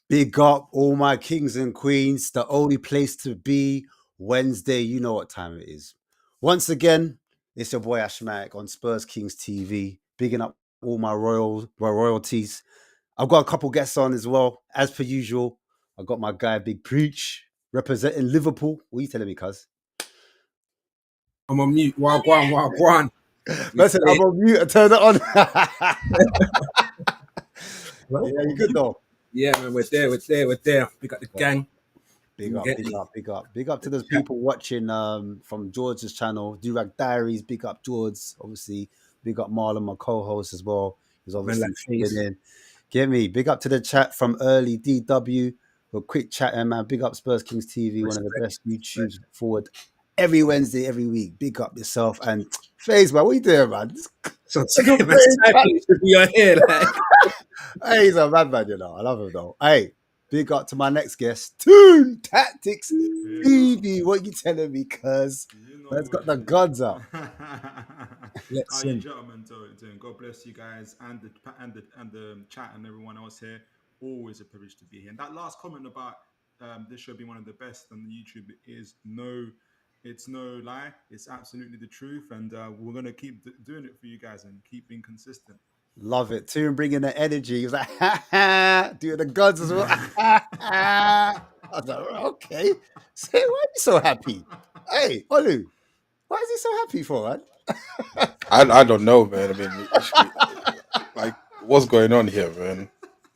Big up all my kings and queens, the only place to be. Wednesday, you know what time it is. Once again, it's your boy Ashmack on Spurs Kings TV, bigging up all my royalties. I've got a couple guests on as well, as per usual. I've got my guy Big Preach representing Liverpool. What are you telling me, cuz? I'm on mute. Wagwan, wagwan. Listen, I'm on mute. Turn it on. Well, Yeah, you good though? Yeah, man, we're there. We got the gang. Big up, Get big me. up, big up. Big up to those people watching from George's channel, Durag Diaries. Big up George, obviously. Big up Marlon, my co-host as well. He's obviously like face. in. Get me. Big up to the chat from early DW. A quick chat, man. Big up Spurs Kings TV, one of the best YouTubes forward every Wednesday, every week. Big up yourself and FaZe, man. What you doing, man? So mentally should be on here, like. Hey, he's a madman, you know. I love him though. Hey, big up to my next guest, Toon Tactics TV. What you telling me? Cause You know man's got what the it guns up. is. Let's How you in. gentlemen doing? God bless you guys and the chat and everyone else here. Always a privilege to be here. And that last comment about this show being one of the best on YouTube is it's no lie. It's absolutely the truth, and we're gonna keep doing it for you guys and keep being consistent. Love it. Toon bringing the energy. He was like, ha ha, doing the guns as well. Ha ha. I was like, okay. Say, why are you so happy? Hey, Olu, why is he so happy for, man? I don't know, man. I mean, like, what's going on here, man?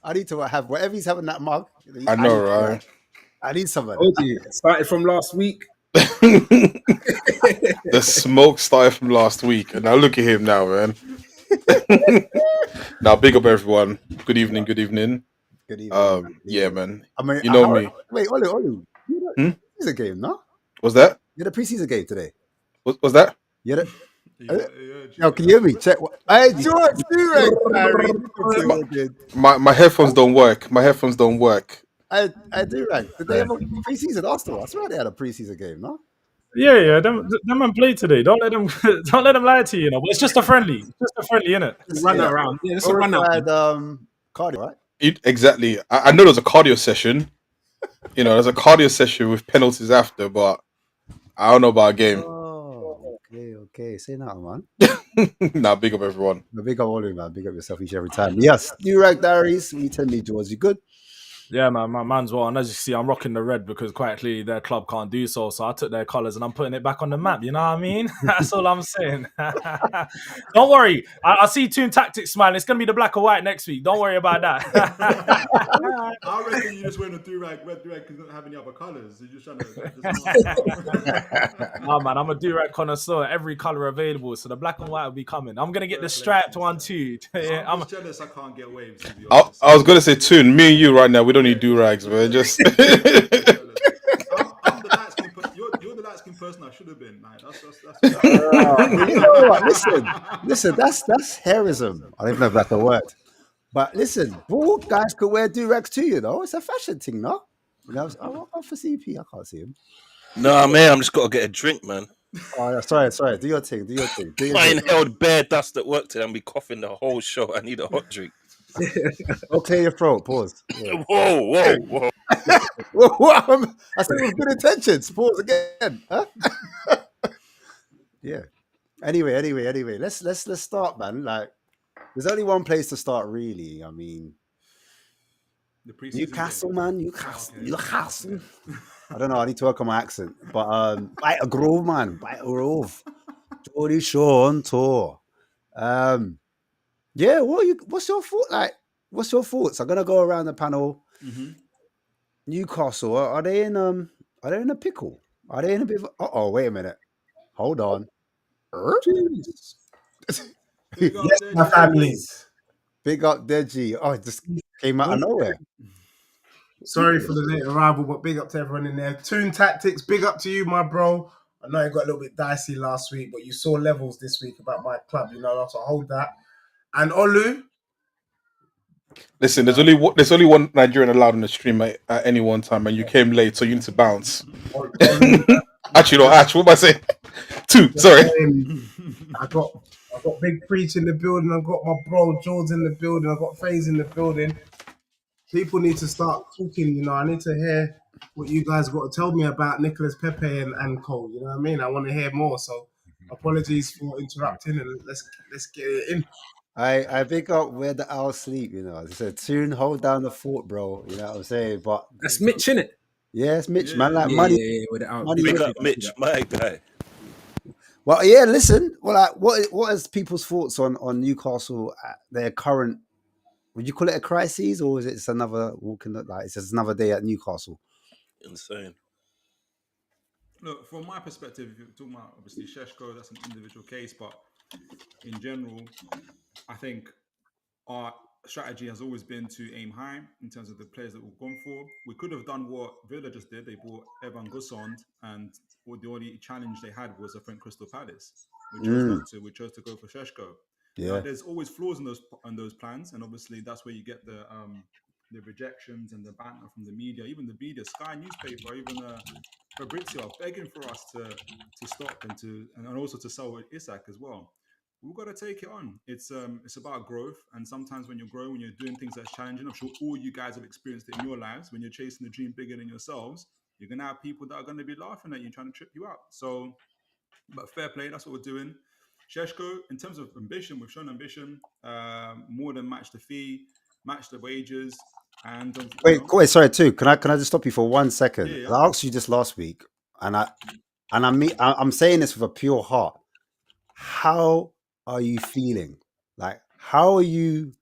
I need to have whatever he's having that mug. I know, right? I need some of that. Told you. It started from last week. The smoke started from last week, and now look at him now, man. Now, big up everyone. Good evening, good evening. Good evening. Man. Good Yeah, evening. man. I mean, You know me. Wait, Olu, you Hmm? had a preseason game, no? Was that? You had a preseason game today. Was that? You had a, Yeah, yo, can you hear me? Check. Hey, George, do Barry. My headphones don't work. My headphones don't work. I do right. Did they have a preseason Arsenal? I swear they had a preseason game, no? Yeah. Them man played today. Don't let them don't let them lie to you, But it's just a friendly. It's just a friendly, innit? Run that around. Yeah, it's a run out. Glorified cardio, right? Exactly. I know there's a cardio session. You know, there's a cardio session with penalties after, but I don't know about a game. Oh, okay. Say that, man. Nah, big up everyone. Big up all of you, man. Big up yourself each every time. Yes, you right, Darius. You tell me, George, you good? Yeah, man, my man's well. And as you see, I'm rocking the red because quite clearly their club can't do so. So I took their colours and I'm putting it back on the map. You know what I mean? That's all I'm saying. Don't worry. I see Toon Tactics smiling. It's going to be the black or white next week. Don't worry about that. I reckon you just wearing a red do-rag because you don't have any other colours. You're just trying to. No, man, I'm a do-rag connoisseur. Every colour available. So the black and white will be coming. I'm going to get the striped one too. I'm just jealous I can't get waves, to be I honest. was gonna say, Toon, me and you right now, we don't need do rags, man. Just I'm the light skin you're the light skin person I should have been. Like, that's You know what? Listen. That's hairism. I don't even know if that's a word. But listen, bald guys could wear do-rags too, you know. It's a fashion thing, no? You know, I want for CP. I can't see him. Nah, man, I'm just got to get a drink, man. Oh, yeah, sorry. Do your thing. I inhaled bare dust at work today and be coughing the whole show. I need a hot drink. Oh, clear your throat. Pause. Yeah. Whoa. I said with good intentions. Pause again. Huh? Yeah. Anyway. Let's start, man. Like, there's only one place to start, really. I mean, the preseason Newcastle, game. man. Newcastle. Okay. Newcastle. I don't know. I need to work on my accent, but Bite a Grove, man. Bite a Grove. Geordie Shaw on tour. Yeah. What's your thought? Like, what's your thoughts? I'm gonna go around the panel. Mm-hmm. Newcastle, are they in a pickle? Are they in a bit of wait a minute. Hold on. Jeez. Big up Yes, there, my G. family. Big up Deji. Oh, it just came out of nowhere. Sorry for the late arrival, but big up to everyone in there. Toon Tactics, big up to you, my bro. I know it got a little bit dicey last week, but you saw levels this week about my club, you know, so hold that. And Olu, listen. There's only one Nigerian allowed on the stream at any one time, and you came late, so you need to bounce. Actually, no. What am I saying? Two. Sorry. I got Big Preach in the building. I got my bro George in the building. I got FaZe in the building. People need to start talking. You know, I need to hear what you guys got to tell me about Nicholas Pepe and Cole. You know what I mean? I want to hear more. So, apologies for interrupting, and let's get it in. I pick up where the owls sleep, you know. As I said, soon hold down the fort, bro. You know what I'm saying? But That's Mitch, innit? yeah, it's Mitch, Yeah, man. Like yeah, money. Without Big up, Mitch, my guy. Well, yeah, listen. Well, like, what is people's thoughts on Newcastle at their current, would you call it a crisis, or is it just another it's just another day at Newcastle? Insane. Look, from my perspective, if you're talking about obviously Sheshko, that's an individual case, but in general, I think our strategy has always been to aim high in terms of the players that we've gone for. We could have done what Villa just did. They bought Evan Gussond, and the only challenge they had was, I think, Crystal Palace. We chose not to. We chose to go for Sheshko. Yeah. There's always flaws in those plans, and obviously that's where you get the rejections and the banter from the media, even the media, Sky newspaper, even Fabrizio are begging for us to stop and also to sell with Isak as well. We've got to take it on. It's about growth, and sometimes when you're growing, when you're doing things that's challenging, I'm sure all you guys have experienced it in your lives. When you're chasing the dream bigger than yourselves, you're gonna have people that are gonna be laughing at you, trying to trip you up. So, but fair play, that's what we're doing. Sheshko, in terms of ambition, we've shown ambition, more than match the fee, match the wages, and Wait, sorry, too. Can I just stop you for 1 second? Yeah, yeah. I asked you this last week, and I'm saying this with a pure heart. How are you feeling? Like, how are you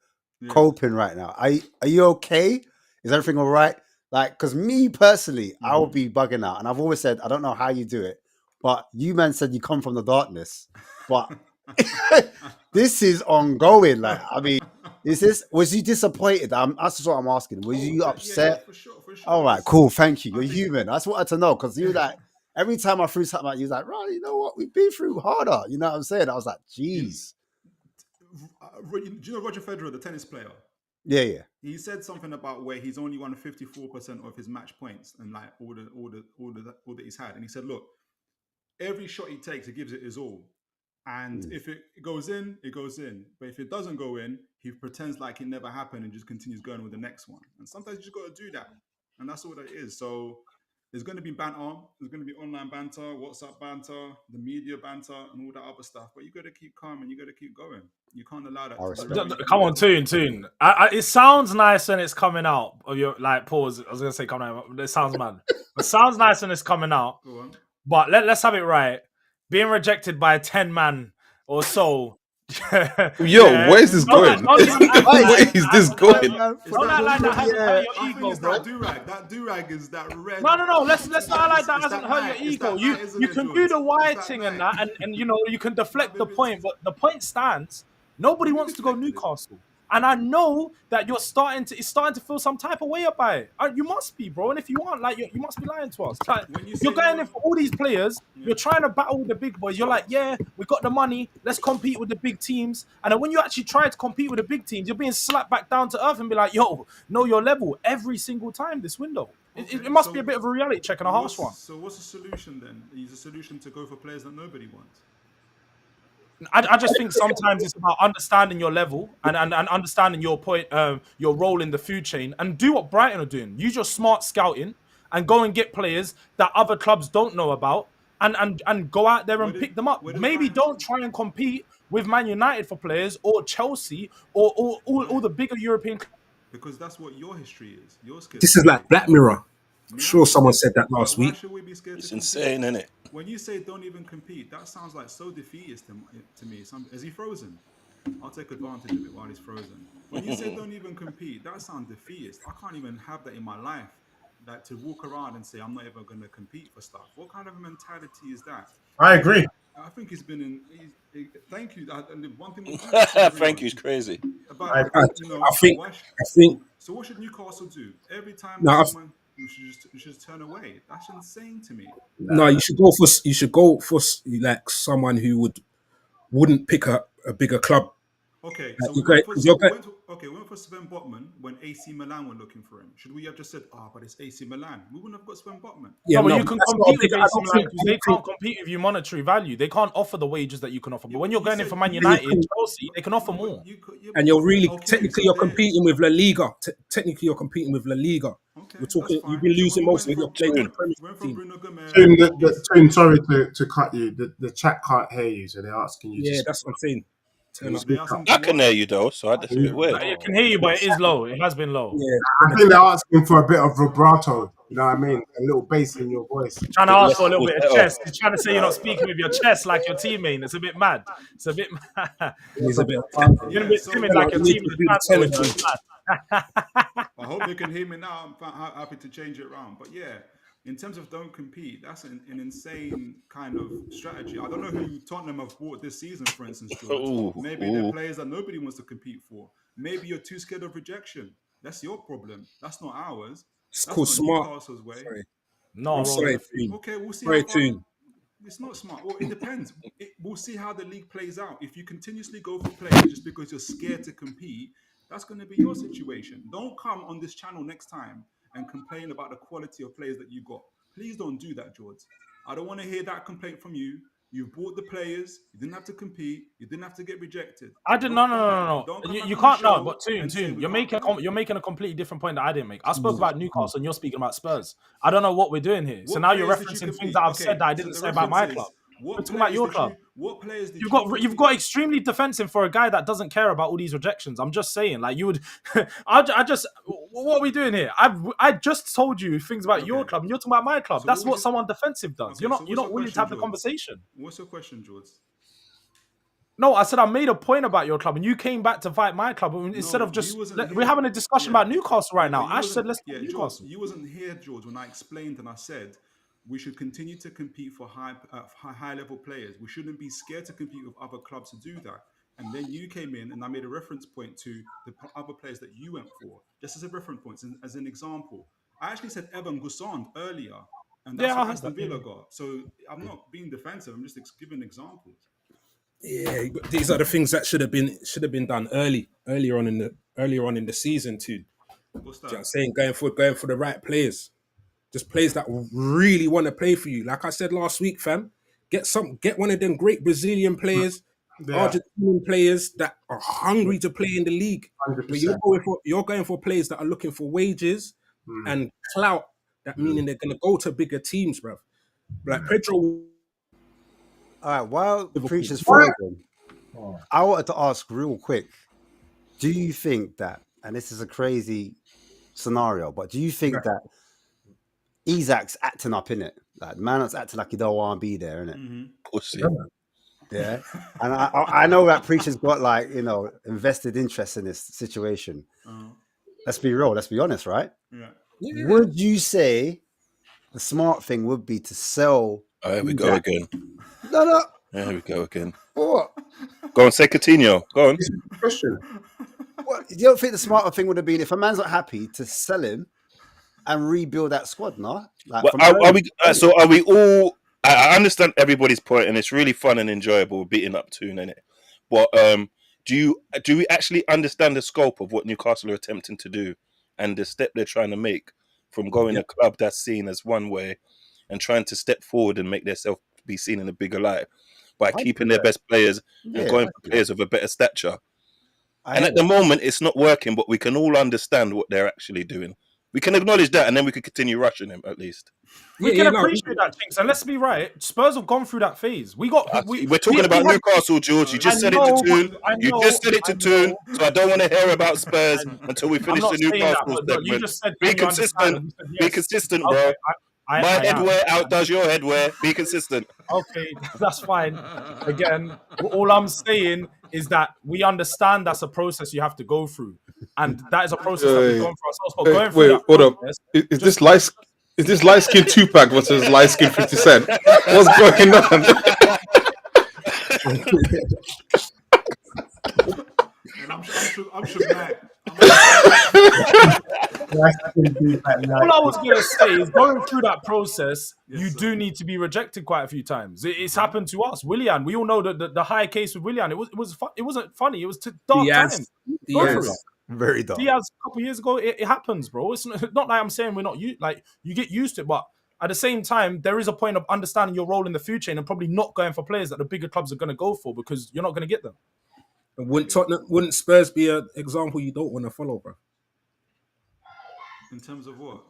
coping right now? Are you okay? Is everything all right? Like, because me personally, I would be bugging out, and I've always said I don't know how you do it, but you man said you come from the darkness, but this is ongoing. Like, I mean, was you disappointed? That's what I'm asking. Was you upset? Yeah, for sure. All right, cool. Thank you. You're human. I just wanted to know because you like every time I threw something at you, was like, right, you know what? We've been through harder. You know what I'm saying? I was like, geez. Do you know Roger Federer, the tennis player? Yeah. He said something about where he's only won 54% of his match points and like all that he's had. And he said, look, every shot he takes, he gives it his all. And if it goes in, it goes in. But if it doesn't go in, he pretends like it never happened and just continues going with the next one. And sometimes you just got to do that. And that's all that is. So there's going to be banter. There's going to be online banter, WhatsApp banter, the media banter, and all that other stuff. But you got to keep calm and you got to keep going. You can't allow that. Come on, Toon. It sounds nice when it's coming out. Or you're like, pause. I was gonna say coming out. It sounds mad. It sounds nice when it's coming out. Go on. But let's have it right. Being rejected by 10 man or so. Where's this going? Where is this going? Don't act like that hasn't hurt your ego, bro. That do-rag is that red. No. Let's not act like that hasn't hurt your ego. You can do the wide thing and that, and you know you can deflect the point, but the point stands. Nobody wants to go Newcastle. And I know that it's starting to feel some type of way about it. You must be, bro. And if you aren't, like, you must be lying to us. Like, you're going in for all these players. You're trying to battle with the big boys. You're like, yeah, we got the money. Let's compete with the big teams. And then when you actually try to compete with the big teams, you're being slapped back down to earth and be like, yo, know your level every single time this window. Okay, it must be a bit of a reality check and a harsh one. So what's the solution then? Is the solution to go for players that nobody wants? I just think sometimes it's about understanding your level and understanding your point, your role in the food chain, and do what Brighton are doing. Use your smart scouting and go and get players that other clubs don't know about, and go out there and pick them up. Maybe don't try and compete with Man United for players or Chelsea or all the bigger European clubs. Because that's what your history is. Your skill. This is like Black Mirror. I'm sure someone said that last week. Why should we be scared? It's insane, isn't it? When you say don't even compete, that sounds like so defeatist to me. Is he frozen? I'll take advantage of it while he's frozen. When you say don't even compete, that sounds defeatist. I can't even have that in my life. That to walk around and say I'm not ever going to compete for stuff. What kind of a mentality is that? I agree. I think he's been in. Thank you. One thing. Thank you is crazy. I think. So what should Newcastle do every time? You should just turn away. That's insane to me. No, you should go for like someone who wouldn't pick a bigger club. Okay, like so we went for Sven Botman when AC Milan were looking for him. Should we have just said, but it's AC Milan? We wouldn't have got Sven Botman. Yeah, but you can compete with AC Milan because they can't compete with you monetary value. They can't offer the wages that you can offer. But when you're going in for Man United, Chelsea, they can offer more. And you're really technically you're competing with La Liga. Technically, you're competing with La Liga. Okay, we're talking. You've been losing most of your players in the Premier League. Toon, sorry to cut you. The chat can't hear you, so they're asking you. Yeah, that's what I'm saying. I can hear you though, so that's a bit weird. I can hear you, but it is low. It has been low. Yeah, I think they're asking for a bit of vibrato. You know what I mean? A little bass in your voice. Trying to ask for a little bit of chest. He's trying to say you're not speaking with your chest like your teammate. It's a bit mad. It's a bit mad. It's a bit. You're a bit timid like your teammate. I hope they can hear me now. I'm happy to change it around. But yeah, in terms of don't compete, that's an insane kind of strategy. I don't know who Tottenham have bought this season, for instance, George. Maybe they're players that nobody wants to compete for. Maybe you're too scared of rejection. That's your problem. That's not ours. It's called smart. Way. Sorry. No, I'm sorry, okay, we'll see. Sorry, Toon. It's not smart. Well, it depends. We'll see how the league plays out. If you continuously go for players just because you're scared to compete, that's going to be your situation. Don't come on this channel next time and complain about the quality of players that you got. Please don't do that, George. I don't want to hear that complaint from you. You bought the players. You didn't have to compete. You didn't have to get rejected. I didn't. No, Don't no, come no, back. no, no. Don't come back You on the can't. No, show but Toon, and say we you're can't making compete. you're making a completely different point that I didn't make. I spoke about Newcastle, and you're speaking about Spurs. I don't know what we're doing here. So What now you're players did you referencing things compete? that I've Okay, said that I so didn't the say about my reference club. is We're what talking about players your did club. you? What players did You've you got compete? you've got extremely defensive for a guy that doesn't care about all these rejections. I'm just saying, like you would. I just. What are we doing here? I just told you things about your Okay. club, and you're talking about my club. So That's what would what you? someone defensive does. Okay, so You're what's your not willing to question, have the George? conversation. What's your question, George? No, I said I made a point about your club, and you came back to fight my club instead No, of you just. wasn't We're here. having a discussion Yeah, about Newcastle right yeah, now. but you Ash said, wasn't. "Let's talk Yeah, George, Newcastle." you wasn't here, George, when I explained and I said we should continue to compete for high level players. We shouldn't be scared to compete with other clubs to do that. And then you came in, and I made a reference point to the other players that you went for, just as a reference point, as an example. I actually said Evan Gusson earlier, and that's Yeah, I what heard that. Aston Villa got. So I'm not being defensive. I'm just giving examples. Yeah, but these are the things that should have been done earlier on in the season too. What's Do you know what that? I'm saying? Going for the right players. Just players that really want to play for you. Like I said last week, fam. Get one of them great Brazilian players, Yeah, Argentinian players that are hungry to play in the league. But 100%. you're going for players that are looking for wages Mm. and clout. That meaning they're gonna go to bigger teams, bro. Like Pedro All right, while Liverpool. Preacher's What? frozen, Oh, I wanted to ask real quick, do you think that, and this is a crazy scenario, but do you think that Isak's acting up in it? Like, the man that's acting like he don't want to be there, innit? Mm-hmm. Pussy. Yeah. And I know that Preacher's got, like, invested interest in this situation. Let's be real. Let's be honest, right? Yeah. Yeah. Would you say the smart thing would be to sell? Oh, here we go Isak? again. No. Here we go again. What? Go on, say Coutinho. Go on. this is the question. What? You don't think the smarter thing would have been, if a man's not happy, to sell him and rebuild that squad, no? Like, Well, from are we? early. So are we all? I understand everybody's point, and it's really fun and enjoyable beating up Toon, innit? But do we actually understand the scope of what Newcastle are attempting to do and the step they're trying to make from going a club that's seen as one way and trying to step forward and make themselves be seen in a bigger light by I keeping do their best players and Yeah, going I for do. players of a better stature? I And hear at the that. moment, it's not working, but we can all understand what they're actually doing. We can acknowledge that, and then we can continue rushing him at least. We Yeah, can no, appreciate that, Chinks, and let's be right. Spurs have gone through that phase. We got We're talking about had. Newcastle, George. You I just said it to know, Toon. I You know, just said it I to Toon. know. So I don't want to hear about Spurs And until we I'm finish not the saying that, Newcastle but you segment. just said, Be "Can you understand?" consistent. And you said, Be "Yes." consistent, bro. Okay, My I head am. wear outdoes your head wear. Be consistent. Okay, that's fine. Again, all I'm saying is that we understand that's a process you have to go through, and that is a process that we've gone through ourselves. But going through Wait, that hold up. process, Is this light skin Tupac versus light skin 50 Cent? What's going on? And I'm sure Mac. That's gonna be that night. all I was gonna say is going through that process, Yes, you sir. do need to be rejected quite a few times. It's happened to us, Willian. We all know that the high case with Willian. It wasn't funny. It was dark times. Go through it. Very dark. Diaz a couple years ago, it happens, bro. It's not like I'm saying we're not like you get used to it, but at the same time, there is a point of understanding your role in the food chain and probably not going for players that the bigger clubs are going to go for because you're not going to get them. And wouldn't Spurs be an example you don't want to follow, bro? In terms of what? Well,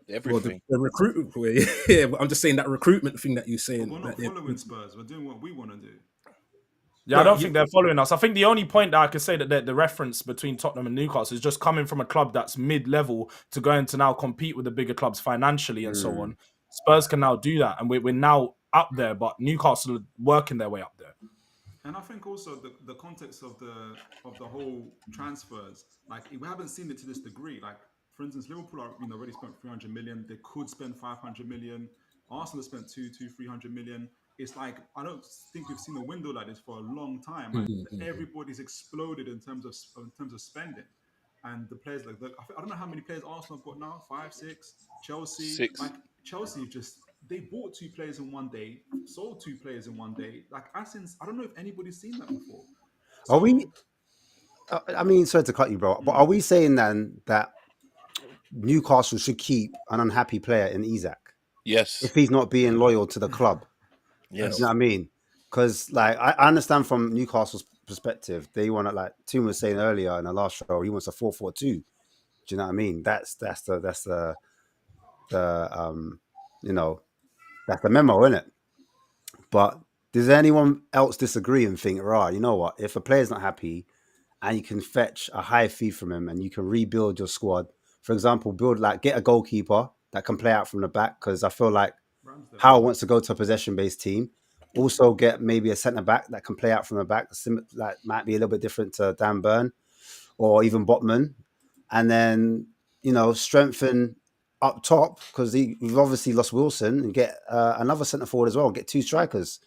Everything. the recruitment way. Yeah, but I'm just saying that recruitment thing that you're But saying. we're not that following Spurs. We're doing what we want to do. Yeah, I don't think they're following us. I think the only point that I could say that the reference between Tottenham and Newcastle is just coming from a club that's mid-level to going to now compete with the bigger clubs financially and so on. Spurs can now do that, and we're now up there, but Newcastle are working their way up there. And I think also the context of the whole transfers, like we haven't seen it to this degree. Like for instance, Liverpool are already spent 300 million. They could spend 500 million. Arsenal has spent 300 million. It's like I don't think we've seen a window like this for a long time. Like everybody's exploded in terms of spending, and the players I don't know how many players Arsenal have got now. 5, 6. Chelsea, 6. like Chelsea, just they bought 2 players in one day, sold 2 players in one day. Like, I don't know if anybody's seen that before. Are So, we? I mean, sorry to cut you, bro, but are we saying then that Newcastle should keep an unhappy player in Isak Yes. if he's not being loyal to the club? Yes. You know what I mean? Because like I understand from Newcastle's perspective, they want to, like Tim was saying earlier in the last show, he wants a 4-4-2. Do you know what I mean? That's the you know, that's the memo, isn't it? But does anyone else disagree and think, right, you know what? If a player's not happy and you can fetch a high fee from him and you can rebuild your squad, for example, get a goalkeeper that can play out from the back, because I feel like Ramsdale. Howell wants to go to a possession-based team. Also, get maybe a centre back that can play out from the back. Like might be a little bit different to Dan Burn or even Botman, and then strengthen up top, because we've obviously lost Wilson, and get another centre forward as well. Get 2 strikers,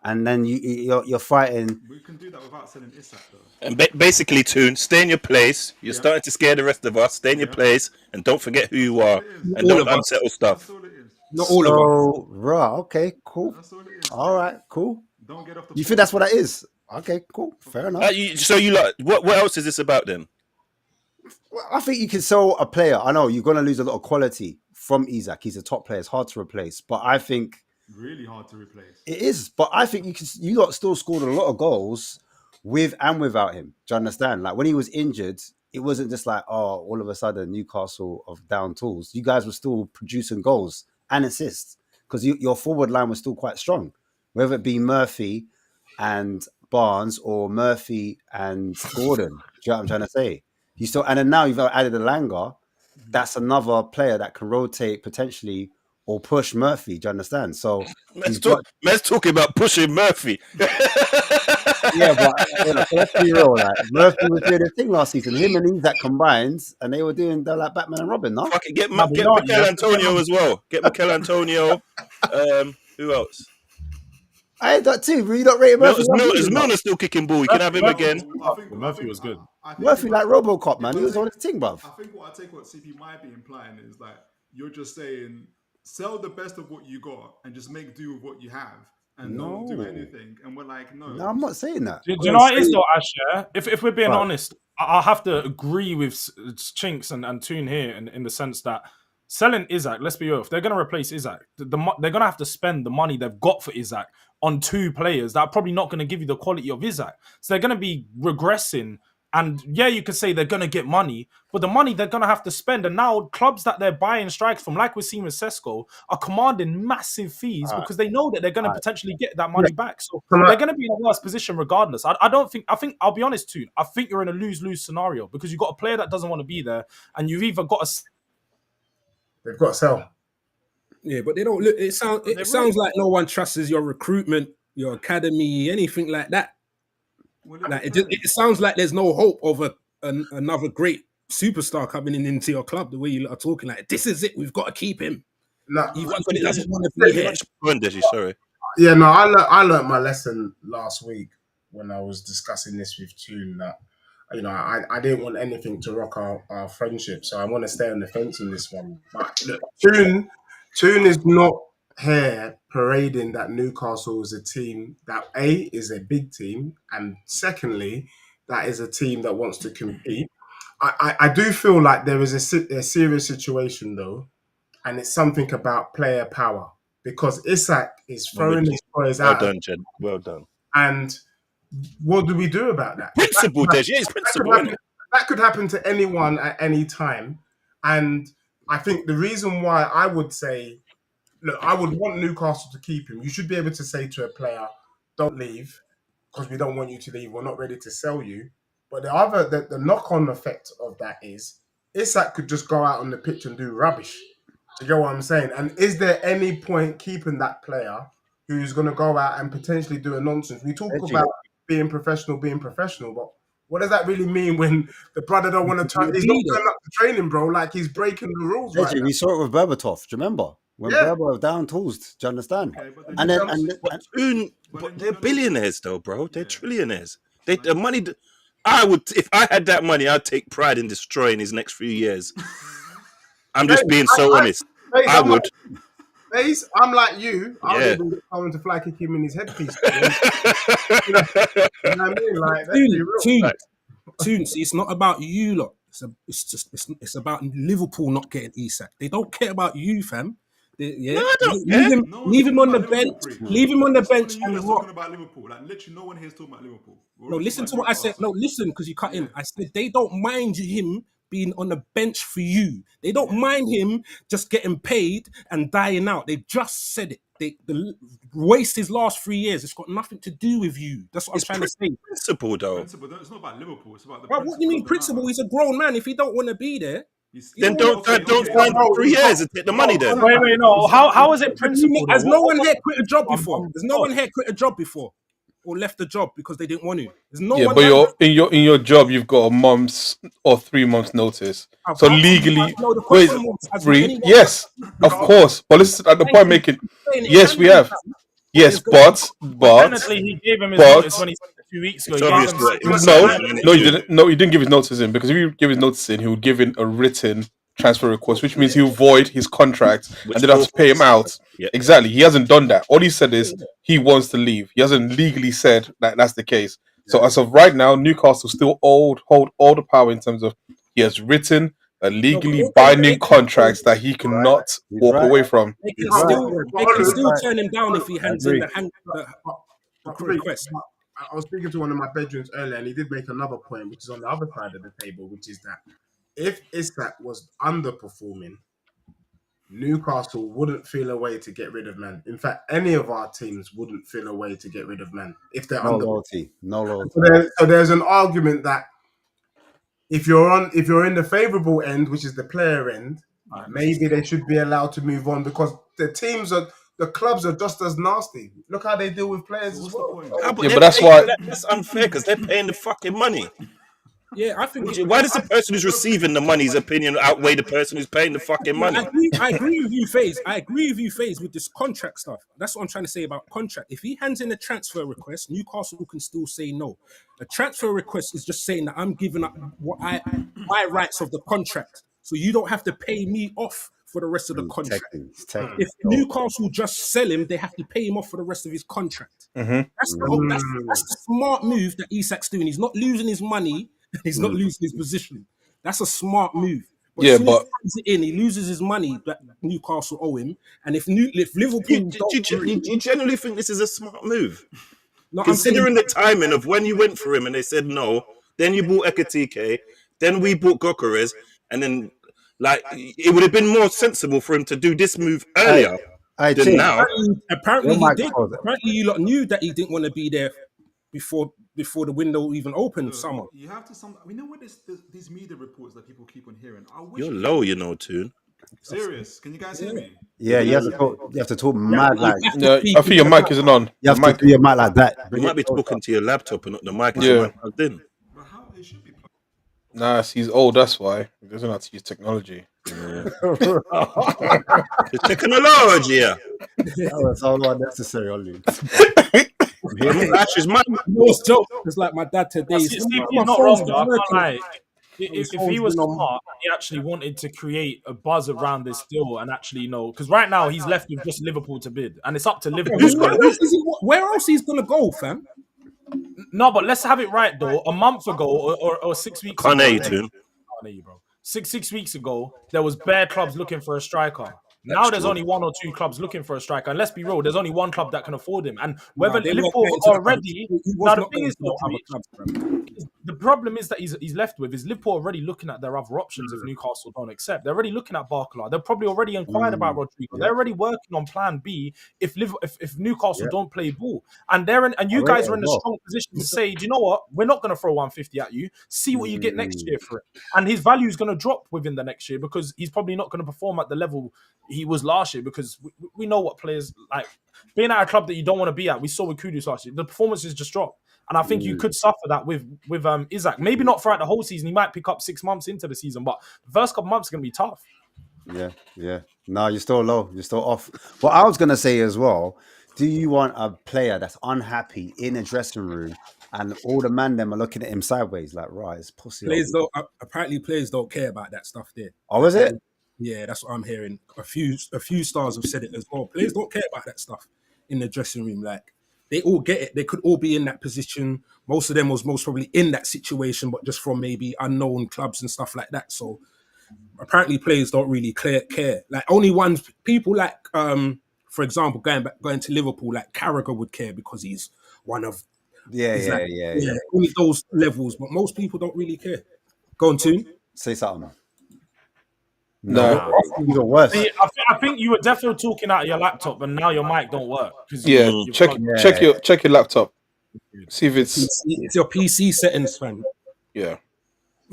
and then you're fighting. We can do that without selling Isak, though. And basically, Toon, stay in your place. You're starting to scare the rest of us. Stay in your place and don't forget who you are. And don't unsettle stuff. That's all it is. Not all of us. Right, okay, cool. That's all it is. All right, cool. Don't get off the You think that's what that is? Okay, cool. Fair enough. So you like what else is this about then? Well, I think you can sell a player. I know you're going to lose a lot of quality from Isak. He's a top player. It's hard to replace. But I think really hard to replace. it is. But I think you lot still scored a lot of goals with and without him. Do you understand? Like when he was injured, it wasn't just like, oh, all of a sudden Newcastle of down tools. You guys were still producing goals and assists because your forward line was still quite strong. Whether it be Murphy and Barnes or Murphy and Gordon. Do you know what I'm trying to say? And then now you've added a Langer. That's another player that can rotate potentially or push Murphy. Do you understand? So let's talk about pushing Murphy. Yeah, but let's be real. Like Murphy was doing a thing last season. Him and Isak combined, and they were doing like Batman and Robin. No, Fucking get Mikel Antonio as well. Get Mikel Antonio. Who else? I had that too. But you not rated Murphy. Is Milner still kicking ball? You can have him again. Murphy was good. Murphy like RoboCop, man. He was on his thing, bruv. I think what CP might be implying is like you're just saying sell the best of what you got and just make do with what you have and don't do anything. And we're like, no, I'm not saying that. Do you know what it is though, Ash? Yeah? If we're being honest, I'll have to agree with Chinks and Toon here in the sense that selling Isak, let's be real, if they're going to replace Isak, they're going to have to spend the money they've got for Isak on 2 players that are probably not going to give you the quality of Isak. So they're going to be regressing. And yeah, you could say they're going to get money, but the money they're going to have to spend. And now clubs that they're buying strikers from, like we're seeing with Sesko, are commanding massive fees because they know that they're going to potentially get that money back. So they're going to be in a worse position regardless. I think I'll be honest too. I think you're in a lose-lose scenario because you've got a player that doesn't want to be there and you've either got to... They've got to sell. Yeah, but they don't look. It sounds like no one trusts your recruitment, your academy, anything like that. Like it sounds like there's no hope of another great superstar coming into your club. The way you are talking, like this is it. We've got to keep him. No, he doesn't want to be here. Sorry. Yeah, no, I learned my lesson last week when I was discussing this with Toon that I didn't want anything to rock our friendship, so I want to stay on the fence on this one. But look, Toon is not here parading that Newcastle is a team that A, is a big team, and secondly, that is a team that wants to compete. I do feel like there is a serious situation though, and it's something about player power because Isak is throwing his toys out. Well done, Jed. Well done. And what do we do about that? Principle, Des. Yeah, it's principle. That could happen to anyone at any time. And I think the reason why I would say, look, I would want Newcastle to keep him. You should be able to say to a player, don't leave because we don't want you to leave. We're not ready to sell you. But the knock-on effect of that is Isak could just go out on the pitch and do rubbish. You get what I'm saying? And is there any point keeping that player who's going to go out and potentially do a nonsense? We talk about being professional, but what does that really mean when the brother don't want to turn? He's not turning up to training, bro. Like he's breaking the rules. Reggie, we saw it with Berbatov. Do you remember when Berbatov was down tools? Do you understand? Okay, but they're billionaires, though, bro. They're trillionaires. The money. I would, if I had that money, I'd take pride in destroying his next few years. I'm just being so honest. I would. Face, I'm like you. I would Yeah. even get someone to fly kick him in his headpiece. You know what I mean? Like, let's be real. Tunes, it's not about you lot. It's about Liverpool not getting Isak. They don't care about you, fam. No, I don't care. No one's Leave him talking on the about Liverpool, bench. Preach. Leave him on the It's only bench you and that's rock. talking about Liverpool. Like literally, no one here is talking about Liverpool. We're No, all listen to talking what I about said. No, Newcastle. listen, because you cut in. I said they don't mind him being on the bench for you. They don't mind him just getting paid and dying out. They just said it. They waste his last 3 years. It's got nothing to do with you. That's what I'm trying to say. Principle, though. Principle. It's not about Liverpool. It's about the Bro, principle. what do you mean of the principle? matter. He's a grown man. If he don't want to be there, Then don't sign for 3 years and take the money then. Wait, no. How is it principle? Has though? no one here quit a job I'm- before? I'm Has no one lost. here quit a job before? Or left the job because they didn't want to? There's no Yeah, one but done you're that. in your job, you've got a month's or 3 months notice. So legally, No, the wait, question was, has free? anyone Yes, of course. But listen, at the point I'm making, saying it yes, we can have. be Yes, There's but Technically, he gave him his but- notice when he said 2 weeks ago. It's He obvious gave him that it was no, something, isn't it, no, he too? didn't. No, he didn't give his notice in, because if he give his notice in, he would give in a written transfer request, which means he'll void his contract Which and they'd have to pay him out. Yeah. Exactly. He hasn't done that. All he said is he wants to leave. He hasn't legally said that that's the case. So as of right now, Newcastle still hold all the power in terms of he has written a legally binding contracts that he cannot walk away from. They can Right. still, Yeah, they but can Olu- still turn him down if he hands in agree. the But request. I was speaking to one of my bedrooms earlier, and he did make another point, which is on the other side of the table, which is that if Isak was underperforming, Newcastle wouldn't feel a way to get rid of man. In fact, any of our teams wouldn't feel a way to get rid of man if they're No under. loyalty. No loyalty. So there's an argument that if you're in the favourable end, which is the player end, maybe they should be allowed to move on, because the clubs are just as nasty. Look how they deal with players as well. Yeah, but that's why. That's unfair because they're paying the fucking money. Yeah, I think. Why does the person who's receiving the money's opinion outweigh the person who's paying the fucking money? I agree with you, FaZe. I agree with you, FaZe, with this contract stuff. That's what I'm trying to say about contract. If he hands in a transfer request, Newcastle can still say no. A transfer request is just saying that I'm giving up my rights of the contract, so you don't have to pay me off for the rest of the contract. If Newcastle just sell him, they have to pay him off for the rest of his contract. That's the smart move that Isak's doing. He's not losing his money. He's not losing his position. That's a smart move. But Yeah, as soon as but- he hands it in, he loses his money that Newcastle owe him. And if Liverpool You generally think this is a smart move? No, I'm Considering saying- the timing of when you went for him and they said no, then you bought Ekatike, then we bought Gokeres, and then like it would have been more sensible for him to do this move earlier than now. Apparently Your he mic did. froze. Apparently you lot knew that he didn't want to be there before the window even opened. Summer. You have to. We know what these media reports that people keep on hearing. I wish. You're low, you know, Tune. Serious. Can you guys hear me? Yeah, you have to talk. You have to talk mad like. No, I think your mic isn't on. You have Your to do your mic like that. You might be talking to your laptop and not the mic. Yeah. Plugged in. But how it should be. Nah, he's old. That's why he doesn't know how to use technology. The technology. Yeah. That's all unnecessary, Oli. Ash's mic. Most joke. It's like my dad today. He's not wrong though. I can't lie. If he was smart, he actually wanted to create a buzz around this deal and actually because right now he's left with just Liverpool to bid, and it's up to Liverpool. Where else he's gonna go, fam? No, but let's have it right though. A month ago or 6 weeks Can't ago, hear you, Tune. Can't hear you, bro. Six weeks ago, there was bare clubs looking for a striker. Now there's only one or two clubs looking for a striker, and let's be real, there's only one club that can afford him. And whether they're Liverpool not getting to already, the clubs. He was now the not thing getting is, to the though, other clubs, fam. the problem is that he's left with is Liverpool already looking at their other options if Newcastle don't accept. They're already looking at Barcola. They're probably already inquired about Rodrigo. They're already working on Plan B if Newcastle don't play ball. And you guys are in a strong position to say, do you know what? We're not going to throw 150 at you. See what you get next year for it. And his value is going to drop within the next year because he's probably not going to perform at the level he was last year, because we know what players like being at a club that you don't want to be at. We saw with Kudus last year. The performances just dropped. And I think you could suffer that with Isak. Maybe not throughout the whole season. He might pick up 6 months into the season, but the first couple months are going to be tough. Yeah. No, you're still low. You're still off. What I was going to say as well, do you want a player that's unhappy in a dressing room and all the man them are looking at him sideways like, right, it's pussy. Apparently players don't care about that stuff there. Oh, is it? Yeah, that's what I'm hearing. A few stars have said it as well. Players don't care about that stuff in the dressing room. Like they all get it. They could all be in that position. Most of them was most probably in that situation, but just from maybe unknown clubs and stuff like that. So apparently players don't really care. Like only ones people like for example, going to Liverpool, like Carragher would care because he's one of Yeah. only those levels, but most people don't really care. Go on, Toon. Say something. No. Nah. Even worse. See, I think you were definitely talking out of your laptop, but now your mic don't work. Yeah, you've check your laptop. See if it's It's your PC settings, fam. yeah.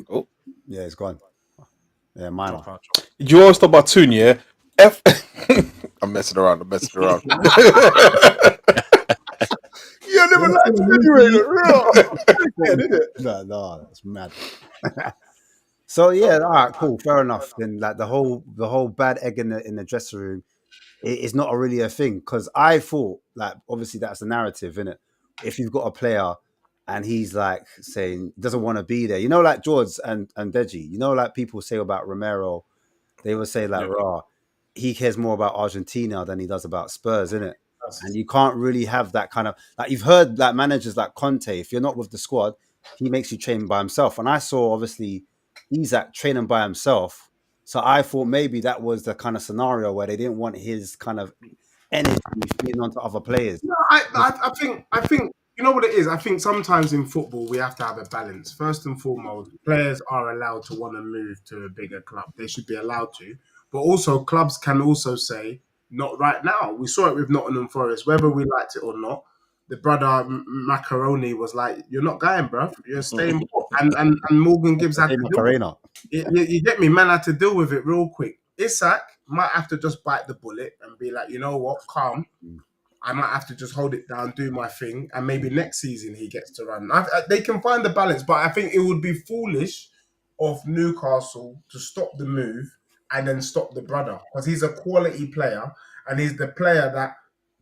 Oh, Yeah, it's gone. Yeah, mine. you always talk about Toon, yeah? I'm messing around. You never liked it, No, that's mad. So yeah, all right, cool, fair enough. Then like the whole bad egg in the dressing room is not really a thing, because I thought, like, obviously that's the narrative, innit? If you've got a player and he's like saying doesn't want to be there, like George and Deji, like people say about Romero, they would say like, raw, he cares more about Argentina than he does about Spurs, innit? And you can't really have that kind of, like, you've heard like managers like Conte, if you're not with the squad, he makes you train by himself. And I saw obviously Isak training by himself. So I thought maybe that was the kind of scenario where they didn't want his kind of energy feeding onto other players. No, I think you know what it is. I think sometimes in football we have to have a balance. First and foremost, players are allowed to want to move to a bigger club. They should be allowed to. But also, clubs can also say, not right now. We saw it with Nottingham Forest, whether we liked it or not. The brother Macaroni was like, "You're not going, bruv. You're staying put." And Morgan Gibbs had to deal with it. You get me? Man had to deal with it real quick. Isak might have to just bite the bullet and be like, you know what, calm. I might have to just hold it down, do my thing, and maybe next season he gets to run. They can find the balance, but I think it would be foolish of Newcastle to stop the move and then stop the brother, because he's a quality player and he's the player that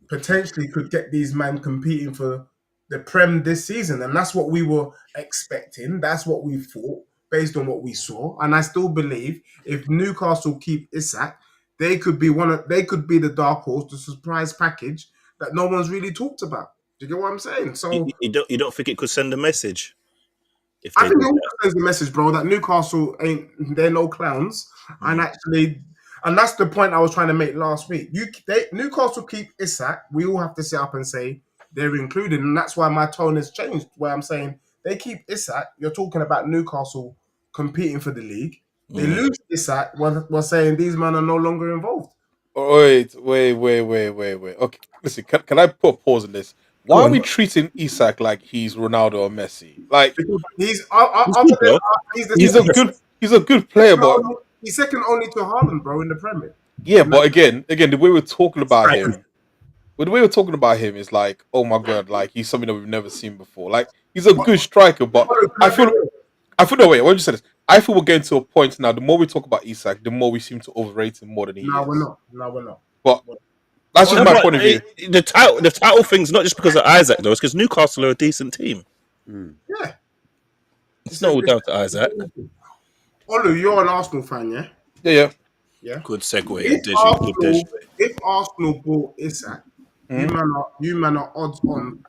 potentially could get these men competing for the Prem this season. And that's what we were expecting. That's what we thought based on what we saw. And I still believe if Newcastle keep Isak, they could be the dark horse, the surprise package that no one's really talked about. Do you get what I'm saying? So You don't think it could send a message? If I they think did it that? also sends the message, bro, that Newcastle they're no clowns. And that's the point I was trying to make last week. Newcastle keep Isak, we all have to sit up and say they're included. And that's why my tone has changed, where I'm saying they keep Isak. You're talking about Newcastle competing for the league. They lose Isak, we're saying these men are no longer involved. Wait. Okay, listen, can I put a pause on this? Why are we treating Isak like he's Ronaldo or Messi? Like Because he's he's a good player, but he's second only to Haaland, bro, in the Premier. yeah, but again, the way we're talking about him, the way we're talking about him is like, oh my god, like he's something that we've never seen before. Like he's a good striker, but I feel no wait, what did you say this? I feel we're getting to a point now. The more we talk about Isak, the more we seem to overrate him more than he is. No, we're not. But that's just my point of view. The title thing's not just because of Isak though; it's because Newcastle are a decent team. Yeah, It's not all down to Isak. Olu, you're an Arsenal fan, yeah? Yeah. Yeah. Good segue. If Arsenal bought Isak, you man are odds on.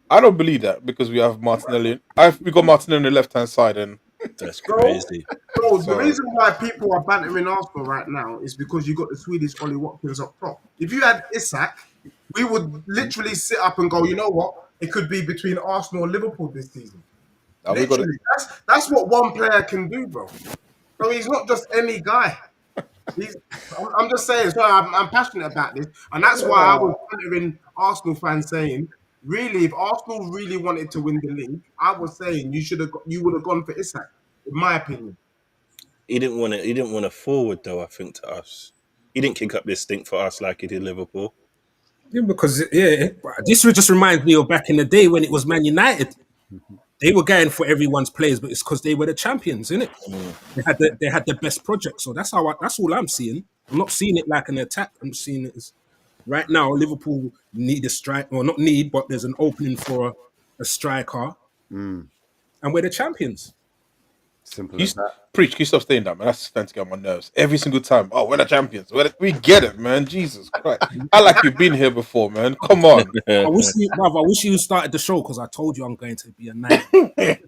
I don't believe that because we have Martinelli. We got Martinelli on the left hand side, and That's crazy. Bro, the reason why people are bantering Arsenal right now is because you got the Swedish Ollie Watkins up top. If you had Isak, we would literally sit up and go, you know what? It could be between Arsenal and Liverpool this season. Literally, that's what one player can do, bro. So he's not just any guy. I'm just saying. So I'm passionate about this, and that's why I was bantering Arsenal fans saying, really, if Arsenal really wanted to win the league, I was saying you would have gone for Isak, in my opinion. He didn't want to forward though. I think to us, he didn't kick up this stink for us like he did Liverpool. Yeah, because this just reminds me of back in the day when it was Man United. They were going for everyone's players, but it's because they were the champions, innit? They had the best project, so that's all I'm seeing. I'm not seeing it like an attack. I'm seeing it as right now Liverpool need a strike, or not need, but there's an opening for a striker, and we're the champions. Simple as that. Preach, can you stop saying that, man? That's starting to get on my nerves. Every single time. Oh, we're the champions. We get it, man. Jesus Christ. I like you've been here before, man. Come on. I wish you started the show because I told you I'm going to be a nightmare.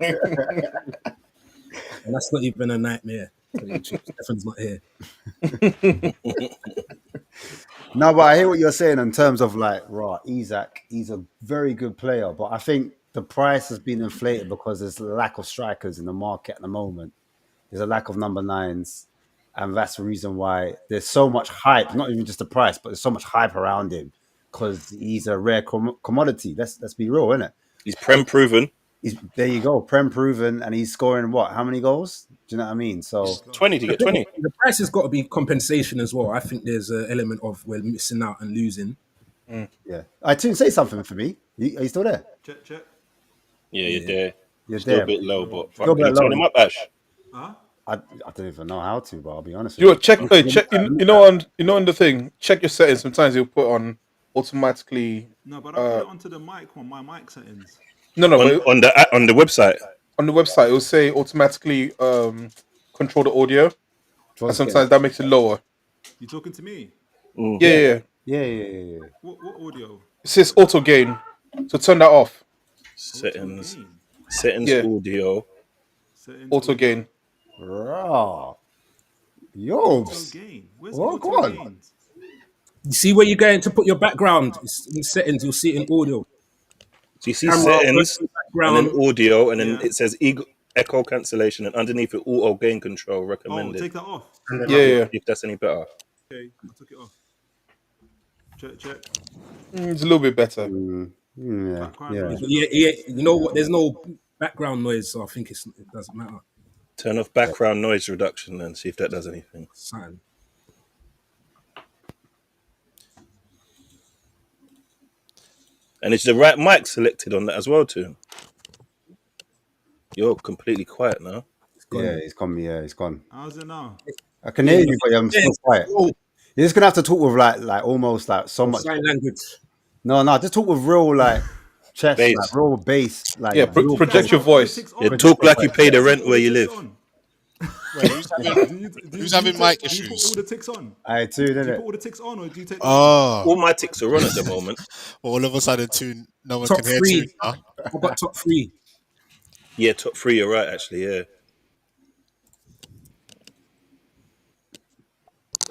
And that's not even a nightmare. Stefan's not here. No, but I hear what you're saying in terms of like, right, Isak, he's a very good player, but I think the price has been inflated because there's a lack of strikers in the market at the moment. There's a lack of number 9s, and that's the reason why there's so much hype. Not even just the price, but there's so much hype around him because he's a rare commodity. Let's be real, innit? He's Prem proven. There you go, Prem proven, and he's scoring what? How many goals? Do you know what I mean? So 20 to get 20. The price has got to be compensation as well. I think there's an element of we're missing out and losing. Yeah, I didn't say something for me. Are you still there? Check. Yeah, you're there. You're Still there. a bit low, but Still a can bit you turn low. him up, Ash? Huh? I don't even know how to, but I'll be honest. You know, with you. check. You know, on the thing. Check your settings. Sometimes you'll put on automatically. No, but I put it onto the mic on my mic settings. No, but On the website. on the website it will say automatically control the audio, and sometimes that makes it lower. You talking to me? Yeah. Yeah. What audio? It says auto gain, so turn that off. Settings, Yeah. audio. Settings, Auto gain. Raw. Yo. Auto gain. Where's Well, auto go on. gains? You see where you're going to put your background? It's in settings, you'll see it in audio. So you see Camera, settings, background. and then audio, and then Yeah. it says echo cancellation, and underneath it, auto gain control Oh, recommended. take that off. Yeah. If that's any better. Okay, I took it off. Check. It's a little bit better. Yeah. Background Yeah. noise. Yeah, you know what? There's no background noise, so I think it doesn't matter. Turn off background noise reduction and see if that does anything. Sign. And it's the right mic selected on that as well too. You're completely quiet now. Yeah, he's gone. Yeah, he's gone. How's it now? I can hear you, but I'm still quiet. You're just gonna have to talk with like almost like so much. Sign language. No, just talk with real like chest, Bass. like real bass. Like Yeah, real project your voice. You talk like you pay the rent where you live. Wait, who's having mic Do you put issues? all the ticks on? I too, Do didn't you it? put all the ticks on, or do you take? Oh, All my ticks are on at the moment. all of a sudden, no one Top can hear three. two. Huh? I've got top 3. Yeah, top 3. You're right, actually. Yeah.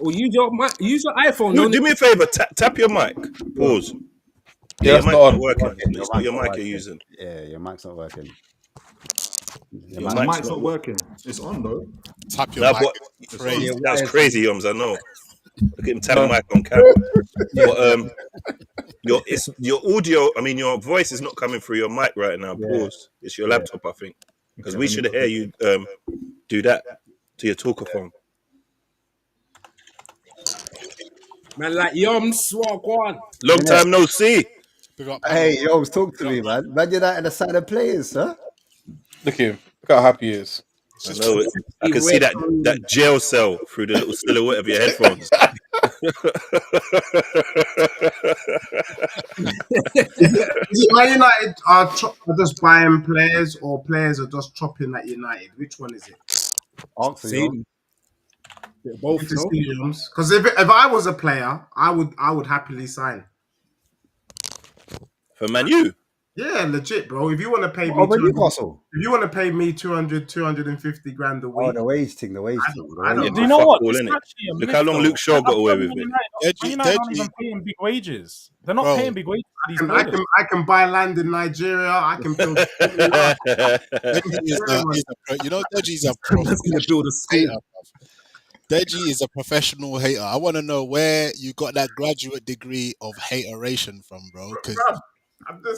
Or use your iPhone. No, do me a favor. Tap your mic. Pause. Yeah, your that's mic's not on. working. It's not your mic you're using. Yeah, your mic's not working. Your My mic's not working. It's on though. Tap your Nah, mic. but It's crazy. that's crazy, Yoms. I know. Look at him tapping mic on camera. But your audio. I mean, your voice is not coming through your mic right now. Pause. It's your laptop, I think, because we should hear you do that to your talkerphone. Man, like Yoms, walk on. Long time no see. Big up. Hey, yo, talk to me, man. Man, you're not in the side of players, huh? Look at him. Look how happy he is. I know it. I can see that jail cell through the little silhouette of your headphones. Is it Man United are just buying players, or players are just chopping at United? Which one is it? Answer, yo. Same. Both, no? Because if I was a player, I would happily sign. For Man U. Yeah, legit, bro. If you want to pay me, Over Newcastle. if you want to pay me 250 grand a week, Oh, the wage thing. I don't Do you know what? Fuck all, It's innit? actually a Look myth, how long though. Luke Shaw got away with it. Man United aren't even paying big wages. They're not Bro. paying big wages for these I players. can buy land in Nigeria. I can build. You know, Deji's a build a school. hater. Deji is a professional hater. I want to know where you got that graduate degree of hateration from, bro. Because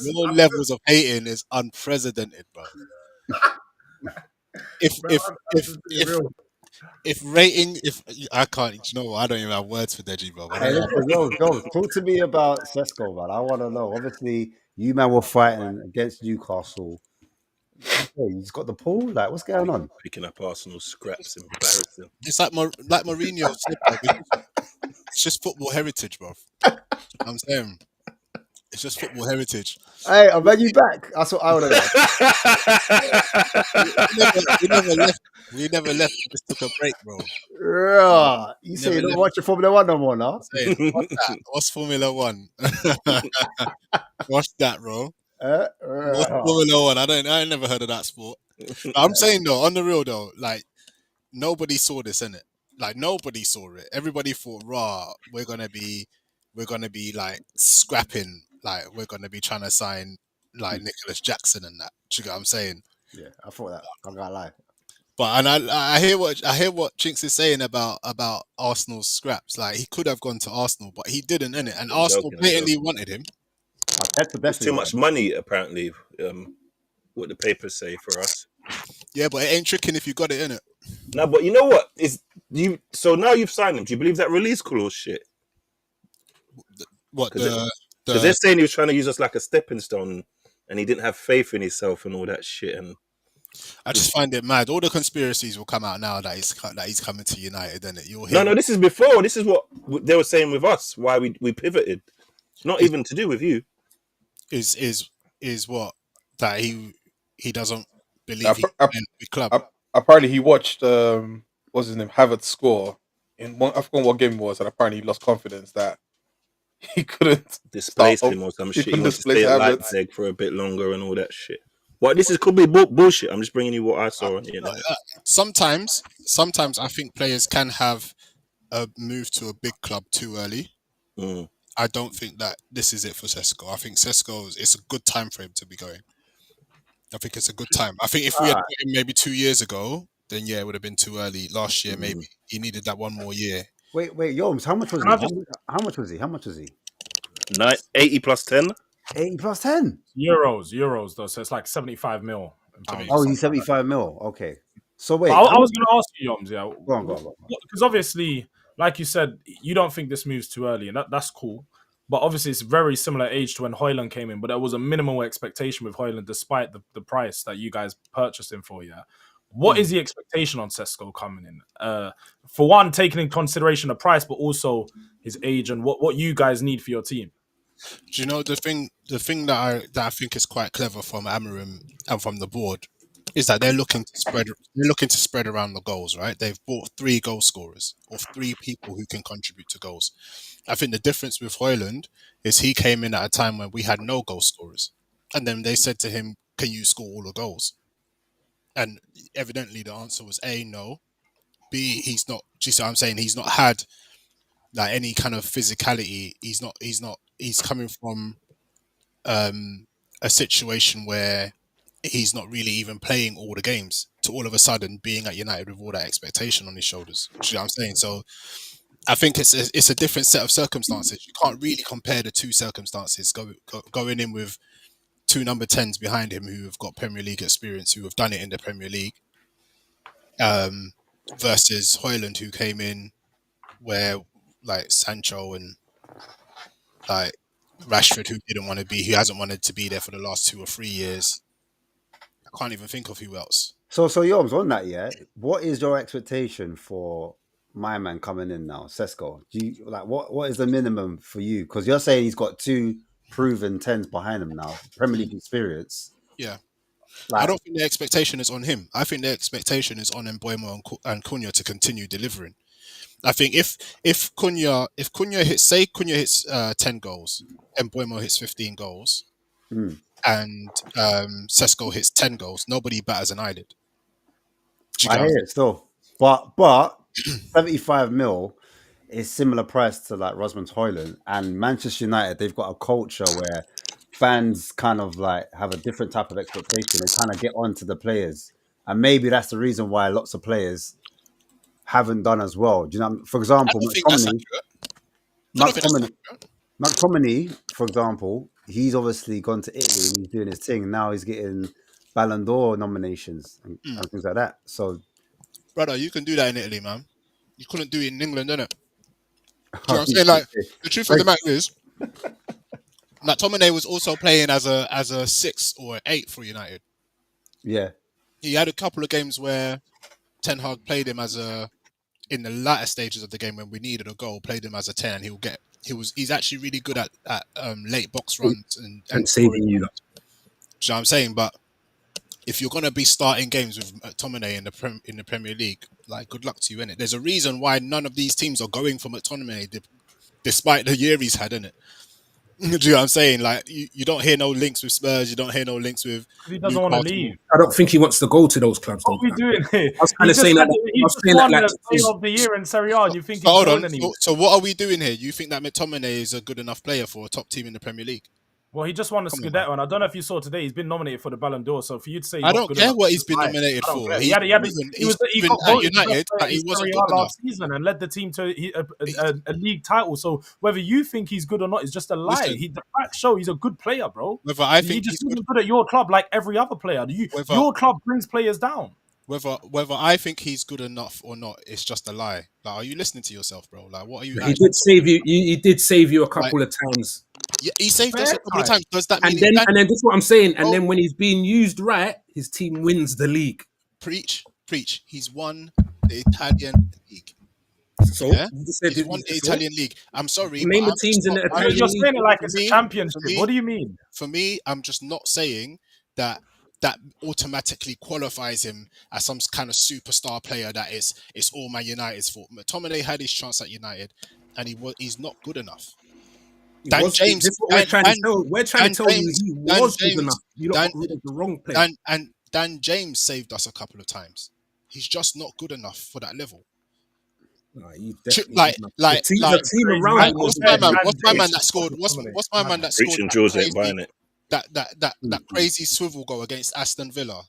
your levels of hating is unprecedented, bro. If rating, if I can't, you know what? I don't even have words for Deji, bro. Hey, listen, yo, talk to me about Sesko, man. I want to know. Obviously, you man were fighting against Newcastle. Hey, he's got the pull. Like, what's going on? Picking up Arsenal scraps, embarrassing. It's like Mourinho said, bro. It's just football heritage, bro. I'm saying it's just football heritage. Hey, I'm glad you back. That's what I want to know. We never left. We just took a break, bro. Yeah. You say Never you don't left. watch your Formula One no more, now? Saying, what's that? What's Formula One? What's that, bro? What's Formula One? I never heard of that sport. But I'm saying though, on the real though, like nobody saw this, innit? Like nobody saw it. Everybody thought, "Raw, we're gonna be like scrapping. Like we're gonna be trying to sign like Nicholas Jackson and that." Do you get what I'm saying? Yeah, I thought that. I'm gonna lie. But and I hear what Jinx is saying about Arsenal's scraps. Like he could have gone to Arsenal, but he didn't, innit? And Arsenal blatantly wanted him. It's too much money, apparently. What the papers say for us. Yeah, but it ain't tricking if you got it, innit? No, but you know what? So now you've signed him. Do you believe that release clause shit? What Because they're saying he was trying to use us like a stepping stone, and he didn't have faith in himself and all that shit. And I just find it mad. All the conspiracies will come out now that he's coming to United, innit? You'll hear. No, this is before. This is what they were saying with us. Why we pivoted. Not even to do with you. Is what that he doesn't believe he can win the club. Apparently, he watched what's his name, Havertz score in one. I forgot what game it was, and apparently he lost confidence that he couldn't displace him or some shit. He wanted to stay at Leipzig for a bit longer and all that shit. Well, could be bullshit. I'm just bringing you what I saw on the internet. Sometimes I think players can have a move to a big club too early. I don't think that this is it for Sesko. I think it's a good time for him to be going. I think it's a good time. I think if we had got him maybe 2 years ago, then yeah, it would have been too early. Last year, maybe he needed that one more year. Wait, Yoms, how much was he? How much was he? 80 plus 10. 80 plus 10 euros though, so it's like 75 mil. Oh, he's 75 mil. Okay. So wait, I was going to ask you, Yoms. Yeah, go on. Because obviously, like you said, you don't think this moves too early, and that's cool. But obviously, it's very similar age to when Højlund came in. But there was a minimal expectation with Højlund, despite the price that you guys purchased him for. Yeah, what is the expectation on Sesko coming in? For one, taking in consideration the price, but also his age and what you guys need for your team. Do you know the thing that I think is quite clever from Amorim and from the board is that they're looking to spread around the goals, right? They've bought 3 goal scorers or 3 people who can contribute to goals. I think the difference with Højlund is he came in at a time when we had no goal scorers, and then they said to him, "Can you score all the goals?" And evidently the answer was A, no. B, he's not. Do you see what I'm saying? He's not had like any kind of physicality. He's coming from a situation where he's not really even playing all the games to all of a sudden being at United with all that expectation on his shoulders. Do you know what I'm saying? So I think it's a different set of circumstances. You can't really compare the two circumstances. Going in with 2 number 10s behind him who have got Premier League experience, who have done it in the Premier League, versus Højlund, who came in where like Sancho and like Rashford, who hasn't wanted to be there for the last 2 or 3 years. I can't even think of who else. So Yoms, on that, yeah, what is your expectation for my man coming in now, Sesko? Do you like what is the minimum for you? Because you're saying he's got 2 proven 10s behind him now, Premier League experience. Yeah. I don't think the expectation is on him. I think the expectation is on Mbeumo and Cunha to continue delivering. I think if Cunha hits 10 goals, Mbeumo hits 15 goals, and Sesko hits 10 goals, nobody batters an eyelid. I hear it still, but 75 mil is similar price to like Rasmus Højlund, and Manchester United, they've got a culture where fans kind of like have a different type of expectation. They kind of get onto the players, and maybe that's the reason why lots of players haven't done as well. Do you know? For example, McTominay, for example, he's obviously gone to Italy and he's doing his thing. Now he's getting Ballon d'Or nominations and things like that. So, brother, you can do that in Italy, man. You couldn't do it in England, innit? Do you know what I'm saying? Like, the truth of the matter is, McTominay was also playing as a 6 or 8 for United. Yeah, he had a couple of games where Ten Hag played him in the latter stages of the game when we needed a goal, played him as a 10, and he's actually really good at late box runs and saving you. Do you know what I'm saying? But if you're gonna be starting games with McTominay in the Premier League, like good luck to you, innit? There's a reason why none of these teams are going for McTominay, despite the year he's had, innit? Do you know what I'm saying? Like you don't hear no links with Spurs, you don't hear no links with He doesn't want to leave. I don't think he wants to go to those clubs. What are we doing here? I was kind of saying that. He just won the Player of the Year in Serie A, and you think he's hold going on. anywhere? So what are we doing here? You think that McTominay is a good enough player for a top team in the Premier League? Well, he just won the Come on, Scudetto, and I don't know if you saw today, he's been nominated for the Ballon d'Or. So for you to say I don't care what he's been nominated for. He got voted United, but he wasn't good enough last season and led the team to a league title. So whether you think he's good or not is just a lie. Listen, The facts show he's a good player, bro. Whether I think he he's just good, isn't good at your club like every other player. Your club brings players down. whether I think he's good enough or not, it's just a lie. Like, are you listening to yourself, bro? Like, what are you? He did save you. He did save you a couple of times. Yeah, he saved us a couple of times. Does that mean? And then this is what I'm saying. And then when he's being used right, his team wins the league. Preach. He's won the Italian league. So yeah? He's won the Italian league. I'm sorry. Name the teams in the Italian league. You're saying it like it's a championship. What do you mean? For me, I'm just not saying that automatically qualifies him as some kind of superstar player that it's all Man United's fault. McTominay had his chance at United, and he's not good enough. Dan James. We're trying to tell you he was good enough. You don't got rid of the wrong player. And Dan James saved us a couple of times. He's just not good enough for that level. No, the team around him. What's my man that scored? What's my man that scored? Preaching Jules ain't buying it. That crazy swivel goal against Aston Villa.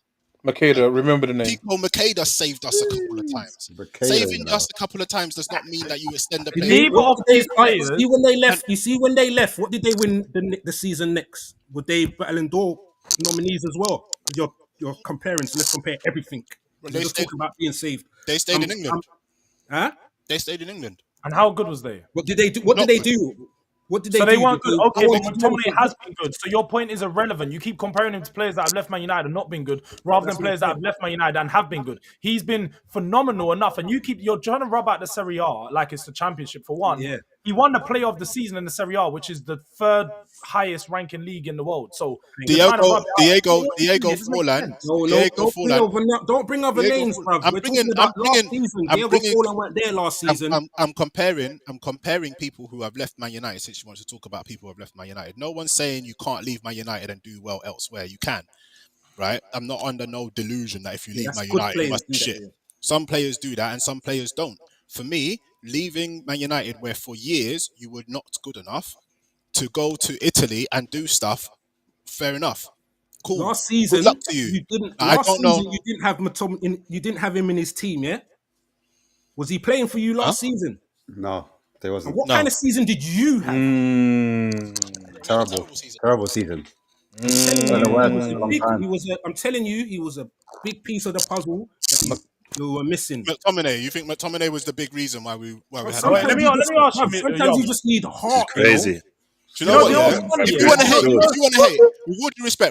Makeda, remember the name. Pico Makeda saved us a couple of times. Saving us a couple of times does not mean that you extend the play. See when they left. You see when they left. What did they win the season next? Were they Ballon d'Or nominees as well? You're comparing. So let's compare everything. They just talk about being saved. They stayed in England. Huh? They stayed in England. And how good was they? What did they do? What did they do? What did they do? So they weren't good. Okay, but McTominay has been good. So your point is irrelevant. You keep comparing him to players that have left Man United and not been good, rather than players that have left Man United and have been good. He's been phenomenal enough, and you're trying to rub out the Serie A like it's the championship for one. Yeah. He won the Player of the Season in the Serie A, which is the third highest ranking league in the world. So Diego Forlan. Don't bring other names, bro. I'm bringing Diego Forlan weren't there last season. I'm comparing people who have left Man United. Since you want to talk about people who have left Man United, no one's saying you can't leave Man United and do well elsewhere. You can, right? I'm not under no delusion that if you leave Man United, you must be shit. Some players do that and some players don't. For me, leaving Man United, where for years you were not good enough, to go to Italy and do stuff, fair enough. Cool. Last season, good luck to you. You didn't have McTominay. You didn't have him in his team, yeah? Was he playing for you last season? No, there wasn't. And what kind of season did you have? Terrible season. I'm telling you, he was a big piece of the puzzle that you were missing. McTominay, you think McTominay was the big reason why we had? Let me ask you. Sometimes you just need heart. Crazy. Do you know what? If you want to hate,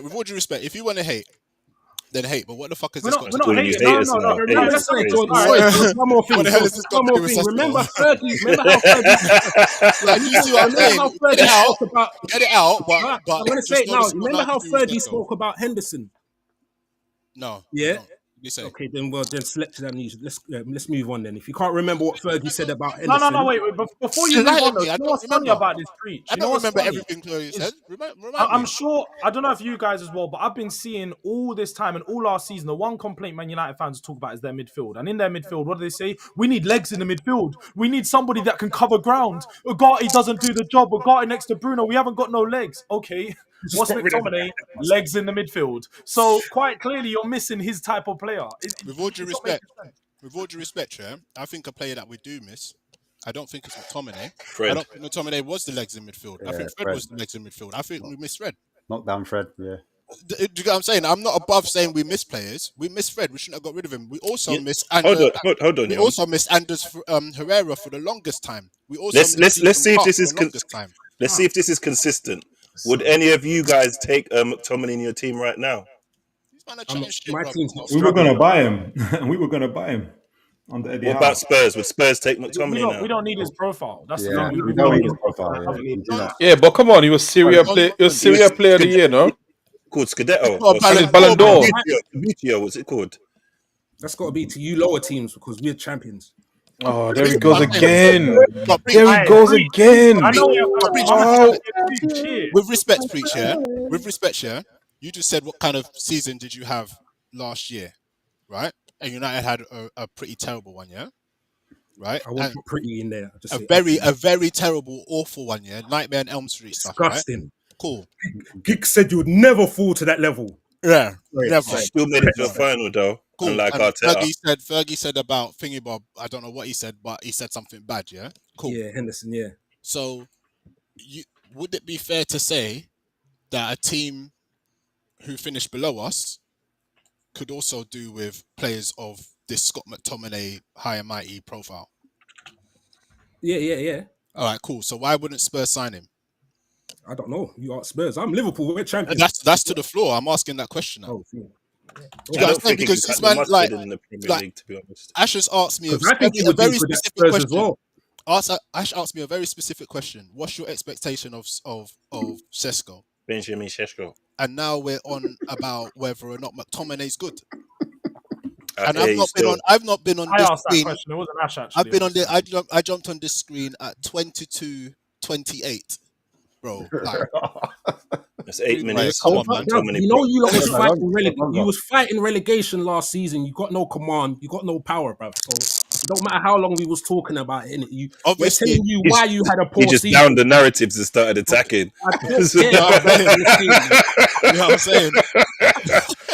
with all due respect, if you want to hate, then hate. But what the fuck is this got to do with hating. you? One more thing. Remember Fergie? You see what I'm saying? Get it out. But I'm going to say it now. Remember how Fergie spoke about Henderson? No. Yeah. Say. Okay, then select that news. Let's move on then. If you can't remember what Fergie said about Henderson, no, wait. Before you move on, you know what's funny about this preach? I don't remember everything Fergie said. I'm sure. I don't know if you guys as well, but I've been seeing all this time and all last season. The one complaint Man United fans talk about is their midfield, and in their midfield, what do they say? We need legs in the midfield. We need somebody that can cover ground. Ugarte doesn't do the job. Ugarte next to Bruno, we haven't got no legs. Okay. What's McTominay? Legs in the midfield. So quite clearly, you're missing his type of player. With all due respect, yeah, I think a player that we do miss. I don't think it's McTominay. I don't think McTominay was the legs in midfield. I think Fred was the legs in midfield. I think we miss Fred. Knock down Fred. Yeah. Do you get what I'm saying? I'm not above saying we miss players. We miss Fred. We shouldn't have got rid of him. We also miss. Hold on. We also miss Anders Herrera for the longest time. We also let's see if this is let's see if this is consistent. Would any of you guys take McTominay in your team right now? We were going to buy him. We were going to buy him. What about Spurs? Would Spurs take McTominay now? We don't need his profile. That's we don't need his profile. Yeah, but come on, he was Syria player of the year, no? called Scudetto? not a Or Ballon Ballon d'Or, d'Or. man. Scudetto, what's it called? That's got to be to you lower teams because we're champions. Oh, But there this he is what goes I'm saying. again. But Preach, There he Hey, goes Preach. again. I know you're but going Preach, to Oh, shit. with respect, Preach, yeah? With respect, yeah? You just said what kind of season did you have last year, right? And United had a pretty terrible one, yeah? Right? I won't And put pretty in there. I just a say very terrible, awful one, yeah? Nightmare on Elm Street stuff, right? disgusting. Cool. Gig said you would never fall to that level. Yeah, Right, never. right. Still made it to a final though. Cool. Unlike And Arteta. Fergie said about Thingy Bob, I don't know what he said, but he said something bad, yeah? Cool. Yeah, Henderson, yeah. So, would it be fair to say that a team who finished below us could also do with players of this Scott McTominay high and mighty profile? Yeah. All right, cool. So why wouldn't Spurs sign him? I don't know. You are Spurs. I'm Liverpool. We're champions. That's to the floor. I'm asking that question now. Oh, yeah. You I know what I'm don't saying? think he Because could this cut the man, mustard like, in the Premier like- League, to be honest. Ash has asked me a Because I think he would very do good at specific Spurs question. as well. Ash asked me a very specific question. What's your expectation of Sesko? Benjamin Sesko. And now we're on about whether or not McTominay's good. I And hear I've you not been still. on. I've not been on I this asked that screen. question. It wasn't Ash, actually. I've been on It was the. I jumped on this screen at 22:28, bro. Like, It's 8 Like, minutes. come on, of man. McTominay You know, you lot was Yeah, fighting yeah. you was fighting relegation last season. You got no command. You got no power, bruv. So it don't matter how long we was talking about it. Innit? We're Obviously, telling you why you had a He poor just season. downed the narratives and started attacking. You know what I'm saying?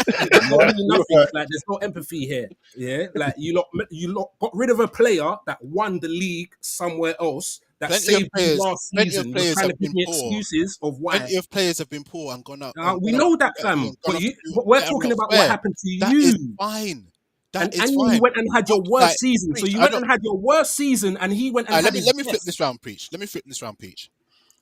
There's no really nothing. Like there's no empathy here. Yeah, like you lot got rid of a player that won the league somewhere else that Plenty of saved you players- last plenty of season. You're players trying to have give been me poor. excuses of why. Plenty of players have been poor and gone up. We know that, fam. But we're talking about what happened to That you. is fine. That is and fine. you went and had your worst Like, season. So Preach, you I went don't- and had your worst season, and he went and Alright, had let me his flip best. this round, Preach. Let me flip this round, Preach.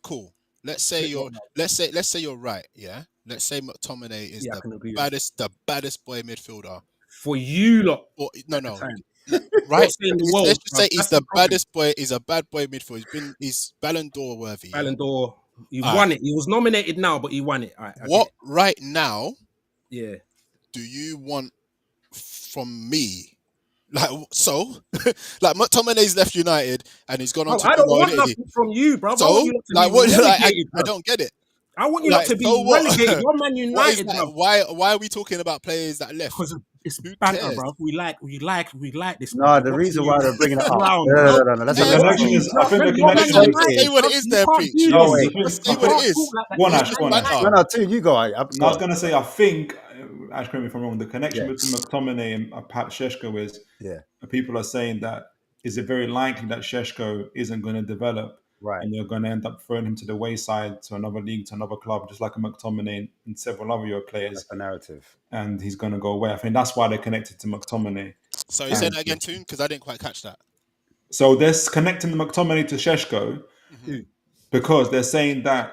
Cool. Let's say you're right. Yeah. Let's say McTominay is Yeah, I can agree with the baddest boy midfielder. For you lot. Or no. time. Right. Not saying the world, Let's just say bruv. he's That's the the problem. baddest boy. He's a bad boy midfielder. He's Ballon d'Or worthy. Ballon d'Or. He Alright. won it. He was nominated now, but he won it. All right, What right now Yeah. do you want from me? Like so, like McTominay's left United and he's gone on Oh, to I don't promote want Italy. nothing from you, bro. I So, want you lot to like, be what? Like, relegated, I bruv. don't get it. I want you like, lot to be so what? relegated. You're Man What is United, that? bro. Why are we talking about players that left? Because it's Who banter, cares? bro. We like this. No, bruv. the We're reason watching why you they're bringing it up. round, No. Let's The Yeah, have a connection is, I think the You're Man connection Just United. say what it is You there, can't Preach. do No, this. wait. Just say what it is. Go on, Ash, Just go on, Ash. banter. No, two, you go. I was going to say, I think, Ash, correct me if I'm wrong, the connection Yeah. between McTominay and perhaps Sheshko is Yeah. people are saying that is it very likely that Sheshko isn't going to develop Right. and you're going to end up throwing him to the wayside to another league, to another club, just like a McTominay and several other your players, That's the narrative. and he's going to go away. I think that's why they're connected to McTominay. So you said that again, Toon, because I didn't quite catch that. So they're connecting the McTominay to Sheshko because they're saying that.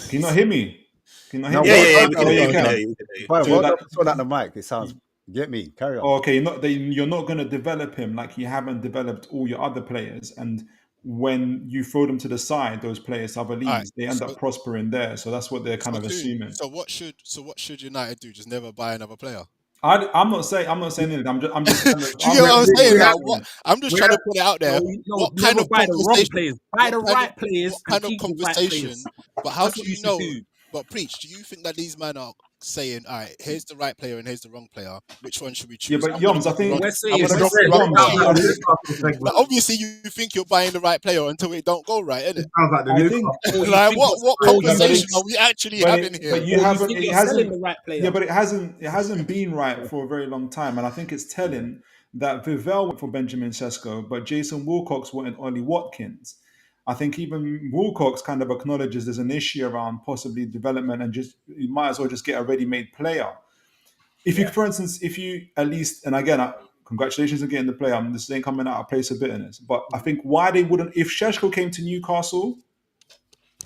Can you not hear me? Can you not hear No, me? Yeah, well, we Oh, can hear you you, we can. can hear you, we can hear you. Fine, So well that- done for sorting out the mic. It sounds. Get me. Carry on. Oh, okay, you're not going to develop him like you haven't developed all your other players, and when you throw them to the side, those players, other leagues, Alright, they end so- up prospering there. So that's what they're kind of Toon, assuming. So what should United do? Just never buy another player? I'm not saying anything. I'm just. Do you get what I'm saying? Like, what? I'm just trying to put it out there. What kind of buy the wrong conversation? players? Buy the what kind right of- players. What kind and of keep the right conversation? players. But how That's do what you should know? do. But Preach, do you think that these men are saying, all right, here's the right player and here's the wrong player? Which one should we choose? Yeah, but I'm gonna Yoms, go I think- wrong- We're I'm saying, gonna we're go saying wrong, we're bro. saying you're Newcastle But obviously, you think you're buying the right player until it don't go right, innit? Sounds like the I Newcastle. think, Like, what conversation it's- are we actually but having it- here? but you Or you haven't. think It you're selling hasn't. the right player. Yeah, but it hasn't been right for a very long time, and I think it's telling that Vivell went for Benjamin Sesko, but Jason Wilcox wanted Ollie Watkins. I think even Wilcox kind of acknowledges there's an issue around possibly development, and just you might as well just get a ready-made player. If you, for instance, if you at least, and again, congratulations on getting the player. This ain't coming out of a place of bitterness, but I think why they wouldn't, if Sheshko came to Newcastle,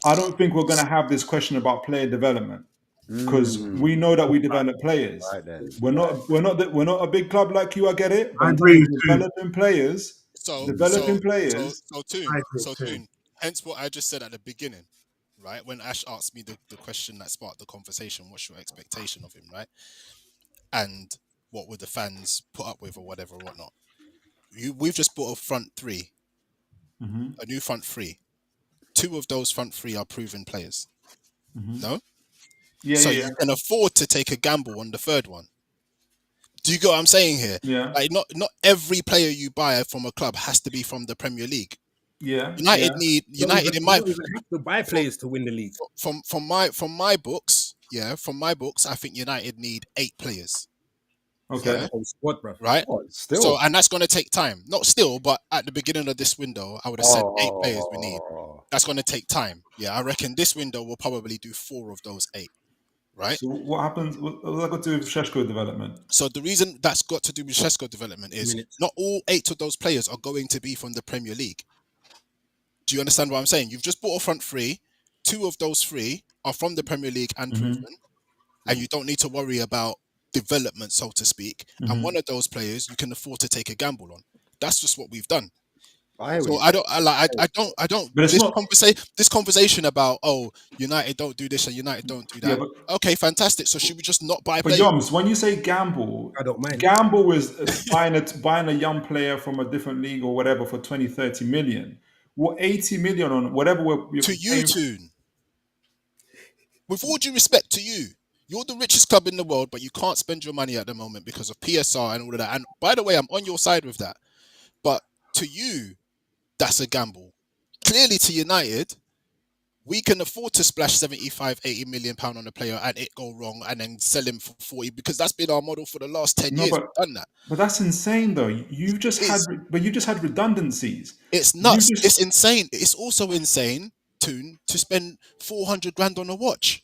I don't think we're going to have this question about player development. Because we know that we develop players. Right then. We're not a big club like you. I get it. But I in agree terms of with you. developing players, So players. Toon, I agree too. hence what I just said at the beginning. right? When Ash asked me the question that sparked the conversation, what's your expectation of him, right? And what would the fans put up with or whatever or whatnot? We've just bought a front three, Mhm. a new front three. Two of those front three are proven players. No? Yeah, So yeah, you can afford to take a gamble on the third one. Do you get what I'm saying here? yeah, Like not every player you buy from a club has to be from the Premier League. yeah, United yeah. need You don't even, United in you my don't even have to buy players to win the league. from my books, from my books, I think United need 8 players. Okay. Yeah, Whole squad, bro. right. Still. So and that's going to take time. Not still, but at the beginning of this window, I would have said 8 players we need. That's going to take time. Yeah, I reckon this window will probably do 4 of those 8. Right. So what happens? What does that got to do with Sheshko development? So the reason that's got to do with Šeško development is Minutes. not all 8 of those players are going to be from the Premier League. Do you understand what I'm saying? You've just bought a front 3. 2 of those 3 are from the Premier League and proven, and you don't need to worry about development, so to speak. And one of those players you can afford to take a gamble on. That's just what we've done. So I don't. But it's This not. this conversation about United don't do this and United don't do that. Yeah, but Okay, fantastic. So should we just not buy But players? Yoms, when you say gamble, I don't mind. gamble is buying a young player from a different league or whatever for 20, 30 million. What 80 million on whatever we're To you, paying. Toon. With all due respect to you, you're the richest club in the world, but you can't spend your money at the moment because of PSR and all of that. And by the way, I'm on your side with that. But to you, that's a gamble. Clearly to United, we can afford to splash 75, 80 million pound on a player and it go wrong and then sell him for 40 because that's been our model for the last 10 No, years. but We've done that. but that's insane though. You've just had redundancies. It's nuts. It's insane. It's also insane, Toon, to spend 400 grand on a watch.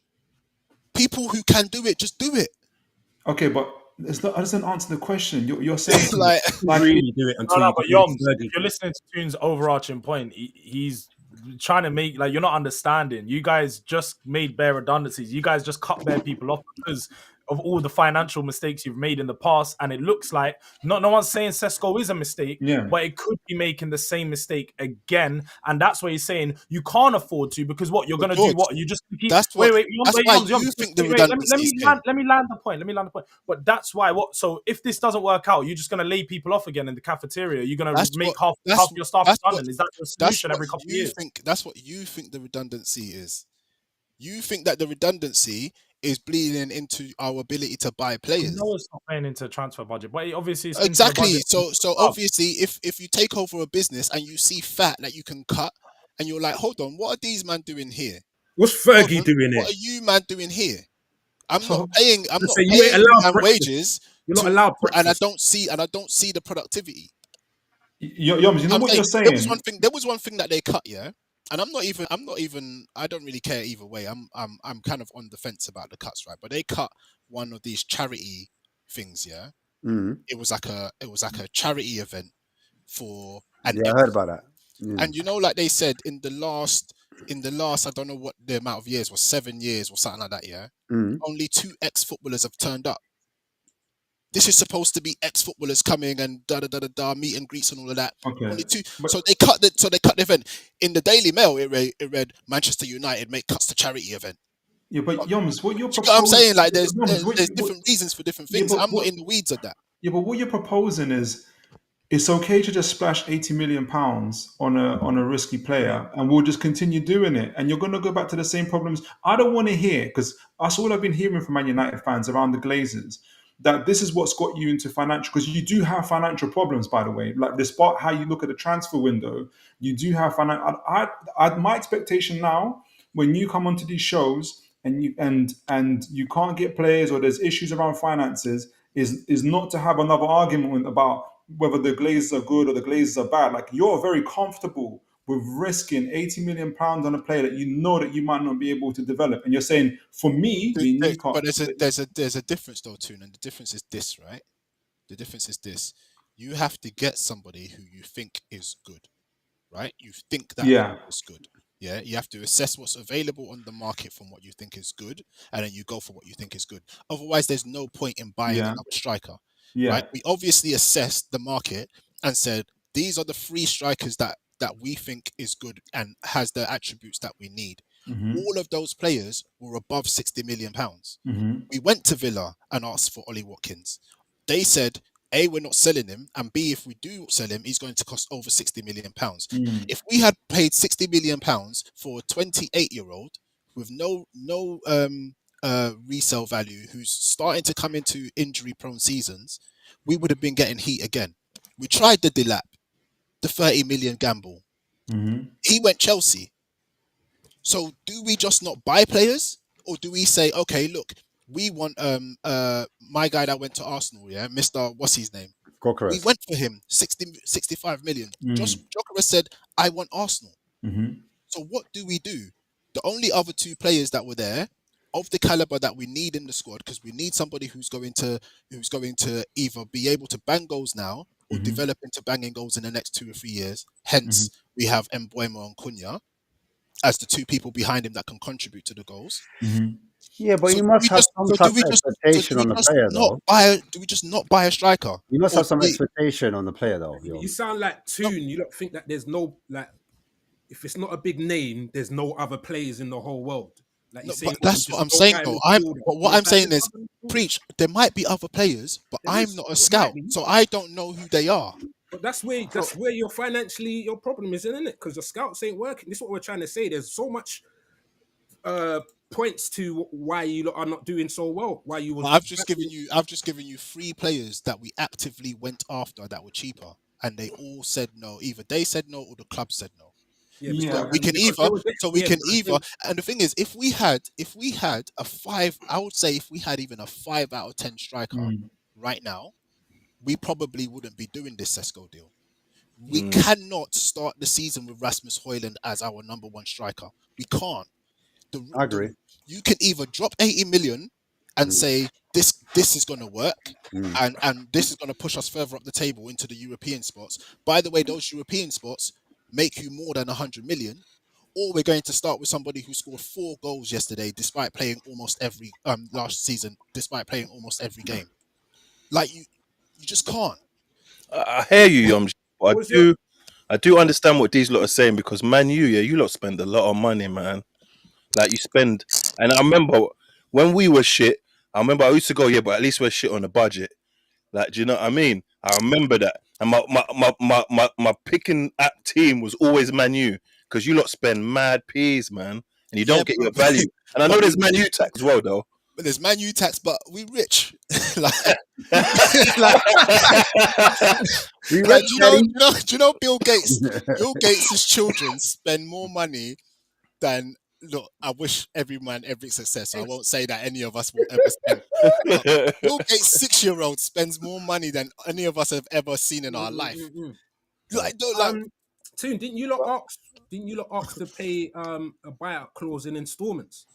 People who can do it, just do it. Okay, but it's not. That doesn't answer the question. You're saying like Really do it until No, you but get Yoms, sturdy. if you're listening to Toon's overarching point, he's trying to make, like, you're not understanding. You guys just made bare redundancies. You guys just cut bare people off because of all the financial mistakes you've made in the past. And it looks like no one's saying Sesko is a mistake, Yeah. but it could be making the same mistake again. And that's why he's saying you can't afford to, because what you're gonna do, what you just keep that's what, wait, that's wait, why Yoms, you think the wait, redundancies let me land the point. But that's why so if this doesn't work out, you're just gonna lay people off again in the cafeteria. You're gonna make half your staff redundant. Is that your solution every couple of years? That's what you think the redundancy is. You think that the redundancy is bleeding into our ability to buy players. No, it's not playing into transfer budget, but obviously it's exactly. Into the budget. So obviously, if you take over a business and you see fat that you can cut, and you're like, hold on, what are these man doing here? What's Fergie doing here? What are you man doing here? I'm So- not paying. I'm Let's not say you ain't paying allowed man breakfast. wages. You're not allowed and I breakfast. don't see the productivity. Yoms, you know what you're saying? There was one thing that they cut, yeah. And I'm not even. I don't really care either way. I'm kind of on the fence about the cuts, right? But they cut one of these charity things, yeah. It was like a charity event for. I heard about that. And you know, like they said in the last, I don't know what the amount of years was, 7 years or something like that, yeah. Only 2 ex-footballers have turned up. This is supposed to be ex-footballers coming and meet and greets and all of that. Okay. Only 2. So they cut the event. In the Daily Mail, it read Manchester United make cuts to charity event. Yeah, but Yoms, what you're proposing... You know what I'm saying? Like there's different reasons for different things. I'm not in the weeds of that. Yeah, but what you're proposing is it's okay to just splash 80 million pounds on a risky player and we'll just continue doing it. And you're going to go back to the same problems. I don't want to hear, because that's all I've been hearing from Man United fans around the Glazers, that this is what's got you into financial, because you do have financial problems, by the way. Like, despite how you look at the transfer window, you do have financial. My expectation now, when you come onto these shows and you can't get players or there's issues around finances, is not to have another argument about whether the Glazers are good or the Glazers are bad. Like, you're very comfortable with risking 80 million pounds on a player that you know that you might not be able to develop. And you're saying, for me, but there's a difference though, Toon, and the difference is this, right? The difference is this: you have to get somebody who you think is good, right? You think that is good. Yeah, you have to assess what's available on the market from what you think is good, and then you go for what you think is good. Otherwise, there's no point in buying another striker. Right? We obviously assessed the market and said these are the 3 strikers that we think is good and has the attributes that we need. All of those players were above £60 million. Mm-hmm. We went to Villa and asked for Ollie Watkins. They said, A, we're not selling him, and B, if we do sell him, he's going to cost over £60 million. If we had paid £60 million for a 28-year-old with no resale value, who's starting to come into injury-prone seasons, we would have been getting heat again. We tried the Delap, the 30 million gamble. Mm-hmm. He went Chelsea. So do we just not buy players, or do we say, okay, look, we want my guy that went to Arsenal, yeah, Mr. What's his name? We went for him 65 million. Josh Jokeris said, I want Arsenal. Mm-hmm. So what do we do? The only other two players that were there of the caliber that we need in the squad, because we need somebody who's going to either be able to bang goals now or develop into banging goals in the next 2 or 3 years. Hence, we have Mbeumo and Cunha as the two people behind him that can contribute to the goals. Yeah, but So you do must we have just- some so type do we of just- expectation do on we the just player, not though. do we just not buy a striker? You must Or have some wait, expectation on the player, though. Yo. You sound like Toon. You don't think that there's no like, if it's not a big name, there's no other players in the whole world. Like No, you're saying, but that's just what I'm don't saying buy a though. midfielder. But what You're I'm saying like, is, preach. There might be other players, but There I'm is, not it a might scout, be. so I don't know who they are. But that's where you're financially your problem is, isn't it? Because the scouts ain't working. This is what we're trying to say. There's so much points to why you lot are not doing so well. Why you was But I've just given you 3 players that we actively went after that were cheaper, and they all said no. Either they said no or the club said no. Yeah. We can because either, they were so we desperate, can because either, and the thing is, if we had a 5, I would say if we had even a 5 out of 10 striker right now, we probably wouldn't be doing this Sesko deal. We cannot start the season with Rasmus Højlund as our number 1 striker. We can't. I agree. You can either drop 80 million and say this is going to work, and this is going to push us further up the table into the European spots. By the way, those European spots make you more than 100 million. Or we're going to start with somebody who scored 4 goals yesterday, despite playing almost every last season, despite playing almost every game. Like you just can't. I hear you, Yom. But I do understand what these lot are saying, because Man U, yeah, you lot spend a lot of money, man. Like you spend, and I remember when we were shit. I remember I used to go, yeah, but at least we're shit on the budget. Like, do you know what I mean? I remember that, and my picking app team was always Man U, because you lot spend mad peas, man, and you don't get your value. And I know there's Man U tax as well, though. But there's Man U tax, but we rich. We Like, rich, do you know Bill Gates? Bill Gates' children spend more money than. Look, I wish every man every success. So I won't say that any of us will ever spend. But Bill Gates' 6-year-old spends more money than any of us have ever seen in our life. Like, Toon, didn't you lot ask to pay a buyout clause in installments?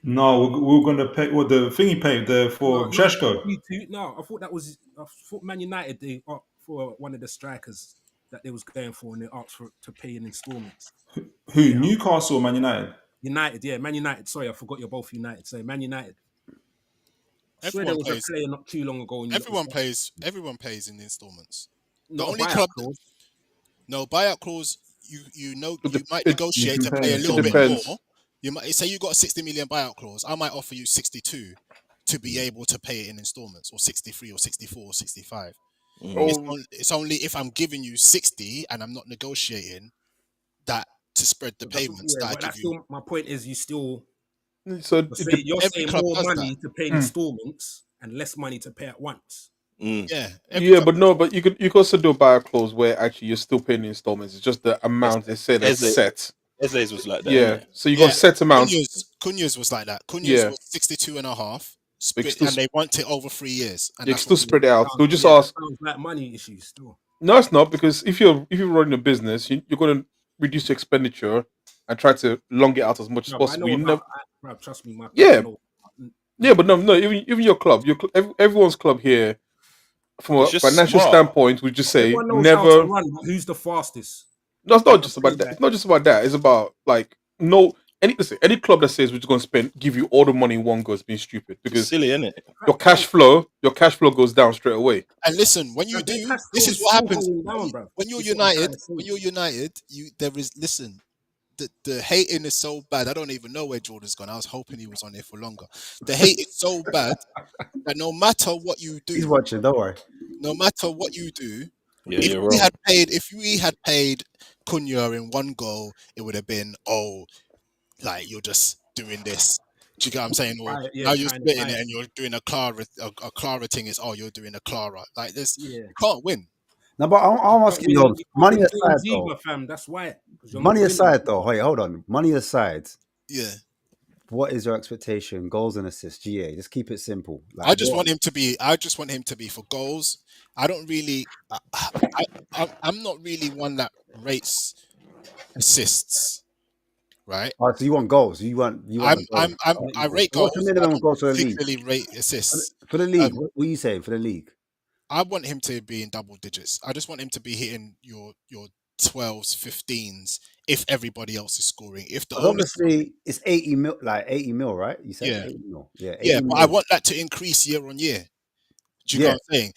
No, we're going to pay what the thing he paid for Sheshko. No, I thought Man United they for one of the strikers that they was going for, and they asked for to pay in installments. Who? Yeah. Newcastle or Man United? United, yeah, Man United. Sorry, I forgot you're both United. So Man United. I swear there was a player not too long ago. Everyone pays in installments. The only club. No buyout clause. You might negotiate to pay a little bit more. You might say you got a 60 million buyout clause. I might offer you 62 to be able to pay it in installments, or 63 or 64 or 65. It's only if I'm giving you 60 and I'm not negotiating that to spread the payments that I give you. Still, my point is, you still. So you're saying more money to pay in installments and less money to pay at once. Yeah, but you could also do a buyout clause where actually you're still paying installments. It's just the amount they say that's set. Esle's was like that. Yeah, so you got a set amount. Cunha's was like that. Cunha's was 62 and a half, and they want it over 3 years. And they still spread it out. They'll just ask. Sounds like money issues still. No, it's not, because if you're running a business, you're going to reduce your expenditure and try to long it out as much as possible. Trust me, but no. Even your club, everyone's club here, from a financial standpoint, we just say never. Who's the fastest? No, it's not just about that. It's not just about that. It's about any club that says we're just going to give you all the money in one go is being stupid, because it's silly, isn't it? Your cash flow goes down straight away. And listen, when you do, this is what happens. When you're United, the hating is so bad. I don't even know where Jordan's gone. I was hoping he was on here for longer. The hate is so bad that no matter what you He's do, watching. Don't worry. no matter what you do, Yeah, if you're we wrong. had paid Cunha in one goal, it would have been, oh, like you're just doing this. Do you get what I'm saying? Or now you're splitting it and you're doing a Clara thing. It's, oh, you're doing a Clara. Like this, you can't win. No, but I'm asking you, money aside though. Either, fam. That's why. Money aside though. Wait, hold on. Money aside. Yeah. What is your expectation? Goals and assists, GA. Just keep it simple. Like, I just want him to be for goals. I don't really. I'm not really one that rates assists, right? Oh, so you want goals? You want I rate goals. What's the minimum goals for the league? Particularly rate assists For the league, what are you saying for the league? I want him to be in double digits. I just want him to be hitting your 12s, 15s if everybody else is scoring. If the obviously it's 80 mil, like 80 mil, right? You said 80 mil. Yeah, 80 but I want that to increase year on year. Do you know what I'm saying?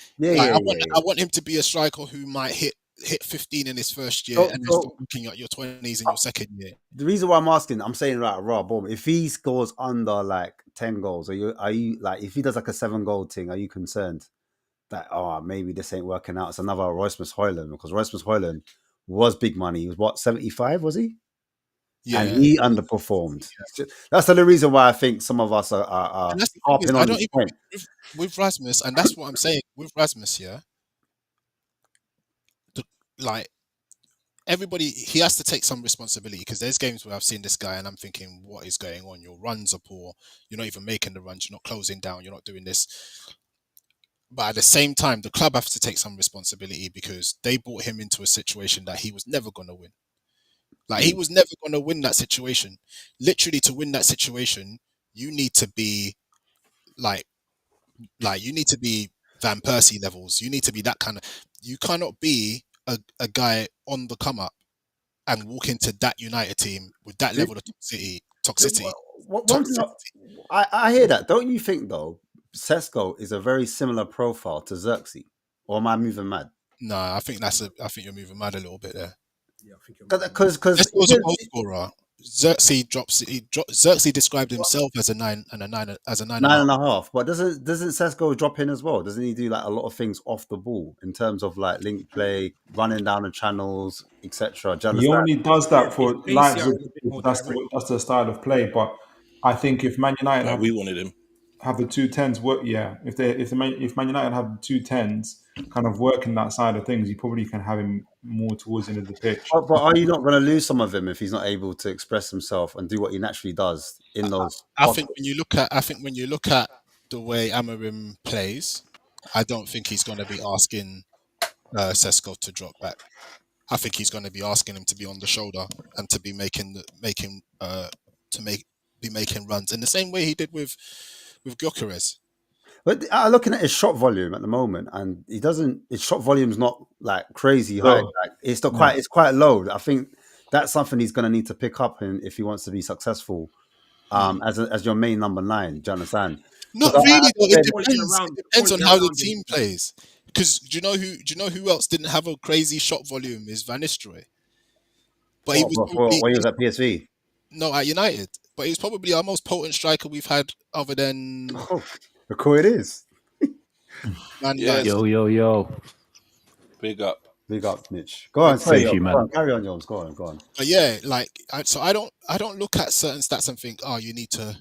I want him to be a striker who might hit 15 in his first year and then start looking at your 20s in your second year. The reason why I'm asking, I'm saying like boom. If he scores under like 10 goals, are you like, if he does like a 7-goal thing, are you concerned that maybe this ain't working out? It's another Royce Hoyland, because Royce Hoyland was big money. He was what, 75, was he? Yeah, and he underperformed. Yeah. That's the reason why I think some of us are harping on this point. With Rasmus, and that's what I'm saying with Rasmus, yeah. Like everybody, he has to take some responsibility, because there's games where I've seen this guy and I'm thinking, what is going on? Your runs are poor. You're not even making the runs. You're not closing down. You're not doing this. But at the same time, the club have to take some responsibility, because they brought him into a situation that he was never going to win. Like, he was never going to win that situation. Literally, to win that situation, you need to be like you need to be Van Persie levels. You need to be that kind of. You cannot be a guy on the come up and walk into that United team with that level of toxicity. I hear that. Don't you think though, Sesko is a very similar profile to Xerxes? Or am I moving mad? No, I think you're moving mad a little bit there. Yeah, I think because was a goal scorer. Xerxes described himself as a 9 and a 9 as a 9.5. But doesn't Sesko drop in as well? Doesn't he do like a lot of things off the ball in terms of like link play, running down the channels, etc.? He only does that for Leipzig. That's the style of play. But I think if Man United we wanted him have the 2 10s work, if Man United have the 2 10s kind of working that side of things, you probably can have him more towards the end of the pitch. But are you not going to lose some of him if he's not able to express himself and do what he naturally does in those? I think when you look at the way Amorim plays, I don't think he's going to be asking Sesko to drop back. I think he's going to be asking him to be on the shoulder and to be making runs in the same way he did with Gyökeres. But looking at his shot volume at the moment, and his shot volume's not like crazy high. Like, it's quite low. I think that's something he's going to need to pick up if he wants to be successful as your main number 9. Do you understand? Not really. It depends on how the team plays. Because do you know who else didn't have a crazy shot volume? Is Van Nistelrooy. But he was at PSV. No, at United. But he's probably our most potent striker we've had, other than. Look who it is. Yo. Big up, Mitch. Go on, say you, man. Carry on, Jones. Go on. But yeah, I don't look at certain stats and think, you need to.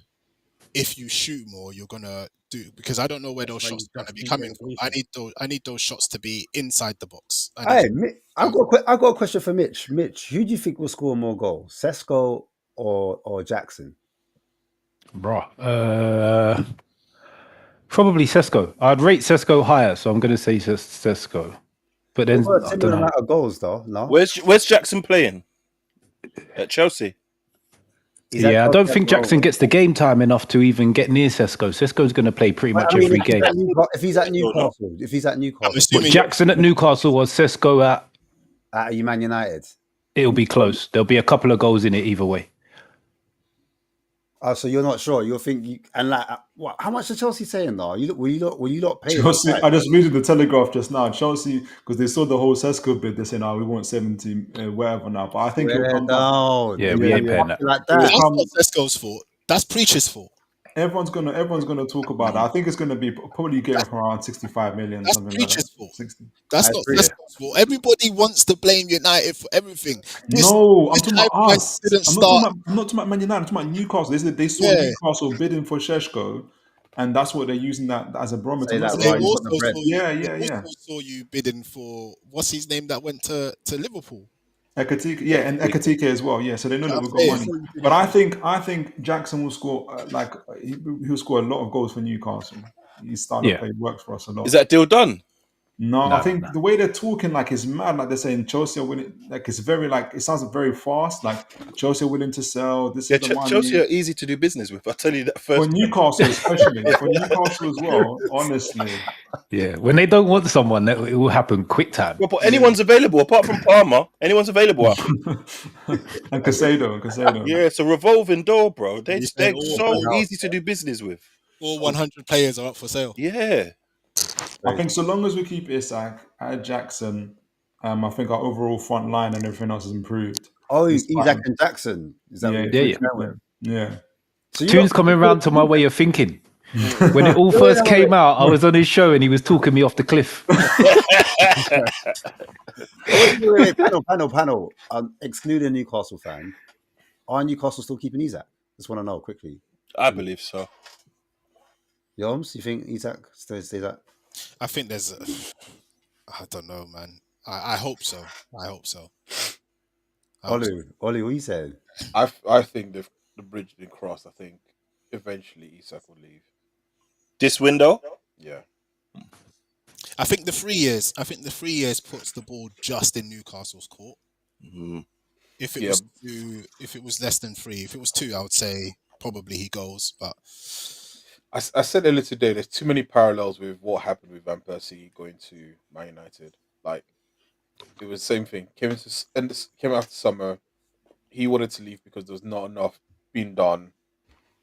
If you shoot more, you're gonna do, because I don't know where those shots are gonna be coming from. I need those shots to be inside the box. I've got a question for Mitch. Mitch, who do you think will score more goals, Sesko or Jackson? Bro, probably Sesko. I'd rate Sesko higher, so I'm going to say Sesko. But then similar amount of goals, though. No. Where's Jackson playing? At Chelsea. I don't think Jackson gets the game time enough to even get near Sesko. Sesko's going to play pretty much every game. If he's at Newcastle, Jackson at Newcastle or Sesko at Man United, it'll be close. There'll be a couple of goals in it either way. Oh, so you're not sure? You think and like what? How much is Chelsea saying though? Will you not pay that Chelsea, price? I just read the Telegraph just now. Chelsea, because they saw the whole Sesko bid, they said, "No, we want 70, whatever now." But I think it'll Swear come down. down. Yeah, They we Yeah, ain't yeah. paying that. like It will that. That's come. not Sesko's fault. That's Preacher's fault. Everyone's gonna talk about it. I think it's gonna be probably getting from around 65 million, That's something like that. Preacher's fault. 60. That's I not agree. Sesko's fault. Everybody wants to blame United for everything. No, I'm This talking time about price us. didn't I'm not start. talking about Man United. I'm talking about Newcastle. They said they saw Yeah, Newcastle bidding for Sheshko, and that's what they're using that as a barometer. Say I'm not that but saying they while they. you got the also bread. saw you. Yeah, They yeah, yeah. also saw you bidding for what's his name that went to Liverpool. Ekatike, yeah, and Ekatike as well. Yeah, so they know that I'm we've got saying, money. But I think Jackson will score he'll score a lot of goals for Newcastle. His style of Yeah. play works for us a lot. Is that deal done? No, I No. think the way they're talking like is mad. Like they're saying Chelsea are willing, like it's very like it sounds very fast. Like Chelsea are willing to sell. This Yeah, is the Chelsea money are easy to do business with. I'll tell you that for first. Newcastle, especially for Newcastle as well. Honestly, Yeah. When they don't want someone, it will happen quick time. Well, but anyone's available apart from Palmer. Anyone's available, I think. and Casado. Yeah, it's a revolving door, bro. They're you saying so easy to do business with. all 100 players are up for sale. Yeah. I think so long as we keep Isak, add Jackson, I think our overall front line and everything else is improved. Oh, It's Isak fine. and Jackson. Is that Yeah, what if Yeah, we yeah. keep them. Yeah. So you Tune's coming round to my way of thinking. When it all Wait, first wait, came out, I was on his show and he was talking me off the cliff. wait. Panel. Excluding Newcastle fan, are Newcastle still keeping Isak? Just want to know quickly. I believe so. Yoms, you think Isak stays that? I think there's I don't know, man. I hope so. I hope so. Ollie, what are you saying? I think the bridge has been crossed. I think eventually Isak will leave. This window? Yeah. I think the 3 years. I think the 3 years puts the ball just in Newcastle's court. Mm-hmm. If it was two, if it was less than 3, if it was 2, I would say probably he goes. But I said earlier today, there's too many parallels with what happened with Van Persie going to Man United. Like it was the same thing. Came after summer. He wanted to leave because there was not enough being done.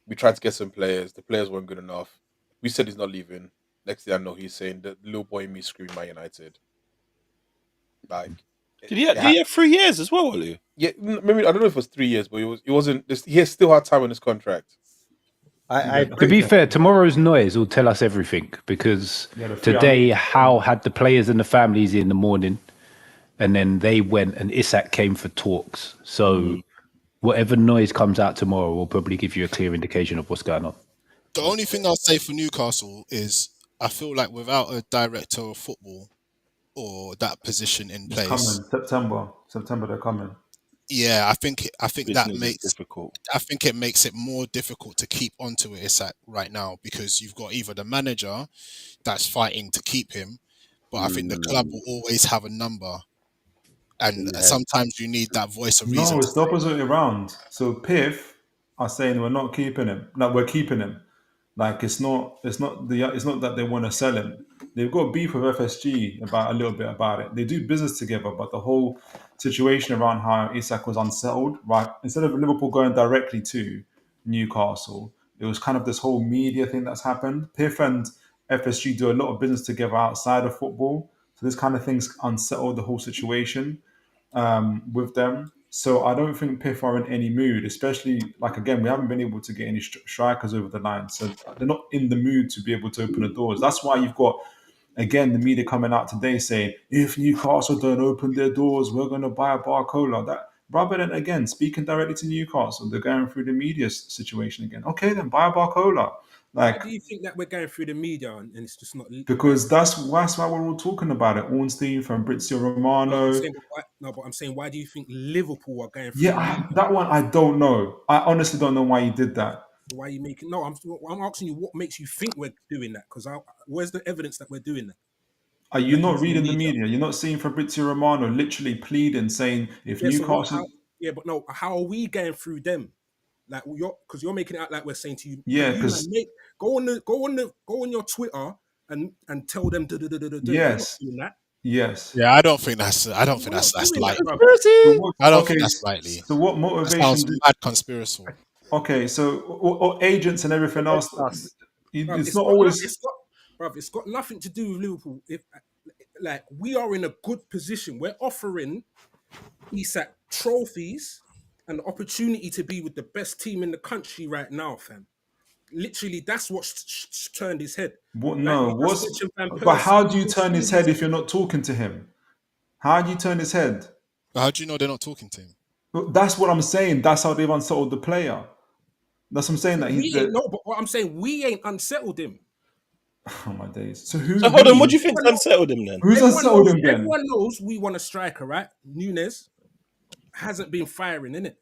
We tried to get some players. The players weren't good enough. We said he's not leaving. Next thing I know, he's saying that little boy in me screaming Man United. Like, Did he have 3 years as well, Ollie? yeah, maybe I don't know if it was 3 years, but it wasn't. He still had time on his contract. I To be fair, tomorrow's noise will tell us everything because today, Howe had the players and the families in the morning, and then they went and Isak came for talks. So whatever noise comes out tomorrow will probably give you a clear indication of what's going on. the only thing I'll say for Newcastle is I feel like without a director of football or that position in It's place, coming. September they're coming. yeah, I think that Business is makes difficult. I think it makes it more difficult to keep onto Isak right now because you've got either the manager that's fighting to keep him, but I think the club will always have a number, and sometimes you need that voice of reason. No, it's the opposite way around. So PIF are saying we're not keeping him. No, we're keeping him. Like it's not that they want to sell him. They've got beef with FSG about a little bit about it. They do business together, but the whole situation around how Isak was unsettled, right? Instead of Liverpool going directly to Newcastle, there was kind of this whole media thing that's happened. PIF and FSG do a lot of business together outside of football. So this kind of things unsettled the whole situation with them. So I don't think PIF are in any mood, especially like again, we haven't been able to get any strikers over the line, so they're not in the mood to be able to open the doors. That's why you've got again the media coming out today saying if Newcastle don't open their doors, we're going to buy a Barcola. That rather than again speaking directly to Newcastle, they're going through the media situation again. Okay, then buy a Barcola. Why do you think that we're going through the media and it's just not? Because that's why we're all talking about it. Ornstein, Fabrizio Romano. But I'm saying, why do you think Liverpool are going through? Yeah, that one I don't know. I honestly don't know why he did that. Why are you making? No, I'm asking you what makes you think we're doing that? Because where's the evidence that we're doing that? Are you not reading the media? You're not seeing Fabrizio Romano literally pleading, saying if Newcastle. But no, how are we going through them? Like because you're making it out like we're saying to you, Yeah, because go on your Twitter and tell them yes, You're not doing that. yes. Yeah, I don't think that's likely. So I don't think okay, that's likely. so what That motivation? sounds mad conspiracy. Okay, so or agents and everything else. Us. It's not always. It's got nothing to do with Liverpool. If like we are in a good position, we're offering Isak trophies and the opportunity to be with the best team in the country right now, fam. Literally, that's what's turned his head. What? Like, No. you just What's? mentioned Van But how Persie, do you you've turn seen his head these- if you're not talking to him? How do you turn his head? But how do you know they're not talking to him? That's what I'm saying. That's how they've unsettled the player. That's what I'm saying. That he's We ain't, no, but what I'm saying, we ain't unsettled him. Oh my days. So who? So hold on, what do you think's unsettled him then? Who's unsettled him then? Everyone knows we want a striker, right? Nunes hasn't been firing, innit?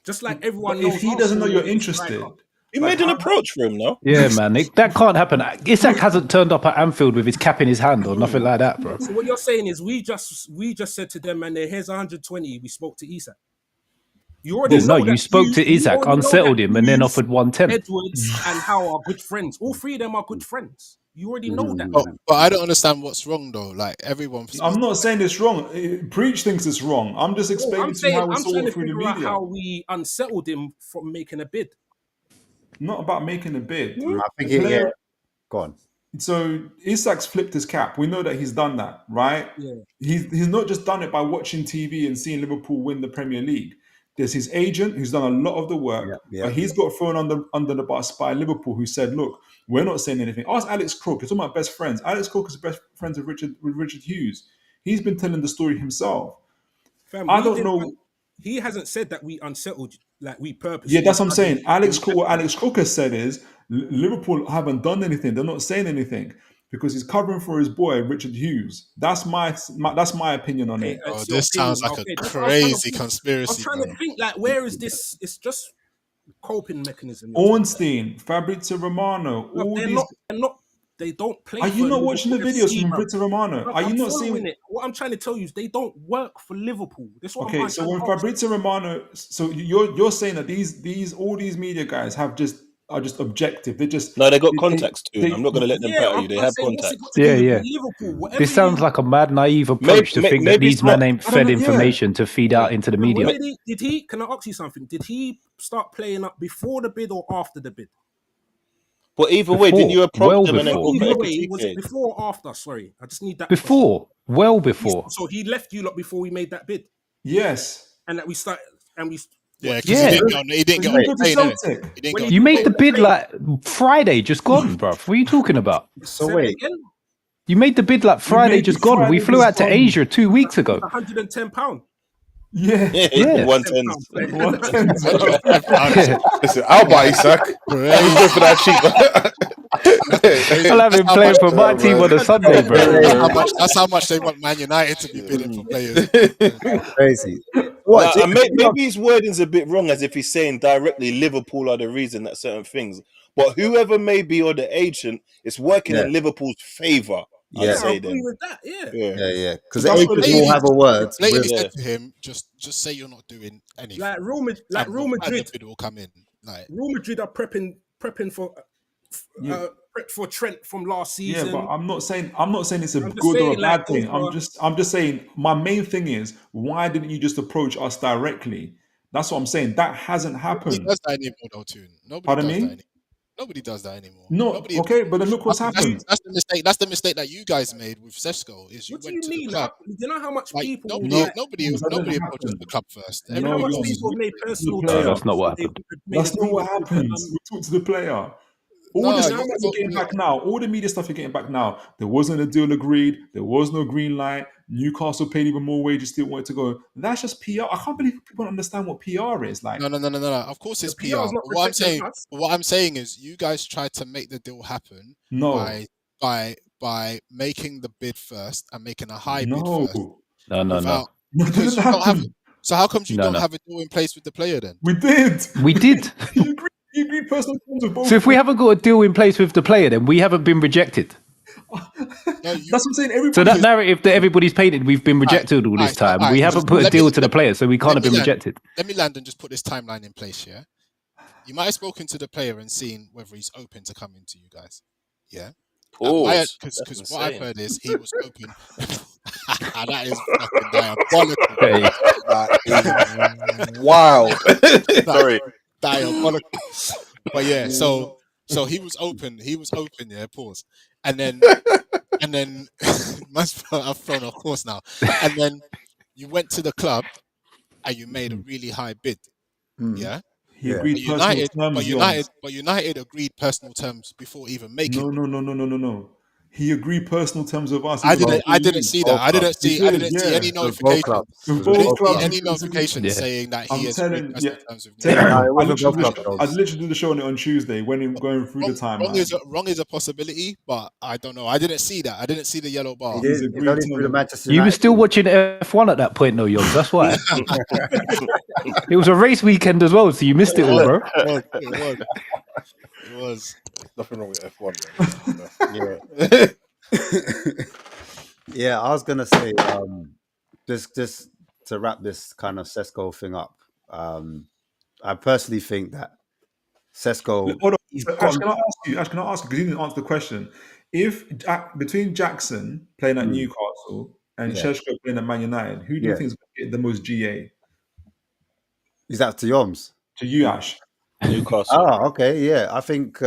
Just like everyone But knows. if he doesn't know Arsenal you're needs a interested, striker. You made an approach for him, no? Yeah, man, that can't happen. Isak hasn't turned up at Anfield with his cap in his hand or nothing like that, bro. So what you're saying is we just said to them, man, here's 120. We spoke to Isak. You already Well, no, know you that spoke to you Isak, already know unsettled that him, and then Hughes, offered 110. Edwards and Howe are good friends. All three of them are good friends. You already know that. But I don't understand what's wrong though. Like everyone, I'm not saying it's wrong. Preach thinks it's wrong. I'm just explaining to you how it's I'm trying all to through the figure out media. how we unsettled him from making a bid. Not about making a bid. I think The player- Go on. So Isak's flipped his cap. We know that he's done that, right? Yeah. He's not just done it by watching TV and seeing Liverpool win the Premier League. There's his agent who's done a lot of the work, but he's got thrown under the bus by Liverpool, who said, "Look, we're not saying anything." Ask Alex Crook. You're talking about best friends. Alex Crook is best friends with Richard Hughes. He's been telling the story himself. Fam, I don't know. He hasn't said that we unsettled you, like we purposely. Yeah, that's what I'm saying. What Alex Crook has said is Liverpool haven't done anything. They're not saying anything because he's covering for his boy Richard Hughes. That's my opinion on it. Oh, this sounds like a crazy conspiracy. I was trying to think, like, where is this? It's just coping mechanism. Ornstein, Fabrizio Romano, all they're these. not. They don't play. Are you not watching the videos from bro. Fabrizio Romano? Are you I'm not following seeing it? What I'm trying to tell you is they don't work for Liverpool. That's what Okay, I'm so when Fabrizio Romano, so you're saying that all these media guys are just objective. They just No, they got contacts too. I'm not going to let them batter you. They have contacts. Yeah. This sounds like a mad, naive approach to think that these men ain't fed information to feed out into the media. Did he? Can I ask you something? Did he start playing up before the bid or after the bid? But either way, didn't you approach them and then Either way, was it before or after? Sorry, I just need that. Before, well before. So he left you lot before we made that bid. Yes. And that we started, and we. Yeah, because he didn't get. You made the bid like Friday, just gone, bruv. What are you talking about? So wait. You made the bid like Friday, just gone. We flew out to Asia 2 weeks ago. £110. Yeah. 110. Listen, I'll buy Isak. I'll go for that cheap. I'll have him playing for my team on a Sunday, bro. That's how much they want Man United to be bidding for players. Crazy. Maybe his wording's a bit wrong, as if he's saying directly Liverpool are the reason that certain things. But whoever may be or the agent, it's working in Liverpool's favour. Yeah, I agree with that. Yeah. Because the agents will have a word. Lately said to him, just say you're not doing anything. Like Real Madrid, and the bid will come in. Like Real Madrid are prepping for Trent from last season. Yeah, but I'm not saying it's a good or a bad thing. I'm just saying my main thing is, why didn't you just approach us directly? That's what I'm saying. That hasn't happened. Nobody does that anymore, though, too. Nobody does that anymore. No, okay, but then look what's happened. That's the mistake. That's the mistake that you guys made with Sesko. Is you went to the club. Do you know how much people? Nobody approaches the club first. You know how much people have made personal. No, that's not what happened. That's not what happens. We talk to the player. All this stuff you're getting back now, all the media stuff you're getting back now, there wasn't a deal agreed, there was no green light, Newcastle paid even more wages, still wanted to go. That's just PR. I can't believe people don't understand what PR is like. No. Of course it's PR. What I'm saying is you guys tried to make the deal happen by making the bid first and making a high bid first. No. Because you don't have it. So how come you don't have a deal in place with the player then? We did. You agreed personal terms with both. So if we haven't got a deal in place with the player, then we haven't been rejected. That's what I'm saying. So that narrative that everybody's painted, we've been rejected all this time. We haven't put a deal to the player, so we can't have been rejected. Let me land and just put this timeline in place, yeah? You might have spoken to the player and seen whether he's open to coming to you guys. Yeah? Because what I've heard is he was open. That is fucking diabolical. That is wild. Sorry. diabolical. But yeah, so he was open. Yeah, pause. And then I've thrown off course now. And then you went to the club and you made a really high bid. Yeah. He agreed personal terms. United agreed personal terms before even making. No. He agreed personal terms with us. I didn't see that. I didn't see any notification. Any notification saying that he has agreed personal terms with Newcastle. I literally did the show on it on Tuesday when he was going through the timeline. Wrong is a possibility, but I don't know. I didn't see that. I didn't see the yellow bar. You were still watching F1 at that point, though, Yogs. That's why. It was a race weekend as well, so you missed it all, bro. It was. Nothing wrong with F1, man. Yeah, I was gonna say, just to wrap this kind of Sesko thing up. I personally think that Sesko. Hold on. Ash, can I ask you? Because you didn't answer the question. If between Jackson playing at Newcastle and Šeško playing at Man United, who do you think is going to get the most GA? Is that to Yoms? To you, Ash? Newcastle. Oh, okay, yeah. I think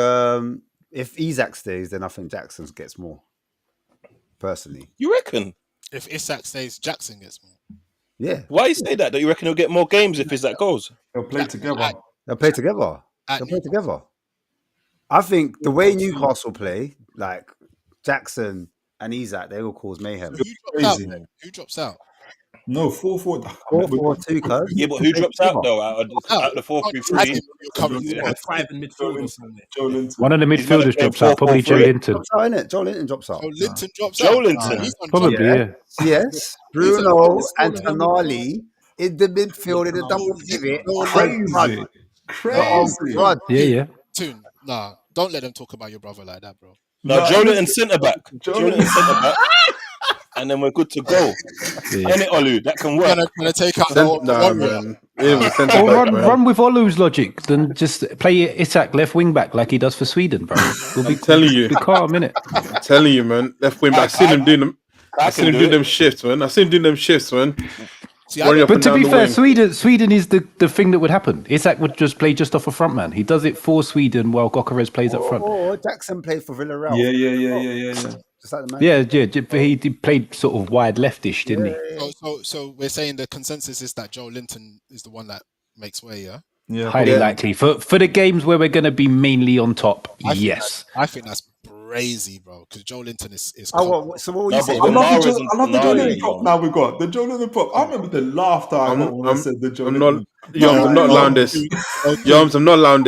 if Isak stays, then I think Jackson gets more. Personally, You reckon? If Isak stays, Jackson gets more. yeah. Why you say that? Do you reckon he'll get more games if Isak goes? They'll play together. They'll play together. I think the way Newcastle play, like Jackson and Isak, they will cause mayhem. Who drops out? No, 4-4. 4-4-2, cuz. Yeah, but who drops out though? Out of the 4-3-3? 5 in midfield or something. Joe Linton. One of the midfielders drops out, probably Joe Linton. Drops out, innit? Joe Linton drops out. Linton drops Joe out. Linton. Probably, yeah. Yes. Bruno and Tonali in the midfield in the double pivot. Crazy. Yeah. Tune. Nah, don't let them talk about your brother like that, bro. No, Joe Linton centre back. And then we're good to go. Any Olu, that can work. Gonna take out Run with Olu's logic, then just play Isak left wing back like he does for Sweden, bro. I'm telling you. Be calm, innit? I'm telling you, man. Left wing back. I seen him doing them. I seen him doing them shifts, man. But to be fair, Sweden is the thing that would happen. Isak would just play just off a front man. He does it for Sweden while Gokares plays up front. Oh, Jackson played for Villarreal. Yeah. Just like the man. Yeah. He played sort of wide leftish, didn't he? So we're saying the consensus is that Joe Linton is the one that makes way, yeah? Highly likely. For the games where we're going to be mainly on top, yes. I think that's crazy, bro, because Joe Linton is so what were you saying? I love the Joe Linton pop now we got. The Joe Linton pop. I remember the laughter I got when I said the Joe Linton. I'm not allowing this. Yoms, I'm not allowing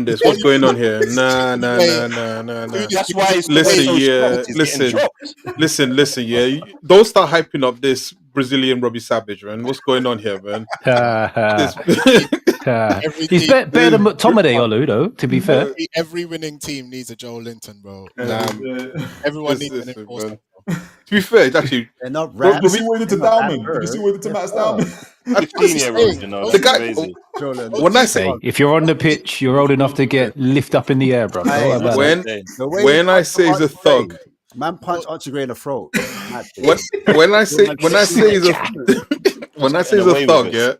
this. What's going on here? Nah. That's why it's Listen, yeah. Don't start hyping up this Brazilian Robbie Savage, man. What's going on here, man? He's better than McTominay, Olu, though, to be fair. Every winning team needs a Joe Linton, bro. Everyone needs an enforcer. To be fair, it's actually They're not Did you see what he did to Dalman? Did you see what he did to Matt Dalman? 15-year-old, you know. The guy, Crazy. when I say If you're on the pitch, you're old enough to get lift up in the air, bro. when I say he's a thug, man punch Archie Gray in the throat. when I say he's a thug, yeah.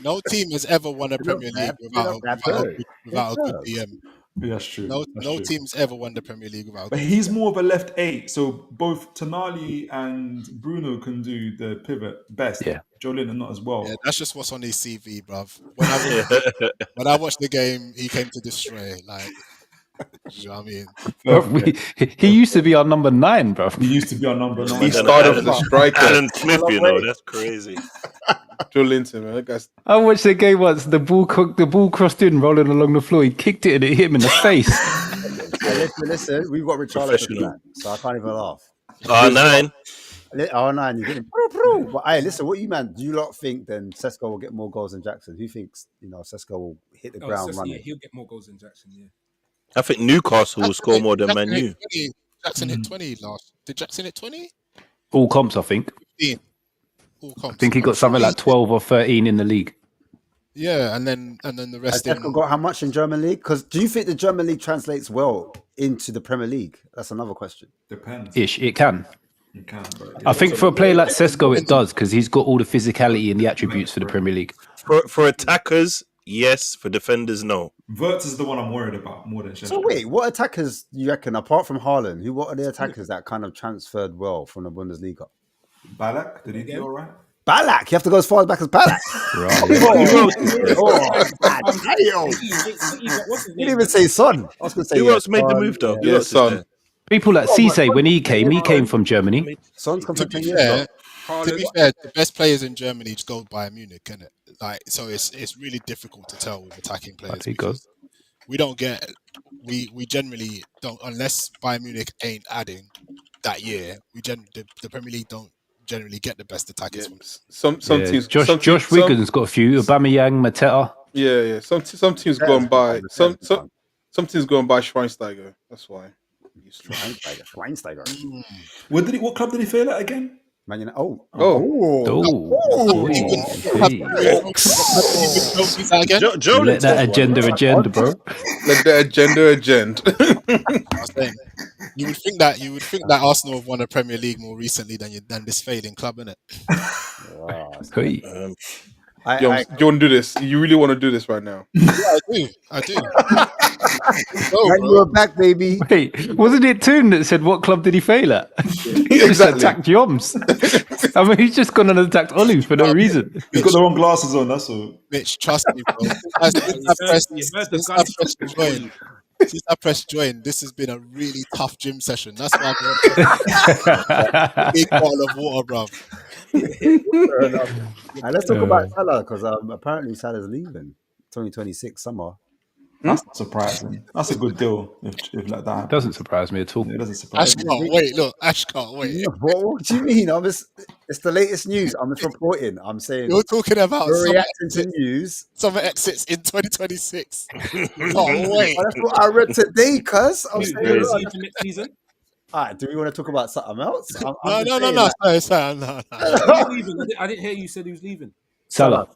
No team has ever won a Premier League without a good DM. Yeah, that's true. No team's ever won the Premier League without. But he's more of a left 8, so both Tonali and Bruno can do the pivot best. Yeah. Joe Linton not as well. Yeah, that's just what's on his CV, bruv. When I watched the game, he came to destroy. Like, you know what I mean? He used to be our number 9, bro. He used to be our number 9. He started as a striker. Alan Smith, you know, that's crazy. Joe Linton, man. That guy's... I watched the game once. The ball crossed in, rolling along the floor. He kicked it and it hit him in the face. Listen, we've got Richarlison, so I can't even laugh. R9. R9, you get him. But hey, listen, what do you lot think then Sesko will get more goals than Jackson? Who thinks, Sesko will hit the ground running? Yeah, he'll get more goals than Jackson, yeah. I think Newcastle will score more than Man U. Jackson hit 20 last. Did Jackson hit 20? All comps, I think. 15. All comps. I think he got something like 12 or 13 in the league. Yeah, and then the rest. Has Sesko got how much in German league? Because do you think the German league translates well into the Premier League? That's another question. Depends. It can. It can, but I think for a player like Sesko, it does because he's got all the physicality and the attributes for the Premier League. For attackers, yes. For defenders, no. Wirtz is the one I'm worried about more than Sheshko. So wait, what attackers do you reckon, apart from Haaland, what are the attackers that kind of transferred well from the Bundesliga? Balak, did he do all right? Balak, you have to go as far back as Balak. Right. Who else is there? You didn't even say Son. I was going to say Who else made the Son, move though? yeah. Who Yeah, else is Son. there? People like Cisse, when he came from Germany. Son's come To from be 10 years ago. fair, the best players in Germany just go Bayern Munich, innit? Like, so it's really difficult to tell with attacking players There you go. because we don't get we generally don't, unless Bayern Munich ain't adding that year. The Premier League don't generally get the best attackers Yeah. from. Some Yeah, teams. Josh Wigan's got a few. Aubameyang, Mateta. Yeah. Some teams go and buy some teams go and buy Schweinsteiger. That's why. Schweinsteiger. What club did he fail at again? Man United. Oh. Joe Let that agenda, bro. Let the agenda. You would think that Arsenal have won a Premier League more recently than this failing club, innit? Hey. Do you want to do this? You really want to do this right now? Yeah, I do. When you were back, baby. Wait, wasn't it Toon that said what club did he fail at? He just Exactly. attacked Joms. I mean, he's just gone and attacked Olive for no reason. He's got the wrong glasses on, that's all. Mitch, trust me, bro. Since I pressed join, this has been a really tough gym session. That's why I've got a big bottle of water, bro. And let's talk about Salah, because apparently Salah's leaving 2026 summer. That's not surprising. That's a good deal if like that happens. Doesn't surprise me at all. It doesn't surprise Ash me. can't wait. Look, Ash can't wait. What do you mean? It's the latest news. I'm just reporting. I'm saying You're talking about we're reacting to news. summer exits in 2026. Oh, wait. That's what I read today, cuz. I'm saying, next season. all right, do we want to talk about something else? No. Sorry. No. I didn't hear you said he was leaving. Salah.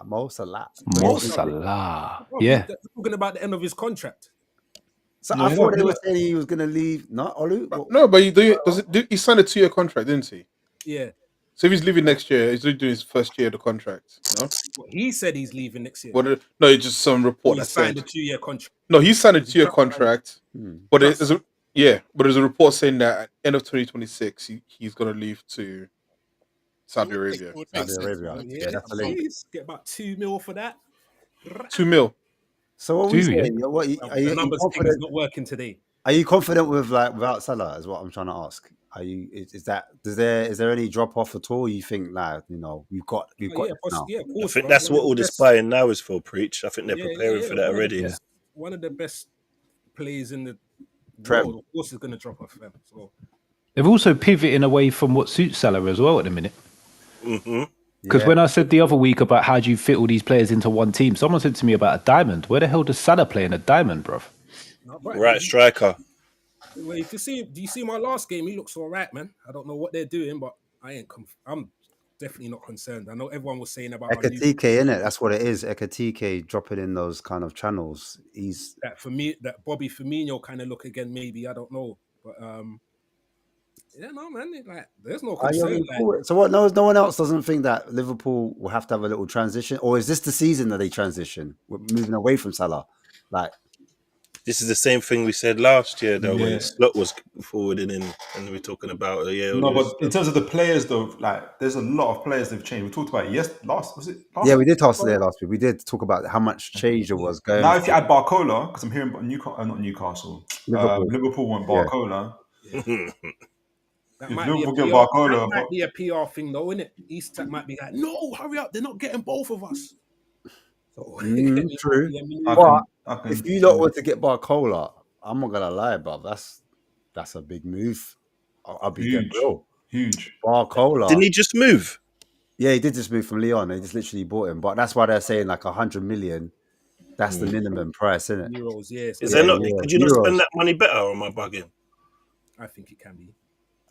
Mo Salah. Mo Salah. Yeah. They're talking about the end of his contract. So I thought they were saying he was going to leave. Not Olu? No, but he signed a 2-year contract, didn't he? Yeah. So if he's leaving next year, he's doing his first year of the contract. You know? Well, he said he's leaving next year. No, it's just some report He that signed said. a 2-year contract. No, he signed a 2-year contract, but there's a report saying that at end of 2026 he's going to leave to Saudi Arabia. Yeah, that's the link. Please get about 2 mil for that. 2 mil. So what are we Do you? saying? What, The numbers thing is not working today. Are you confident without Salah? Is what I'm trying to ask. Are you? Is there any drop off at all? You think we've got Yeah, this now. yeah, of I course. think bro. that's One what of all the this best- buying now is for, Preach. I think they're Yeah, preparing for that one of already. the- One of the best players in the Prem. world, of course, is going to drop off them. So They've also pivoting away from what suits Salah as well at the minute. Mm-hmm. Because when I said the other week about how do you fit all these players into one team, someone said to me about a diamond. Where the hell does Salah play in a diamond, bruv? Right striker. Well, do you see my last game? He looks all right, man. I don't know what they're doing, but I'm definitely not concerned. I know everyone was saying about Ekatike, innit? That's what it is. Ekatike dropping in those kind of channels. He's that Bobby Firmino kind of look again. Maybe I don't know, but yeah, no, man. There's no concern. So what? No one else doesn't think that Liverpool will have to have a little transition, or is this the season that they transition? We're moving away from Salah, This is the same thing we said last year, though, when Slot was forwarding in, and we're talking about No, but in terms of the players, though, there's a lot of players they've changed. We talked about it last Yeah, we did talk there last week. We did talk about how much change there was going. Now, if you add Barcola, because I'm hearing about not Newcastle, Liverpool want Barcola. Yeah. That If might Liverpool be a get PR, Barcola, that might be a PR thing, though, isn't it? Isak might be like, no, hurry up, they're not getting both of us. So, True. I But can- if you lot were to get Barcola, I'm not gonna lie, bruv. That's a big move. I'll be dead real. Huge. Barcola. Didn't he just move? Yeah, he did just move from Lyon. They just literally bought him. But that's why they're saying 100 million. That's the minimum price, isn't it? Euros, yes. Is there not? Could you not spend that money better, or am I bugging? I think it can be.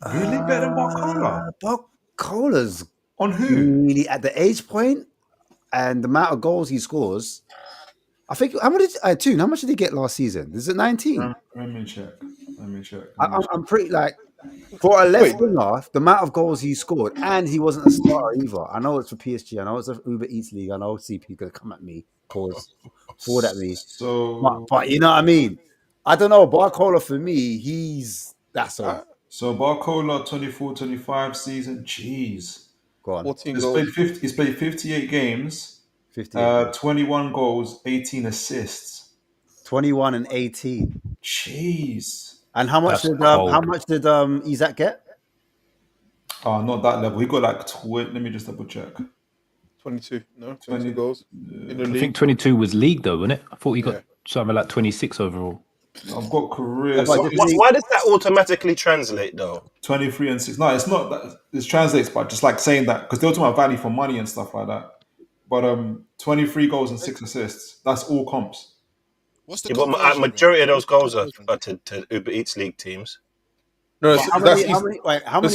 Really better than Barcola? Barcola's On who? really at the age point and the amount of goals he scores. I think how much did he get last season? Is it 19? Let me check. I'm pretty for a left winger, the amount of goals he scored, and he wasn't a starter either. I know it's for PSG. I know it's a Uber Eats league. I know CP gonna come at me, cause forward at me. So But you know what I mean? I don't know. Barcola for me, that's a so Barcola 24-25 season. Jeez. go on. 14 He's goals. played 50. He's played 58 games. 58. 21 goals, 18 assists. 21 and 18. Jeez. And how much That's did cold. Isak get? Oh, not that level. He got like 20. Let me just double check. 22. No, 22 20. goals in the I league. think 22 was league though, wasn't it? I thought he got Yeah. something like 26 overall. I've got career. Yeah, but So just it's Why does that automatically translate though? 23 and 6. No, it's not that. It translates, but just like saying that because they're talking about value for money and stuff like that. But 23 goals and 6 assists. That's all comps. What's the Yeah, but conversion majority rate? of those goals What's the are to Uber Eats league teams. No, But how that's many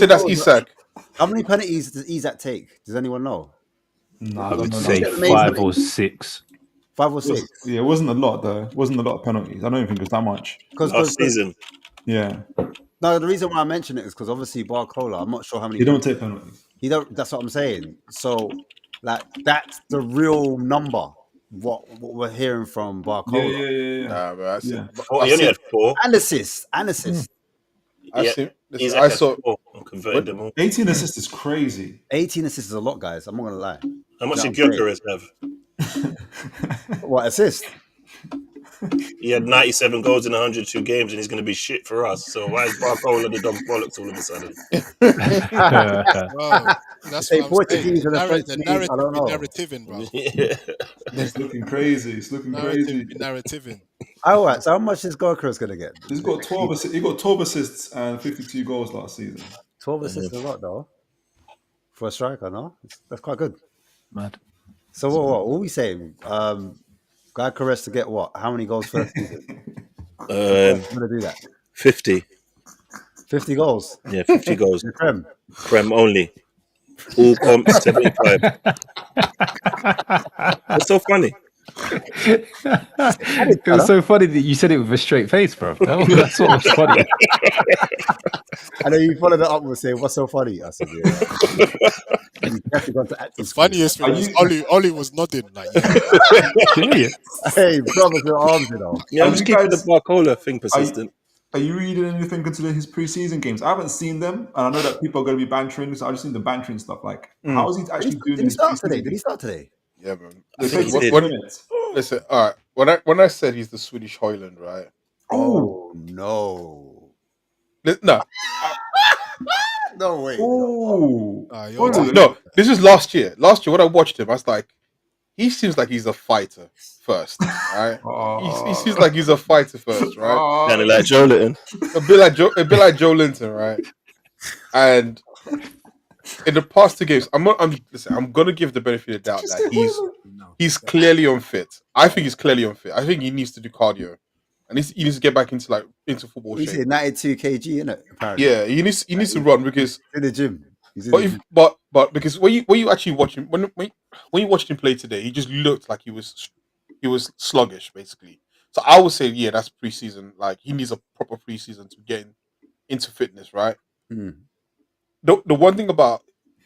that's goals? Isak. How many penalties does Isak take? Does anyone know? No, I I don't would know. say Get the names 5 of or it. 6. 5 or 6? Yeah, it wasn't a lot though. It wasn't a lot of penalties. I don't even think it was that much. Last season. Yeah, No, the reason why I mention it is because obviously Barcola, I'm not sure how many. he don't take penalties. He don't. That's what I'm saying. So, like, that's the real number. What we're hearing from Yeah, Barcola yeah, yeah, yeah. Nah, bro. Yeah. Oh, he only had 4. and assists. I've Yeah, seen. Listen, Isak I had saw. 4 and converted them all. 18 assists is crazy. 18 assists is a lot, guys. I'm not gonna lie. How much No, did Gyökeres have? What assist? He had 97 goals in 102 games, and he's going to be shit for us. So why is Barcola the dog's bollocks all of a sudden? Bro, that's Say what I'm saying. Portuguese and the French The league, narrative I don't be know. narrativing, bro. Yeah. It's looking crazy. It's looking Narrative crazy. be narrativing. All right. So how much is Gorkers gonna get? He's got 12 assists. He got 12 assists and 52 goals last season. 12 assists is a lot though for a striker. No, that's quite good. Mad. So what are we saying? Guy Caress to get what? How many goals for the season? I'm gonna do that. 50. 50 goals. Yeah, 50 goals. The Prem. Prem only. All comps 75. What's so funny? It was so funny that you said it with a straight face, bro. That's what was funny. I know you followed it up with saying, "What's so funny?" I said, "Yeah." You definitely got to acting The school. funniest thing was Ollie was nodding like, Yeah. Hey, brothers with arms, you know. Yeah, I'm Are just you keeping the guys- Barcola thing persistent. Are you reading anything considering his preseason games? I haven't seen them, and I know that people are going to be bantering, so I just seen the bantering stuff. Like, how is he actually doing Did he in his start today? preseason Did he games? start today? Yeah, man. They think played he 60 did. minutes. Listen, all right. When I said he's the Swedish Hoyland, right? Oh no! No, No way! Oh, you're no. This is last year. Last year, when I watched him, I was like, he seems like he's a fighter first, right? He seems like he's a fighter first, right? Kind of like Joe Litton. A bit like Joe Linton, right? And in the past 2 games, I'm gonna give the benefit of the doubt that he's clearly unfit. I think he's clearly unfit. I think he needs to do cardio, and he needs to get back into football He's shape. at 92 kg, isn't it? Apparently, Yeah, he needs to run because in the gym. He's in the gym. but because when you actually watch him when you watched him play today, he just looked like he was sluggish basically. So I would say that's preseason. Like he needs a proper preseason to get into fitness, right? Mm. The one thing about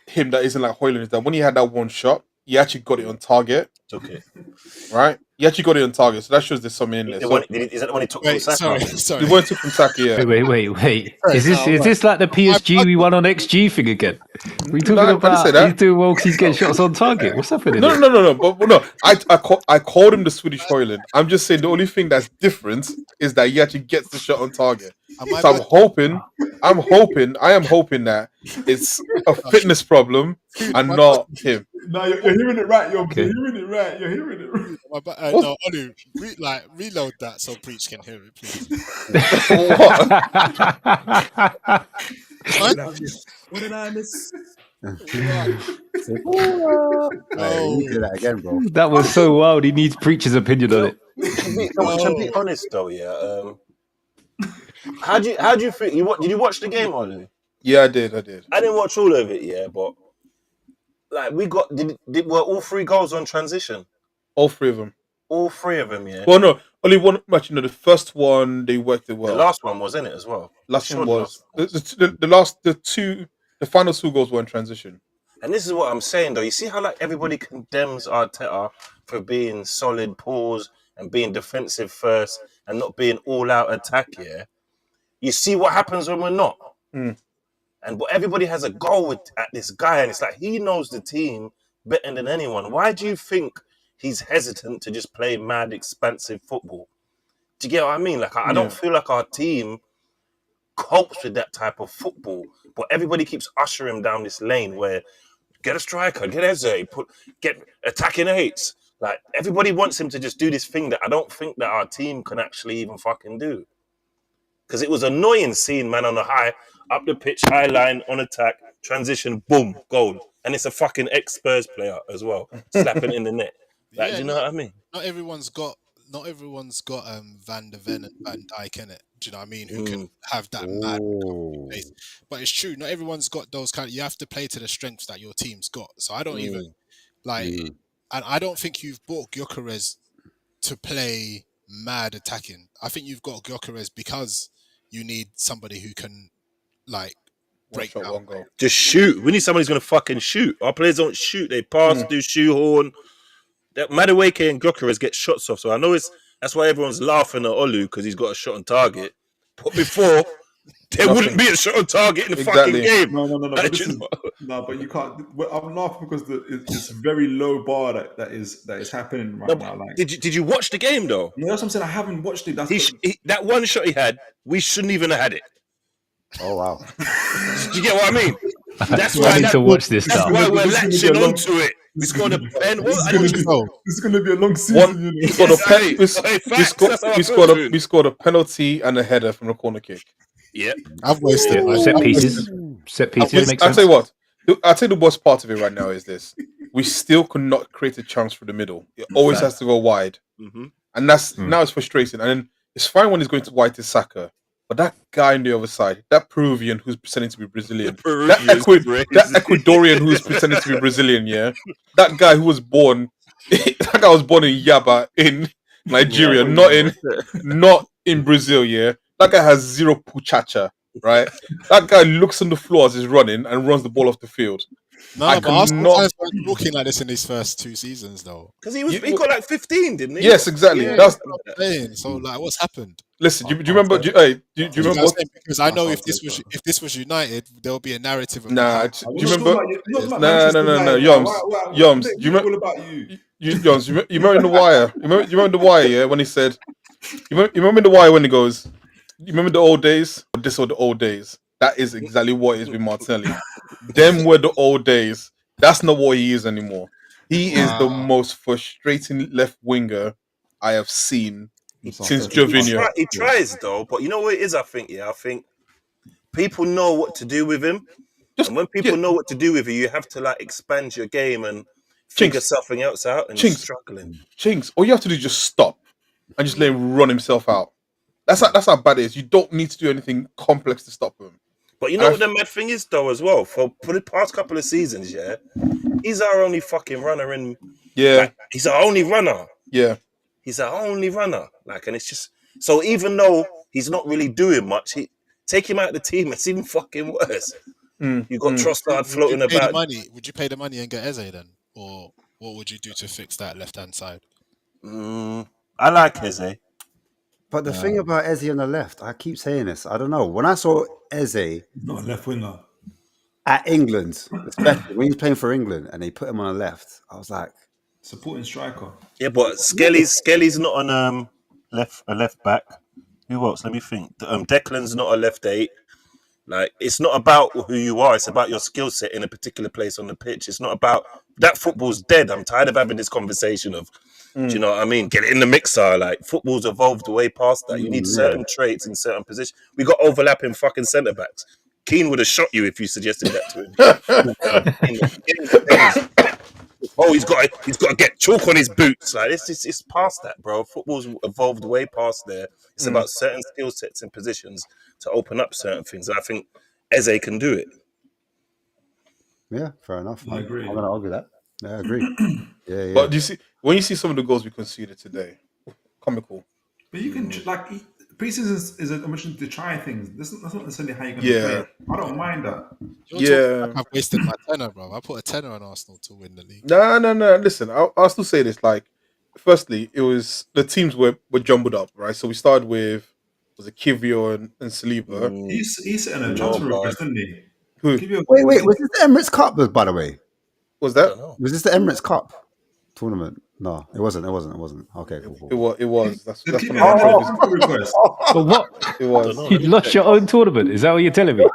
him that isn't like Hoyland is that when he had that one shot, he actually got it on target. It's okay. Right? He actually got it on target, so that shows there's something in there. So Is that the one he took Wait, from Saka? sorry. the one took from Saka, yeah. Wait. Is this like the PSG we won on XG thing again? We talking No, I didn't about say that. he's doing well because he's getting shots on target. What's happening? No. But no, I called him the Swedish Hoyland. I'm just saying the only thing that's different is that he actually gets the shot on target. So I'm hoping that it's a fitness problem and not him. No, you're hearing it right. You're Okay. hearing it right. You're hearing it right. No, Ollie, reload that so Preach can hear it, please. What did I miss? Hey, you do that again, bro. That was so wild. He needs Preacher's opinion on it. To be honest though, yeah. How do you think? Did you watch the game, Ollie? Yeah, I did. I didn't watch all of it, yeah, but like we got were all 3 goals on transition? All 3 of them. All 3 of them, yeah. Well, no, only one match. The first one they worked it well. The last one was in it as well. Last one was the final 2 goals were in transition. And this is what I'm saying, though. You see how like everybody condemns Arteta for being solid pause and being defensive first and not being all out attack. Yeah, you see what happens when we're not. And but everybody has a goal at this guy, and it's like he knows the team better than anyone. Why do you think he's hesitant to just play mad, expansive football? Do you get what I mean? Like I don't feel like our team copes with that type of football, but everybody keeps ushering him down this lane where get a striker, get Eze, get attacking eights. Like everybody wants him to just do this thing that I don't think that our team can actually even fucking do. Because it was annoying seeing man on the high, up the pitch, high line, on attack, transition, boom, goal. And it's a fucking ex-Spurs player as well, slapping in the net. Like, do you know what I mean? Not everyone's got Van der Ven and Van Dijk in it. Do you know what I mean? Who can have that mad pace. But it's true, not everyone's got those kind of, you have to play to the strengths that your team's got. So I don't even and I don't think you've bought Gyökeres to play mad attacking. I think you've got Gyökeres because you need somebody who can like break down. One goal. Just shoot. We need somebody who's going to fucking shoot. Our players don't shoot. They pass, do shoehorn. That Madueke and Gyökeres get shots off. So I know that's why everyone's laughing at Olu because he's got a shot on target. But before, there wouldn't be a shot on target in the fucking game. No. But you can't. I'm laughing because it's a very low bar that is happening right now. Like, did you watch the game though? No, that's what I'm saying. I haven't watched it. That one shot he had, we shouldn't even have had it. Oh wow! Do you get what I mean? That's why I need to watch this That's stuff. why we're latching onto it. We scored a pen. This is going to be a long season. We scored a penalty and a header from a corner kick. Yeah, I've wasted set pieces. Makes I'll sense. tell you what. I'll tell you the worst part of it right now is this: we still could not create a chance for the middle. It always has to go wide, and that's now it's frustrating. And then it's fine when he's going to wide to Saka. But that guy on the other side, that Peruvian who's pretending to be Brazilian, that Ecuadorian who's pretending to be Brazilian, that guy who was born, that guy was born in Yaba in Nigeria, not in Brazil, That guy has zero puchacha, right? That guy looks on the floor as he's running and runs the ball off the field. No, but Arsenal guys weren't talking like this in his first 2 seasons, though. Because he got like 15, didn't he? Yes, exactly. Yeah, that's what I'm saying. So, like, what's happened? Listen, do you remember? Do you remember? Because I know if this was United, there'll be a narrative. Of do you remember? No. Yoms. Do you remember? Yoms, you remember in the Wire? You remember the Wire? Yeah, when he said, you remember the Wire when he goes, you remember the old days? This or the old days? That is exactly what it is with Martinelli. Them were the old days. That's not what he is anymore. He is the most frustrating left winger I have seen since Jovino. He tries though, but you know what it is? I think people know what to do with him, and when people know what to do with you have to like expand your game and figure something else out. And he's struggling. All you have to do is just stop and just let him run himself out. That's how bad it is. You don't need to do anything complex to stop him. But you know what the mad thing is though as well? For the past couple of seasons, he's our only fucking runner in. Yeah, like, he's our only runner. Yeah, he's our only runner. Like, and it's just so even though he's not really doing much, take him out of the team. It's even fucking worse. You got Trossard floating about. Would you pay the money and get Eze then, or what would you do to fix that left-hand side? I like Eze. But the thing about Eze on the left, I keep saying this. I don't know. When I saw Eze, not a left winger at England, especially when he's playing for England, and they put him on the left, I was like, supporting striker. Yeah, but Skelly's not on a left back. Who else? Let me think. Declan's not a left 8. Like, it's not about who you are. It's about your skill set in a particular place on the pitch. It's not about that. Football's dead. I'm tired of having this conversation of. Do you know what I mean? Get it in the mixer. Like, football's evolved way past that. You need certain traits in certain positions. We got overlapping fucking centre backs. Keane would have shot you if you suggested that to him. Oh, he's got to get chalk on his boots. Like, it's past that, bro. Football's evolved way past there. It's about certain skill sets and positions to open up certain things. And I think Eze can do it. Yeah, fair enough. I agree. I'm going to argue that. Yeah, I agree. Yeah. But do you see when you see some of the goals we conceded today, comical. But you can like pre-season is a mission to try things. That's not necessarily how you're going to play. I don't mind that. Like I've wasted my tenner, bro. I put a tenner on Arsenal to win the league. No. Listen, I'll still say this. Like, firstly, it was the teams were jumbled up, right? So we started with was it Kivio and Saliba. He's sent a transfer request, didn't he? Who? Wait, was this the Emirates Cup, by the way? Was that? Was this the Emirates Cup tournament? No, it wasn't. Okay, cool. It was. That's one of the transfer request. But what? It was. You lost your own tournament. Is that what you're telling me?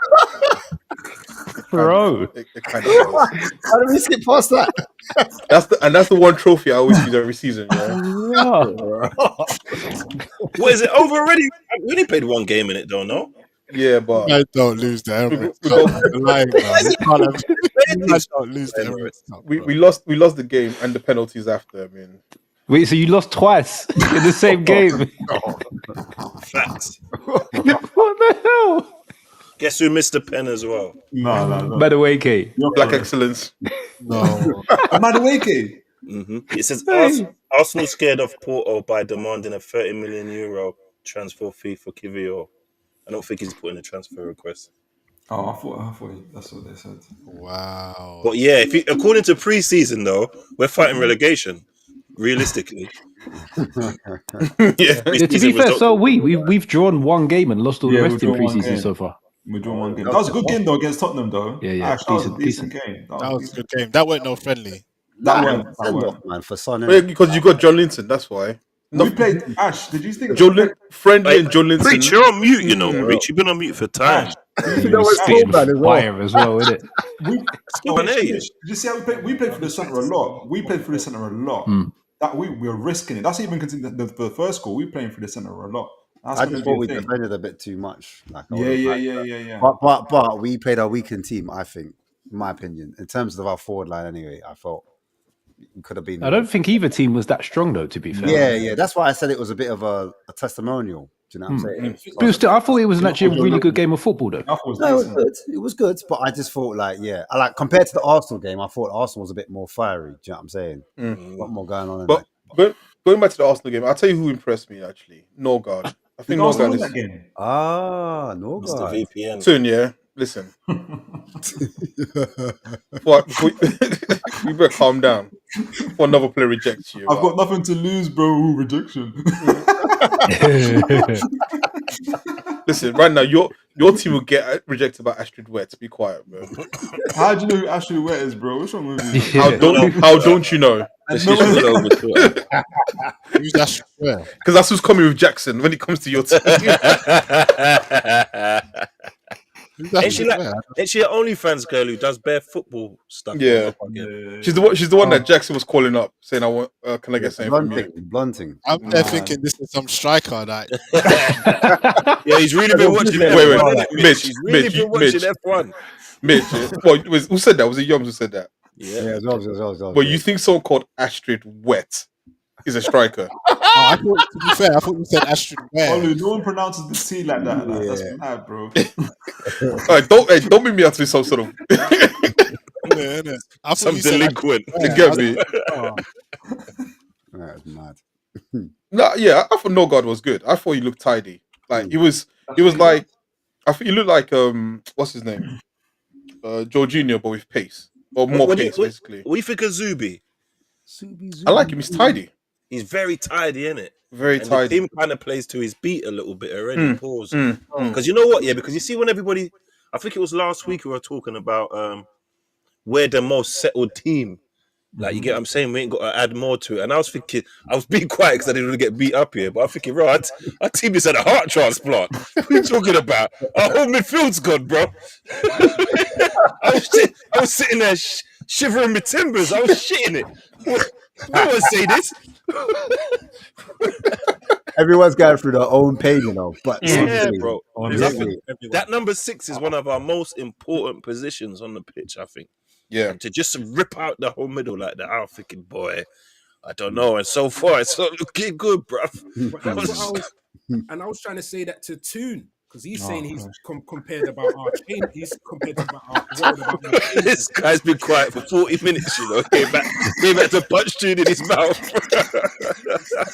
Bro. It kind of was. How did we skip past that? That's the one trophy I always use every season. Yeah. What is it over already? We only played one game in it, though, no? Yeah, but I don't lose the Emirates Cup. Don't lose the Emirates Cup. We lost the game and the penalties after. I mean, Wait, so you lost twice in the same game? Facts. What the hell? Guess who missed the pen as well? No. By the way, K. Black excellence. No. Madueke. It says Arsenal scared of Porto by demanding a €30 million transfer fee for Kivio. I don't think he's putting a transfer request. Oh, I thought that's what they said. Wow. But yeah, according to pre-season though, we're fighting relegation. Realistically, Yeah, to be fair, so we've drawn one game and lost all the rest in pre-season so far. We drawn one game. That was a good game though against Tottenham though. Yeah, Ash, that was a decent game. That was a good game. That weren't no friendly. That went. Man, for Son. Because you got John Linton, that's why. We played Ash. Did you think friendly and John Linton? Preach, you're on mute, you know. Preach, you've been on mute for time. Fire as well, isn't it? Did you see how we played? We played for the centre a lot. That we were risking it. That's even considering the first goal. We playing for the centre a lot. I just thought we defended a bit too much. Yeah. But we played our weakened team. I think, in my opinion, in terms of our forward line. Anyway, I felt we could have been. I don't think either team was that strong, though. To be fair, Yeah. That's why I said it was a bit of a testimonial. Do you know what I'm saying? But still, I thought it was actually a really good game of football, though. It was good, but I just thought compared to the Arsenal game, I thought Arsenal was a bit more fiery. Do you know what I'm saying? A lot more going on. But going back to the Arsenal game, I'll tell you who impressed me actually. Norgard. I think Norgard is that game. Norgard. It's the VPN. Soon, yeah. Listen. You better calm down. Before another player rejects you. I've got nothing to lose, bro. Ooh, rejection. Listen, right now your team will get rejected by Astrid Wet. Be quiet, bro. How do you know who Astrid Wet is, bro? What's wrong with you? How don't you know? Who's Astrid Wet? Because that's who's coming with Jackson when it comes to your team. Ain't she an OnlyFans girl who does bare football stuff? Yeah. She's the one that Jackson was calling up saying, "I want, can I get something from you?" Blunting. I'm there thinking this is some striker. Like, yeah, he's really been watching. Mitch, he's really been watching F1. Mitch, who said that? Was it Yoms who said that? Yeah, But you think someone called Astrid Wet is a striker? I thought, to be fair, I thought you said Astrid Wet. No one pronounces the T like that. That's mad, bro. Don't make me out to be some sort of some delinquent. You get me? That's mad. No, yeah, I thought Norgard was good. I thought he looked tidy. Like he was like, I think he looked like what's his name, Jorginho, but with pace or more pace, basically. What do you think of Zubi? I like him. He's tidy. He's very tidy, isn't it? Very tidy. The team kind of plays to his beat a little bit already. Pause. Because you know what? Yeah, because you see when everybody, I think it was last week we were talking about we're the most settled team. Like, you get what I'm saying? We ain't got to add more to it. And I was thinking, I was being quiet because I didn't really get beat up here. But I'm thinking, right, our team just had a heart transplant. What are you talking about? Our whole midfield's gone, bro. I was sitting there shivering my timbers. I was shitting it. No one say this. Everyone's going through their own pain, you know. But yeah, bro. That number 6 is one of our most important positions on the pitch, I think. Yeah. And to just rip out the whole middle like that, I'm thinking, boy, I don't know. And so far, it's not looking good, bro. And I was trying to say that to Toon. because he's saying he's compared about our change. He's compared to worried about our changes. This guy's been quiet for 40 minutes, you know. Came back to punch tune in his mouth.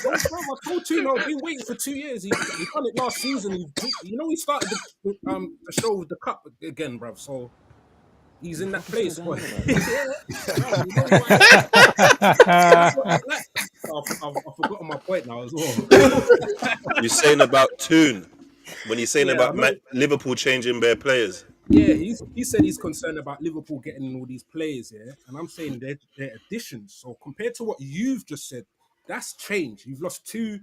I told you, I've been waiting for 2 years. He done it last season. He started the show with the cup again, bruv. So he's in that place. But I've forgotten my point now as well. You're saying about Toon when you're saying about Liverpool changing their players. Yeah, he said he's concerned about Liverpool getting all these players, yeah, and I'm saying they're additions. So compared to what you've just said, that's change. You've lost two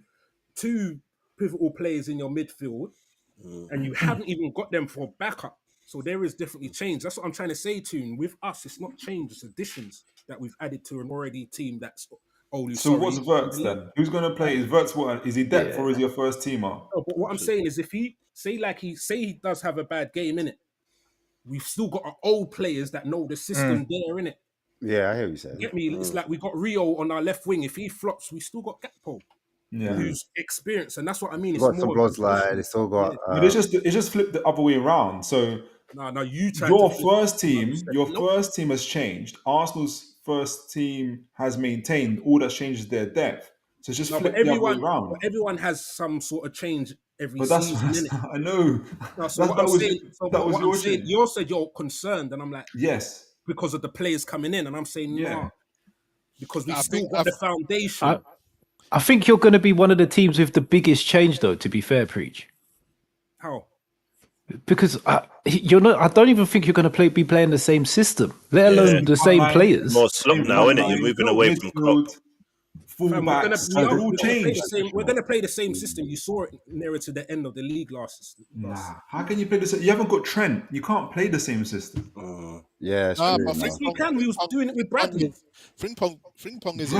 pivotal players in your midfield, and you haven't even got them for backup. So there is definitely change. That's what I'm trying to say to you. With us, it's not change, it's additions that we've added to an already team that's only. So what's Verts then? Who's going to play? Is Verts what? Is he depth or is he a first teamer? No, but what I'm saying is, if he he does have a bad game in it, we've still got our old players that know the system there in it. Yeah, I hear you saying. Get me? It's like we got Rio on our left wing. If he flops, we still got Gakpo. Who's experienced, and that's what I mean. It's got more some bloodline. It's all got. It's just flipped the other way around. So no, you. Your first team has changed. Arsenal's first team has maintained. All that changes their depth. So it's just flipped the other way around. But everyone has some sort of change every But that's season. I know. No, so what I'm saying, you said you're concerned, and I'm like, yes, because of the players coming in, and I'm saying no, because we've still got the foundation. I think you're going to be one of the teams with the biggest change, though. To be fair, Preach. How? Because you're not. I don't even think you're going to be playing the same system, let alone the same players. More slump now, isn't it? You're moving away from Klopp. We're going to play the same system. You saw it nearer to the end of the league last. How can you play the same? You haven't got Trent. You can't play the same system. Yeah, yes, we can. We was doing it with Bradley. Frimpong is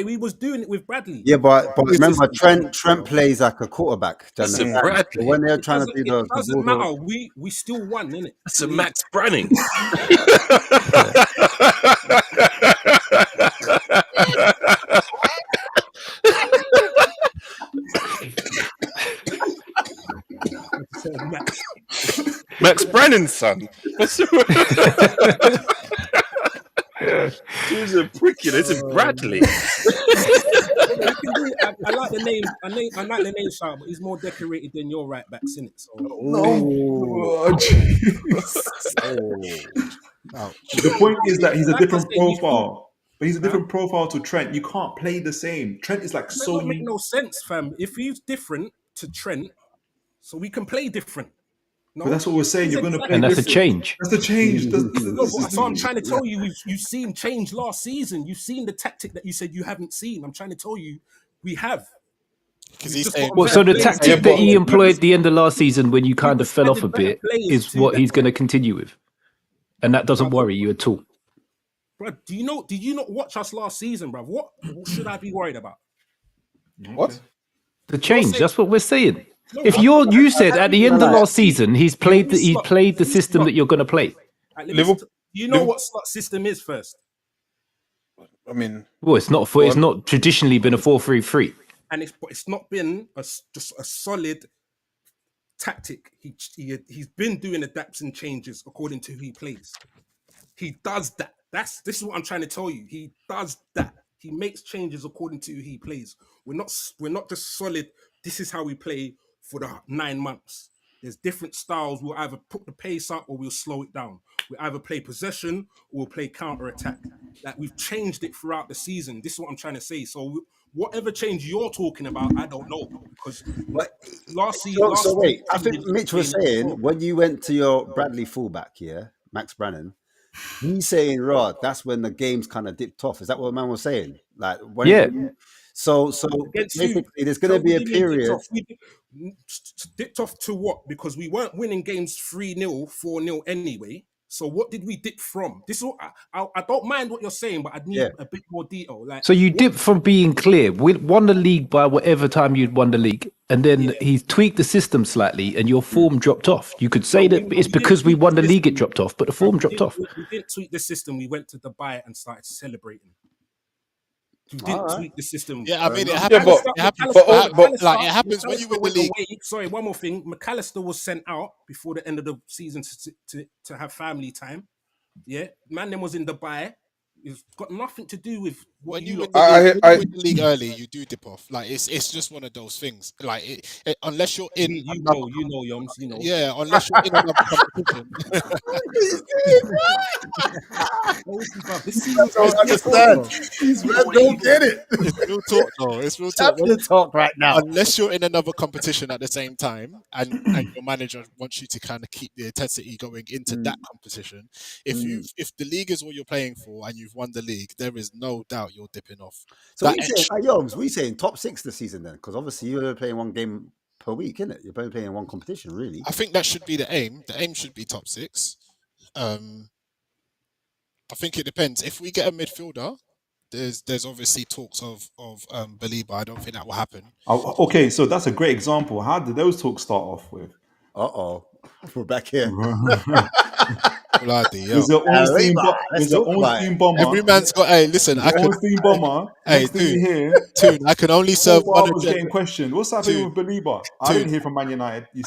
we was doing it with Bradley. Yeah, but remember, Trent plays like a quarterback. When they're trying to do it doesn't matter. We still won, innit? That's a Max Branning. Max Brannan's son. Who's a prick? This is Bradley. I like the name. I like the name, Sean, but he's more decorated than your right backs, innit? So. The point is that he's a different profile. But he's a different profile to Trent. You can't play the same. Trent is like so. That don't make no sense, fam. If he's different to Trent, so we can play different. No? But that's what we're saying. You're going to play, and that's a change. That's a change. So I'm trying to tell you, you've seen change last season. You've seen the tactic that you said you haven't seen. I'm trying to tell you, we have. So the tactic that he employed at the end of last season, when you kind of fell off a bit, is what he's going to continue with, and that doesn't worry you at all. Bro, did you not watch us last season, bro? What should I be worried about? What? The change. That's what we're saying. If you said at the end of last season he's played the system that you're going to play. Do you know what system is first? I mean, well, it's not traditionally been a 4-3-3, and it's not been just a solid tactic. He's been doing adapts and changes according to who he plays. He does that. This is what I'm trying to tell you. He does that. He makes changes according to who he plays. We're not just solid. This is how we play for the 9 months. There's different styles. We'll either put the pace up or we'll slow it down. We either play possession or we'll play counter attack. Like, we've changed it throughout the season. This is what I'm trying to say. So whatever change you're talking about, I don't know, because last season. So wait, I think Mitch was saying when you went to your Bradley fullback, Max Brannan. He's saying, Rod, that's when the game's kind of dipped off. Is that what man was saying? Like, So basically, there's going to be a period. Dipped off to what? Because we weren't winning games 3-0, 4-0 anyway. So what did we dip from? This is what I don't mind what you're saying, but I need a bit more detail. Like, so you dipped from being clear. We won the league by whatever time you'd won the league, and then he's tweaked the system slightly, and your form dropped off. You could say that it's because we won the league it dropped off, but the form dropped off. We didn't tweak the system. We went to Dubai and started celebrating. You didn't Alright. tweak the system. Yeah, I mean, it Yeah, happens. but- It happens. but Like it happens when you win the went league. away. Sorry, one more thing. McAllister was sent out before the end of the season to have family time. Yeah, man, then was in Dubai. It's got nothing to do with what When you you win lot. the league, I- when you win the league early, you do dip off. Like it's just one of those things. Like unless you're in, You know, Yoms, you know. yeah, unless you're in another competition. This season, I don't understand. These men don't get it. It's real talk, though. It's real talk. Champion talk right now. Unless you're in another competition at the same time, and your manager wants you to kind of keep the intensity going into that competition. If the league is what you're playing for and you've won the league, there is no doubt you're dipping off. So we saying, Yoms, we saying top 6 this season then? Because obviously you're playing one game per week, isn't it? You're only playing one competition, really. I think that should be the aim. The aim should be top 6. I think it depends. If we get a midfielder, there's obviously talks of Belieber. I don't think that will happen. Okay, so that's a great example. How did those talks start off with? We're back here. Bloody There's hell. an Ornstein bomber. Every man's got. Hey, listen, I can. Ornstein bomber. Hey, Next thing you hear, Tune. I can only serve one was agenda. getting questioned. What's happening with Belieber? I didn't hear from Man United. You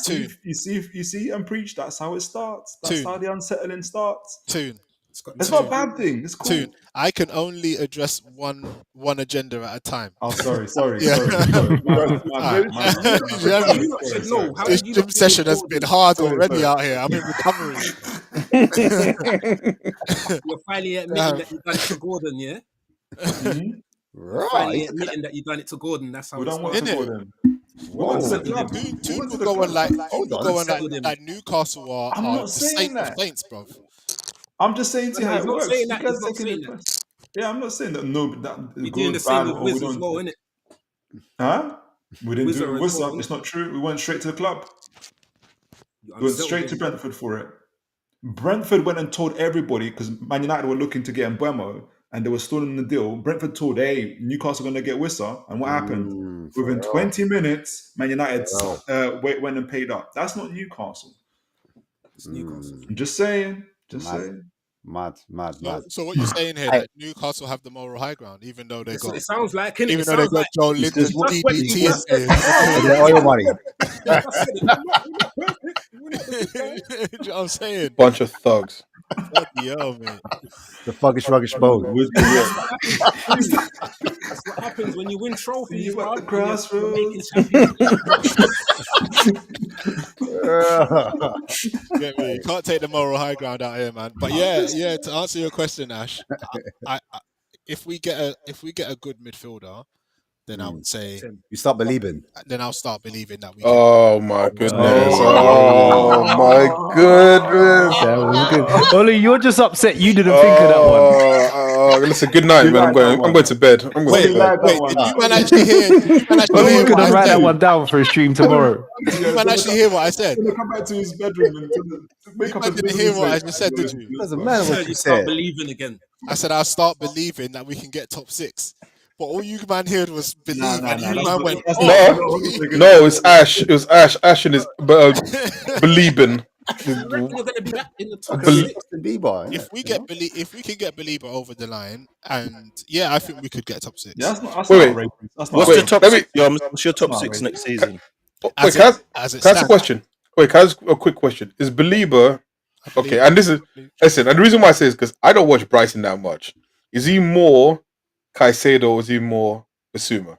see, and preach. That's how it starts. That's how the unsettling starts. Tune. It's not a bad thing. It's cool. Tune. I can only address one agenda at a time. Oh, sorry. Yeah. This gym session has been hard already out here. I'm in recovery. You're finally admitting that you've done it to Gordon, yeah? You're finally admitting that you've done it to Gordon. That's how We it's don't want to Gordon. Tune will go on like Newcastle are the saint of saints, bro. I'm just saying to you how it works. Yeah, I'm not saying that. No, that you're doing the same with Wiz as well, innit? Huh? We didn't do it with well, Wizard. It's not true. We went straight to the club. We went straight to Brentford for it. Brentford went and told everybody because Man United were looking to get Mbeumo and they were stalling the deal. Brentford told, hey, Newcastle are going to get Wissa. And what happened? Within 20 minutes, Man United went and paid up. That's not Newcastle. It's Newcastle. I'm just saying. Mad. So what you're saying here that Newcastle have the moral high ground, even though they got. It sounds like even though they got Joe Linton, TBT, and oil money. You know what I'm saying? Bunch of thugs. Bloody hell, man. The thuggish ruggish mode. That's what happens when you win trophies. You at the You're crossroads. Get me? You can't take the moral high ground out here, man. But yeah. To answer your question, Ash, I if we get a good midfielder, then I would say you start believing. Then I'll start believing that we. Oh my goodness! Oh my goodness! That was good. Oli, you're just upset you didn't think of that one. Listen, good night, man. I'm going to bed. Wait, did you man actually hear? Oli's gonna write that one down for a stream tomorrow. Did you man actually hear what I said? He's come back to his bedroom and wake up. You didn't hear what I just said, did you? Doesn't matter what you start said. believing again. I said I'll start believing that we can get top 6. But all you man heard was believe, and you man went. No, it's Ash. It was Ash. Ash and his believing. You're going to be back in the top If we can get Belieber over the line, and I think we could get top 6. Yeah, that's wait. What's your top 6? What's your top 6 next season? Can I ask a question? Wait, can I ask a quick question? Is Belieber okay? And this is listen. And the reason why I say is because I don't watch Brighton that much. Is he more Caicedo or is he more Basuma?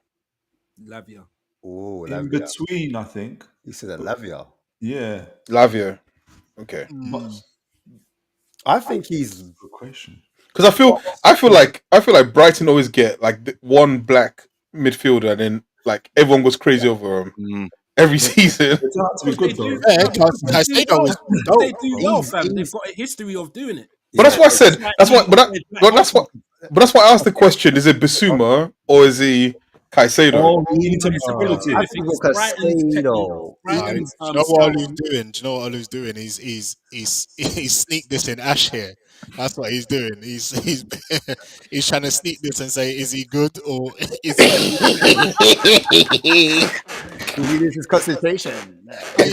Lavia. Oh, in between, I think. He said that Lavia. Yeah, Lavia. Okay. I think he's a good question. Because I feel like Brighton always get like one black midfielder and then like everyone goes crazy over him every season. They do well, fam. They've got a history of doing it. But that's what I said. But that's why I asked the question: is it Basuma or is he Caicedo? I think Caicedo. Do you know what Olu's doing? He's sneak this in Ash here. That's what he's doing. He's trying to sneak this and say, is he good or is he? This is concentration. It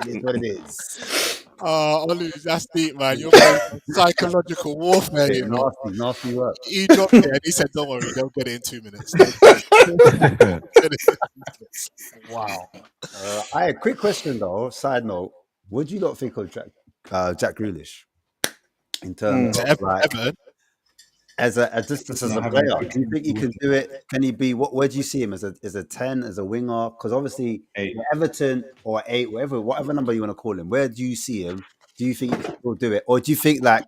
is what it is. Ollie, that's deep, man. You're going psychological warfare, Hey, you know. nasty work. He dropped it and he said, "Don't worry, they'll get it in 2 minutes." They'll get it in 2 minutes. Wow. I had a quick question though. Side note: what do you not think of Jack Grealish in terms To of like Everton, as a having player? a quick Do you think he can thought. do it? Can he be? Where do you see him as a 10, as a winger? Because obviously 8. Everton or 8, whatever number you want to call him. Where do you see him? Do you think he can still do it, or do you think like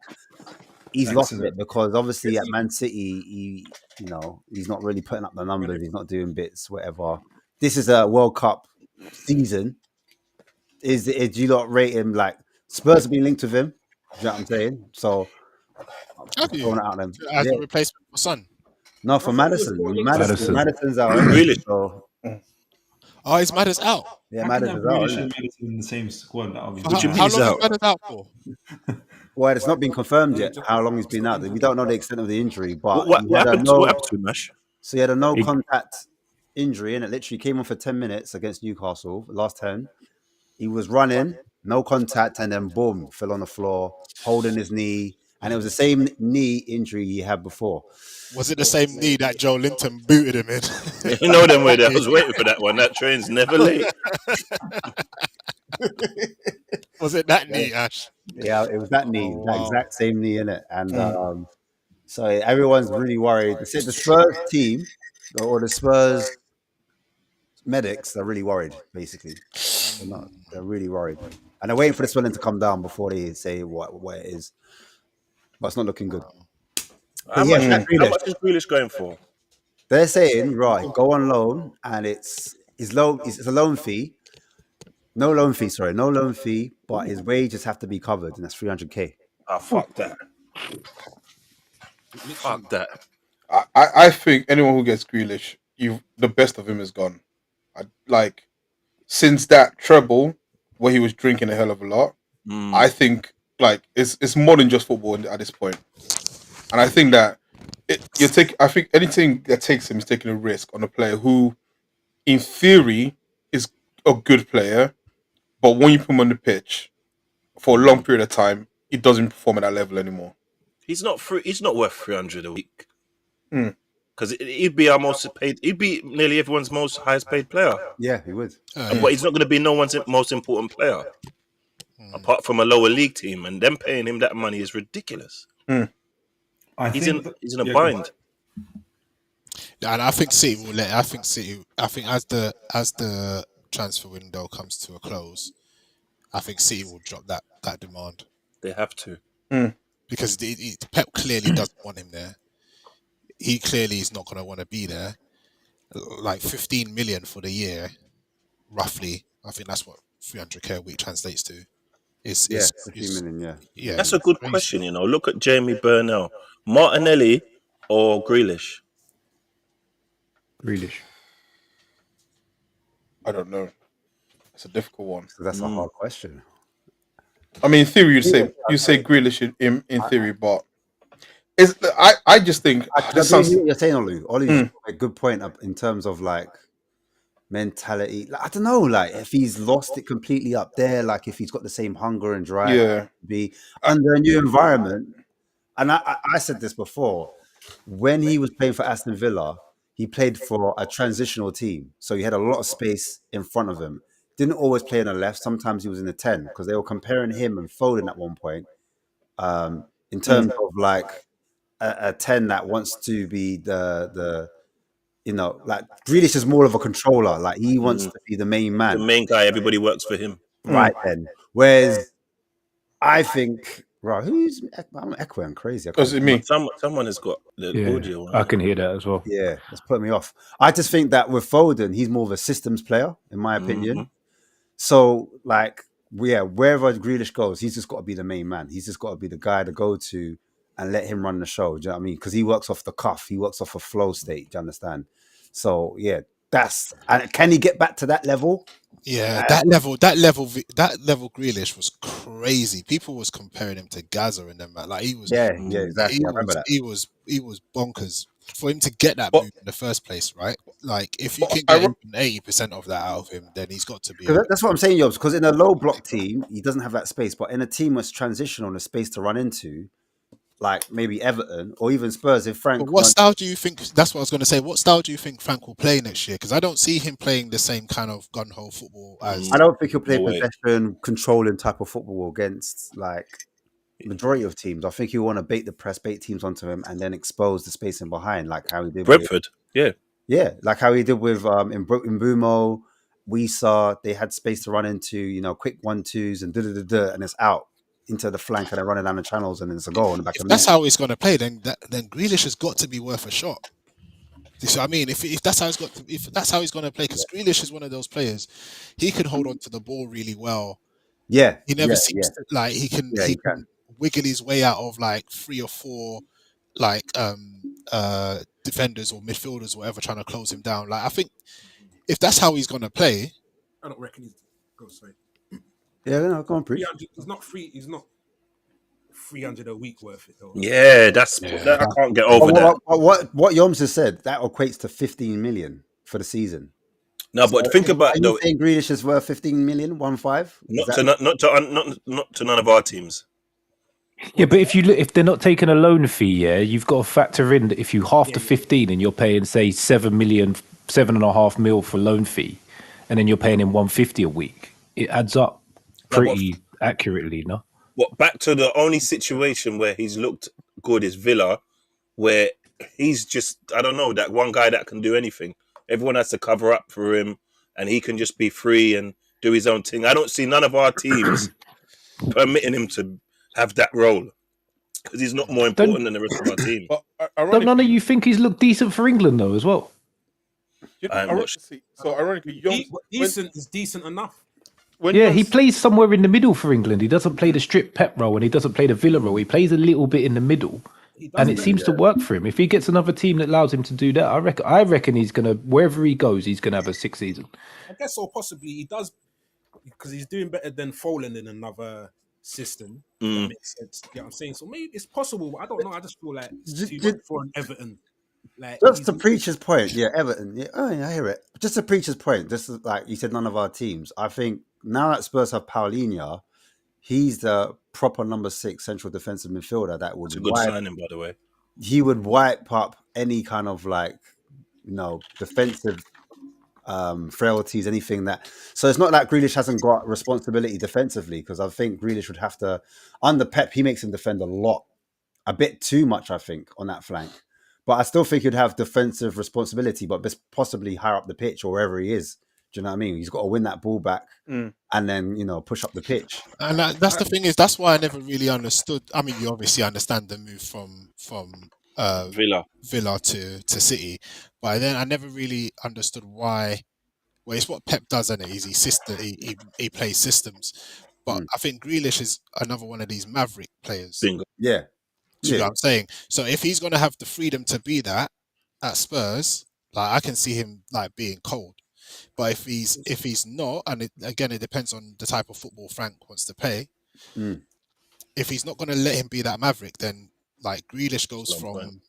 he's lost Excellent. it because obviously at Man City he's not really putting up the numbers. He's not doing bits, whatever. This is a World Cup season. Do you not rate him like Spurs have been linked with him? Do you know what I'm saying? So have you throwing it out them. as Yeah. a replacement for Son? No, for I thought he was Madison. more linked to Madison. Madison's out. With Innit? Grealish. So Oh, is Matters out? yeah, How can Madison's that out. Grealish Isn't and it? Madison in the same squad? That For What do you mean how he's long is out? Matters out for? Well, it's not been confirmed yet how long he's been out. We don't know the extent of the injury, but What happened to Mash? So he had a no He- contact injury, and it literally came on for 10 minutes against Newcastle, last 10. He was running, no contact, and then boom, fell on the floor, holding his knee. And it was the same knee injury he had before. Was it the same knee that Joe Linton booted him in? You know them way there. I was waiting for that one. That train's never late. Was it that knee, Ash? Yeah, it was that knee, Oh, that wow. exact same knee in it. And so everyone's really worried. The Spurs team or the Spurs medics are really worried, basically. They're really worried. And they're waiting for the swelling to come down before they say what it is. But it's not looking good. How But yeah, much, Jack how Grealish. much is Grealish going for? They're saying, right, go on loan, and it's low. It's a loan fee. No loan fee, but his wages have to be covered, and that's 300k. Ah, fuck that. Fuck that. I think anyone who gets Grealish, the best of him is gone. Like since that treble where he was drinking a hell of a lot, I think like it's more than just football at this point. And I think that I think anything that takes him is taking a risk on a player who, in theory, is a good player, but when you put him on the pitch for a long period of time, he doesn't perform at that level anymore. He's not free. He's not worth 300 a week. Mm. Because he'd be our most paid. He'd be nearly everyone's most highest paid player. Yeah, he would. But he's not going to be no one's most important player, apart from a lower league team. And them paying him that money is ridiculous. He's in a bind. And I think City will let. I think as the transfer window comes to a close, I think City will drop that demand. They have to. Because Pep clearly doesn't want him there. He clearly is not going to want to be there. Like 15 million for the year, roughly. I think that's what 300k a week translates to. Is 15 million, yeah. That's a good question. You know, look at Jamie Burnell, Martinelli, or Grealish. Grealish. I don't know. It's a difficult one. So that's a hard question. I mean, in theory, you say Grealish in theory, but I just think What you're saying, Olu's a good point in terms of like mentality. Like, I don't know, like if he's lost it completely up there, like if he's got the same hunger and drive to be under a new environment. And I said this before, when he was playing for Aston Villa, he played for a transitional team, so he had a lot of space in front of him. Didn't always play on the left. Sometimes he was in the 10 because they were comparing him and Foden at one point in terms of like a 10 that wants to be the like Grealish is more of a controller. Like he wants to be the main man, The main guy. Everybody works for him. right? Then, whereas I think, right, I'm echoing crazy. Does it mean? Someone has got the audio. I can hear that as well. Yeah, that's put me off. I just think that with Foden, he's more of a systems player, in my opinion. So, like, wherever Grealish goes, he's just got to be the main man. He's just got to be the guy to go to and let him run the show. Do you know what I mean? Because he works off the cuff. He works off a flow state. Do you understand? So, yeah, And can he get back to that level? Yeah, that level Grealish was crazy. People was comparing him to Gaza and them, like he was. Yeah, exactly. I remember that. He was bonkers for him to get that move in the first place, right? Like if you can get 80% of that out of him, then he's got to be. That's what I'm saying, Yobs. Because in a low block team, he doesn't have that space. But in a team that's transitional and a space to run into, like maybe Everton or even Spurs, if Frank. But what style do you think? That's what I was going to say. What style do you think Frank will play next year? Because I don't see him playing the same kind of gun ho football as. I don't think he'll play possession, controlling type of football against like majority of teams. I think he'll want to bait teams onto him and then expose the space in behind, like how he did Brentford. Yeah, like how he did with in Bumo. We saw they had space to run into, quick 1-2s and and it's out into the flank and they're running down the channels and it's a goal in the back of the net. That's how he's going to play. Then Grealish has got to be worth a shot. You see what I mean? If that's how he's going to play, because Grealish is one of those players, he can hold on to the ball really well. Yeah, he never seems to, like he can wiggle his way out of like 3 or 4 like defenders or midfielders or whatever trying to close him down. Like I think if that's how he's going to play, I don't reckon he's go say. Yeah, no, go on, preach. He's not free. He's not 300 a week worth it though. Yeah, that I can't get over that. What Yoms has said, that equates to 15 million for the season. No, but think about it. Are you saying Grealish is worth 15 million, 1.5? Not to none of our teams. Yeah, but if they're not taking a loan fee, you've got to factor in that if you half the 15 and you're paying say 7 million, 7.5 mil for loan fee, and then you're paying him 150 a week, it adds up pretty accurately, no? What back to the only situation where he's looked good is Villa, where he's just I don't know, that one guy that can do anything. Everyone has to cover up for him, and he can just be free and do his own thing. I don't see none of our teams permitting him to have that role because he's not more important than the rest of our team. Don't none of you think he's looked decent for England though as well? Ironically, decent is decent enough. He plays somewhere in the middle for England. He doesn't play the strip Pep role and he doesn't play the Villa role. He plays a little bit in the middle. And it seems to work for him. If he gets another team that allows him to do that, I reckon he's gonna, wherever he goes, he's gonna have a 6 season. I guess so. Possibly he does because he's doing better than Folan in another system. That makes sense. You know what I'm saying? So maybe it's possible. But I don't know. I just feel like it's too much for an Everton. Like just to preach his point, Everton. Yeah, I hear it. Just to preach his point, just like you said, none of our teams. I think now that Spurs have Paulinho, he's the proper number 6 central defensive midfielder that would. It's a good signing, by the way. He would wipe up any kind of defensive frailties, anything that. So it's not like Grealish hasn't got responsibility defensively, because I think Grealish would have to. Under Pep, he makes him defend a bit too much, I think, on that flank. But I still think he'd have defensive responsibility, but possibly higher up the pitch or wherever he is. Do you know what I mean? He's got to win that ball back and then, push up the pitch. And that's the thing is, that's why I never really understood. I mean, you obviously understand the move from Villa to City, but then I never really understood why. Well, it's what Pep does, isn't it? He plays systems. But I think Grealish is another one of these Maverick players. Bingo. Yeah. Do you know what I'm saying? So if he's going to have the freedom to be that at Spurs, like I can see him like being cold. But if he's not, and it depends on the type of football Frank wants to play. If he's not going to let him be that Maverick, then like Grealish goes from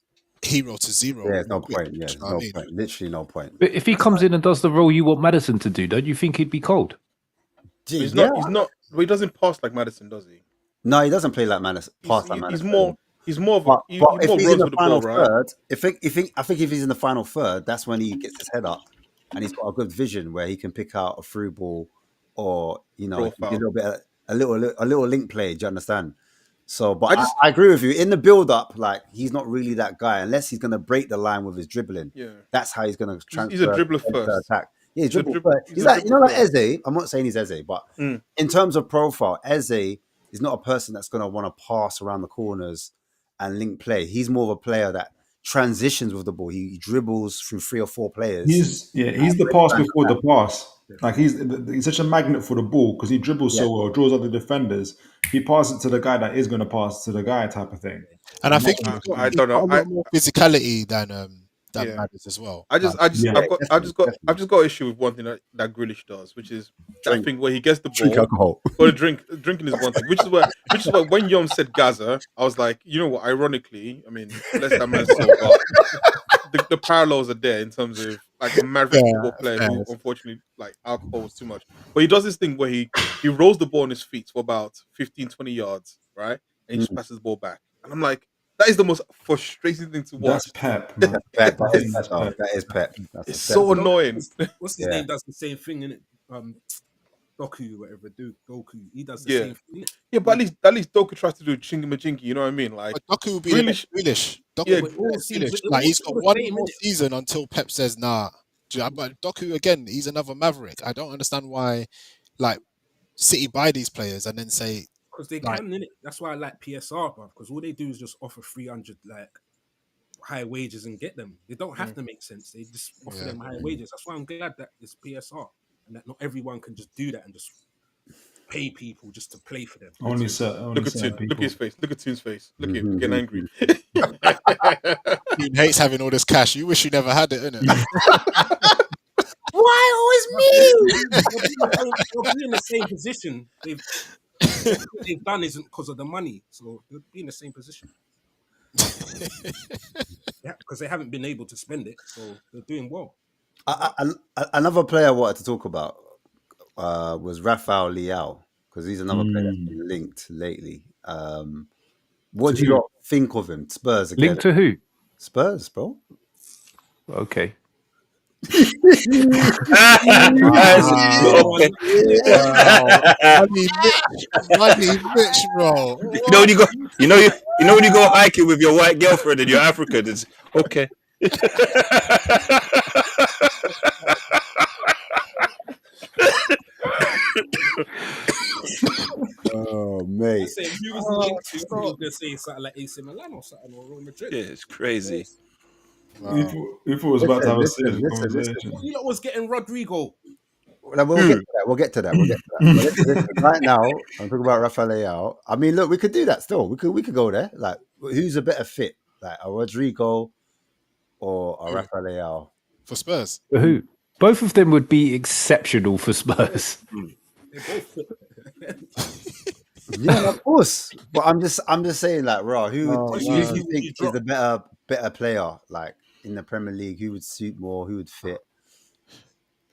hero to zero. Yeah, no point. Yeah, no point. Literally no point. But if he comes in and does the role you want Maddison to do, don't you think he'd be cold? He's not. He doesn't pass like Maddison, does he? No, he doesn't play like Maddison. He's more of a. If he's in the final third, I think if he's in the final third, that's when he gets his head up and he's got a good vision where he can pick out a through ball or a little link play. Do you understand? So, but I agree with you. In the build up, like he's not really that guy unless he's going to break the line with his dribbling. Yeah, that's how he's going to transfer. He's a dribbler first. Attack. Yeah, he's dribble first. He's like Eze. I'm not saying he's Eze, but in terms of profile, Eze is not a person that's going to want to pass around the corners and link play. He's more of a player that transitions with the ball. He dribbles through 3 or 4 players. He's the pass before the pass. Like he's such a magnet for the ball because he dribbles so well, draws other defenders. He passes it to the guy that is going to pass to the guy, type of thing. And I think I don't know, more physicality that Yeah. matters as well. I've just got issue with one thing that Grealish does, which is that thing where he gets the Drink ball. alcohol. Well, drinking is one thing, which is why when Yom said Gaza, I was like, you know what? Ironically, I mean, bless that man's soul, but the parallels are there in terms of like a maverick football player who unfortunately like alcohol was too much. But he does this thing where he rolls the ball on his feet for about 15, 20 yards, right? And he just passes the ball back. And I'm like, that is the most frustrating thing to watch. That's Pep, man. Pep, I think that's Pep. that is Pep. That's It's a so Pep. annoying. What's his name does the same thing, innit? Doku, whatever, Goku. He does the same thing. Yeah, but at least Doku tries to do chingy-majingy, you know what I mean? Like But Doku will be Grealish. Grealish. Doku Yeah, will be Grealish. Like he's got one more season until Pep says nah. But Doku again, he's another Maverick. I don't understand why, like, City buy these players and then say because they can, innit? That's why I like PSR, bro. Because all they do is just offer 300 like high wages and get them. They don't have to make sense. They just offer them high wages. That's why I'm glad that it's PSR and that not everyone can just do that and just pay people just to play for them. Only Look at his face. Look at Toon's face. Look at him getting angry. Toon hates having all this cash. You wish you never had it, innit? Why always me? They'll be in the same position. What they've done isn't because of the money, so they'll be in the same position. Yeah, because they haven't been able to spend it, so they're doing well. Another player I wanted to talk about was Rafael Leao, because he's another player that's been linked lately. What do you lot think of him? Spurs again. Linked to who? Spurs, bro. Okay. Okay. Money rich, bro. You know when you go hiking with your white girlfriend and you're African, it's okay. Oh, mate. If you was linked to, you was gonna say something like AC Milan or something or Real Madrid. Yeah, it's crazy. If it was about to have a serious conversation. You lot was getting Rodrigo. We'll get to that. Right now, I'm talking about Rafael Leao. I mean, look, we could do that still. We could go there. Like, who's a better fit? Like a Rodrigo or a Rafael Leao? For Spurs. Who? Both of them would be exceptional for Spurs. They're both fit. Yeah, of course. But I'm just saying, like, who do you think is the better player, like in the Premier League? Who would suit more? Who would fit?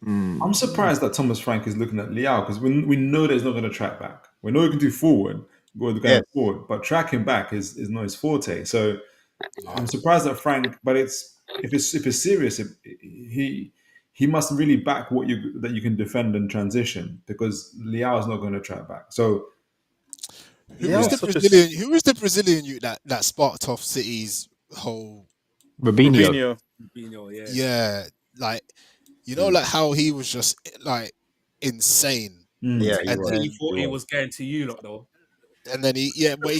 I'm surprised that Thomas Frank is looking at Leao, because we know that he's not going to track back. We know he can do forward, forward, but tracking back is not his forte. So I'm surprised that Frank. But if it's serious, he must really back that you can defend and transition, because Leao is not going to track back. So Who was the Brazilian youth that sparked off City's whole Robinho. Yeah, like, you know, like how he was just like insane. Yeah, and then he thought he was going to you lot though. And then he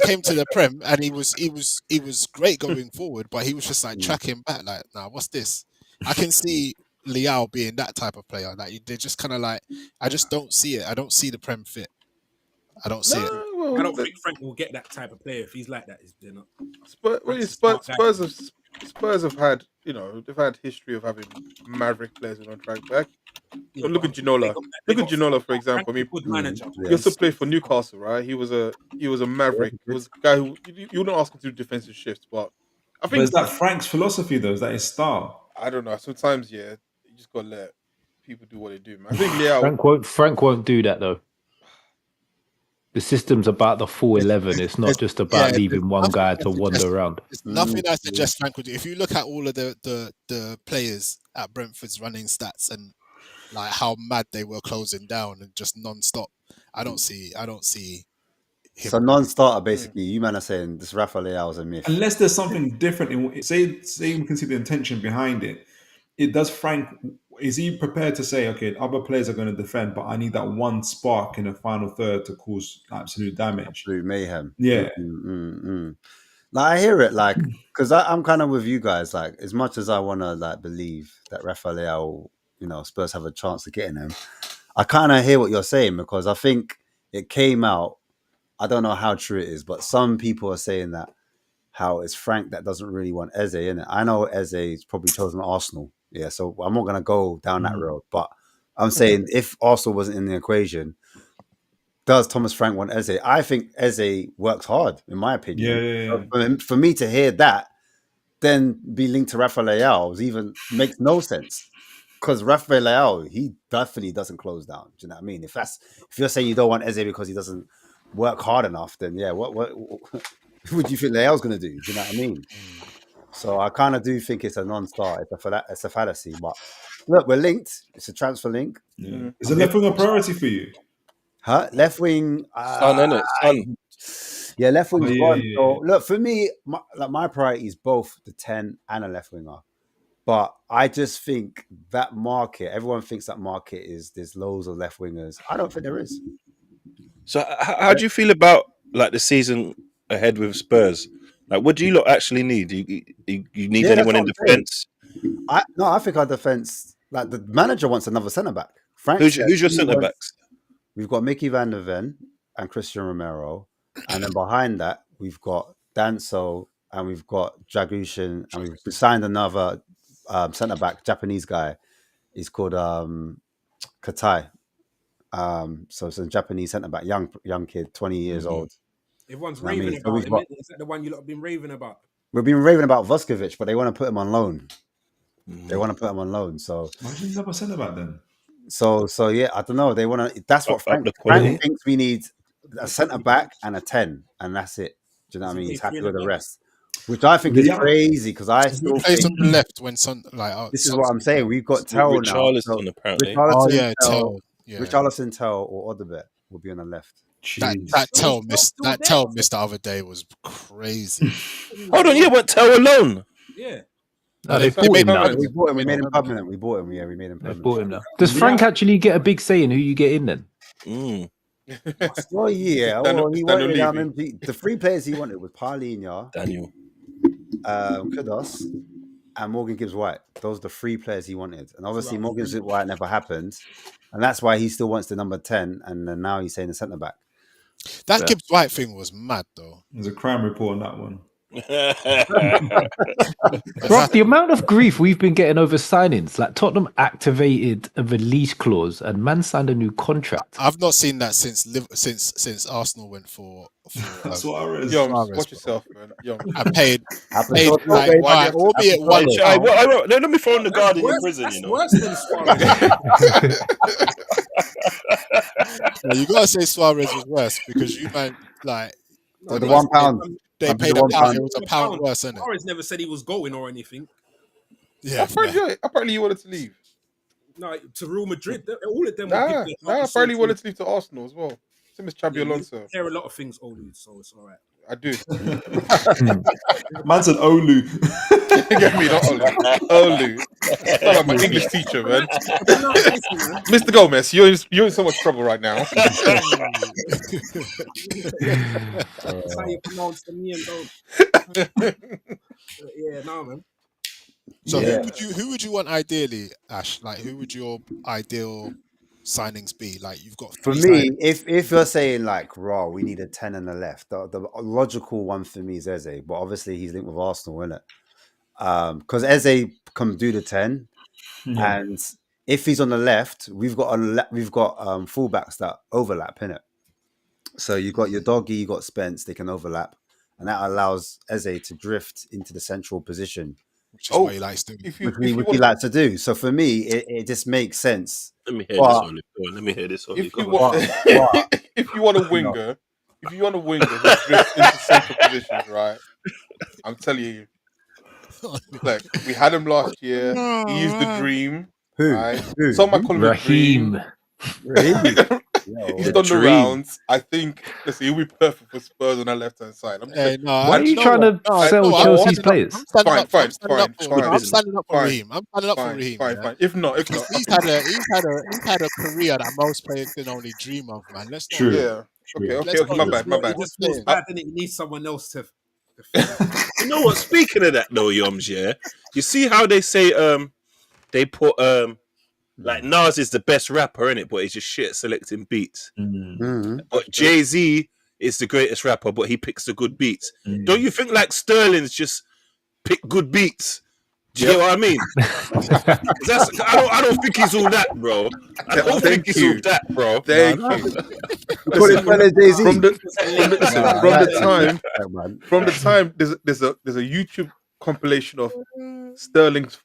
came to the Prem and he was great going forward, but he was just like tracking back, like, nah, what's this? I can see Leao being that type of player. Like, they're just kind of like, I just don't see it. I don't see the Prem fit. I don't see it. I don't think Frank will get that type of player if he's like that. They're not. Spurs have had, they've had history of having maverick players who don't track back. Yeah, look at Ginola. Look at Ginola, for example. I mean, good manager. he also played for Newcastle, right? He was a maverick. He was a guy who you wouldn't ask him to do defensive shifts, but I think is that Frank's philosophy though? Is that his style? I don't know. Sometimes, you just gotta let people do what they do, man. I think Leao. Frank won't do that though. The system's about the full 11. It's not just about leaving one guy to wander around. There's nothing I suggest Frank would do. If you look at all of the players at Brentford's running stats and like how mad they were closing down and just non-stop, I don't see him. So non-starter, basically, you man are saying this Rafael Leao is a myth. Unless there's something different. Say we can see the intention behind it. Is he prepared to say, okay, other players are going to defend, but I need that one spark in the final third to cause absolute damage, absolute mayhem? Yeah. Like, I hear it, like, because I'm kind of with you guys. Like, as much as I want to like believe that Rafael Leao, Spurs have a chance of getting him, I kind of hear what you're saying, because I think it came out. I don't know how true it is, but some people are saying that how it's Frank that doesn't really want Eze in it. I know Eze's probably chosen Arsenal. Yeah, so I'm not gonna go down that road. But I'm saying if Arsenal wasn't in the equation, does Thomas Frank want Eze? I think Eze works hard, in my opinion. Yeah. For me to hear that, then be linked to Rafael Leao even makes no sense. Because Rafael Leao, he definitely doesn't close down. Do you know what I mean? If you're saying you don't want Eze because he doesn't work hard enough, then yeah, what do you think Leao's going to do? Do you know what I mean? So I kind of do think it's a non-starter. It's a fallacy. But look, we're linked. It's a transfer link. Yeah. Is the left wing a priority for you? Huh? Left wing. Son, innit? Son. Yeah, left wing's yeah, one. yeah, So look, for me, my priority is both the 10 and a left winger. But I just think that market, everyone thinks that market there's loads of left wingers. I don't think there is. So how do you feel about like the season ahead with Spurs? Like, what do you lot actually need? You need anyone in defence? I think our defence, like the manager wants another centre back. Frank, Who's your centre backs? We've got Mickey van der Ven and Christian Romero, and then behind that we've got Danso and we've got Dragushin, and we've signed another centre back, Japanese guy. He's called Katai. So it's a Japanese centre back, young kid, 20 years old. Everyone's You know what I raving mean? So about we've him. got- Is that the one you lot have been raving about? We've been raving about Vuskovic, but they want to put him on loan. They want to put him on loan. So Why didn't you never centre back then? So yeah, I don't know. They want to. That's what Up the Frank quality. thinks we need: a centre back and a 10, and that's it. Do you know what I Does he mean? play He's happy three with in the the rest, which I think is crazy because I still Who plays think on the left when this is what I'm saying. We've got Tell now. Richarlison, apparently. Oh yeah, Tell. Yeah. Richarlison, Tell, or Odebert will be on the left. That Tell missed the other day was crazy. Hold on, you want Tell alone? Yeah. No, they bought him now. We bought him. We made him permanent. We bought him. Yeah, we made him They permanent. bought him now. Does Frank actually get a big say in who you get in then? Well, yeah. Daniel- Well, he Daniel wanted. Levy. The three players he wanted was Paulinho, Daniel. Kudos, and Morgan Gibbs-White. Those are the three players he wanted. And obviously Morgan Gibbs-White never happened. And that's why he still wants the number 10. And then now he's saying the centre-back. That Gibbs White thing was mad though. There's a crime report on that one. Rob, the amount of grief we've been getting over signings, like Tottenham activated a release clause and man signed a new contract. I've not seen that since Arsenal went for Suarez. Yo, Suarez, watch bro. yourself, man. Yo. I paid Happened to like, us, right, albeit one. Let me throw in the guard in Worse- prison, that's you know. worse than Suarez. No, you gotta say Suarez was worse because you man like For the £1. they And paid the a pound. £1. It was a pound worse, isn't it? Suarez never said he was going or anything. Yeah, Apparently he wanted to leave. No, to Real Madrid, all of them. Nah, would give their heart apparently he and wanted soul to leave to Arsenal as well. Same as Xabi to- Alonso. You hear a lot of things, Olu, so it's all right. I do. Man said Olu. Get me, not Olu. Olu. Sound like my English teacher, man. Mr. Gomez, you're in so much trouble right now. That's how you pronounce the name, though. Yeah, no, man. So who would you want ideally, Ash? Like who would your ideal signings be? Like you've got For three me, if you're saying like, raw, we need a 10 on the left, the logical one for me is Eze, but obviously he's linked with Arsenal, isn't it? Because Eze can do the 10, and if he's on the left, we've got fullbacks that overlap, innit? So you've got your doggy, you got Spence, they can overlap, and that allows Eze to drift into the central position, which is what he likes doing. which he likes to do. So for me, it just makes sense. Let me hear this one. Let me hear this one. If you want a winger, who drifts into central positions, right? I'm telling you. Look, we had him last year. He is the dream. Who? Right? Some might call him Raheem. He's done the rounds. I think he'll be perfect for Spurs on that left hand side. I'm just saying, why are you trying to sell Chelsea's players? I'm Fine. standing up for Raheem. I'm standing up for Raheem. Fine. If not, He's had a career that most players can only dream of, man. Let's not. yeah. Okay. My bad. It just feels bad, and it needs someone else to. You know what? Speaking of that, though, Yoms, yeah, you see how they say they put like Nas is the best rapper in it, but he's just shit at selecting beats. Mm-hmm. But Jay-Z is the greatest rapper, but he picks the good beats. Don't you think like Sterling's just pick good beats? Do you get what I mean? I don't think he's all that, bro. I don't think he's all that, bro. Thank you. Listen, from the time, there's a YouTube compilation of Sterling's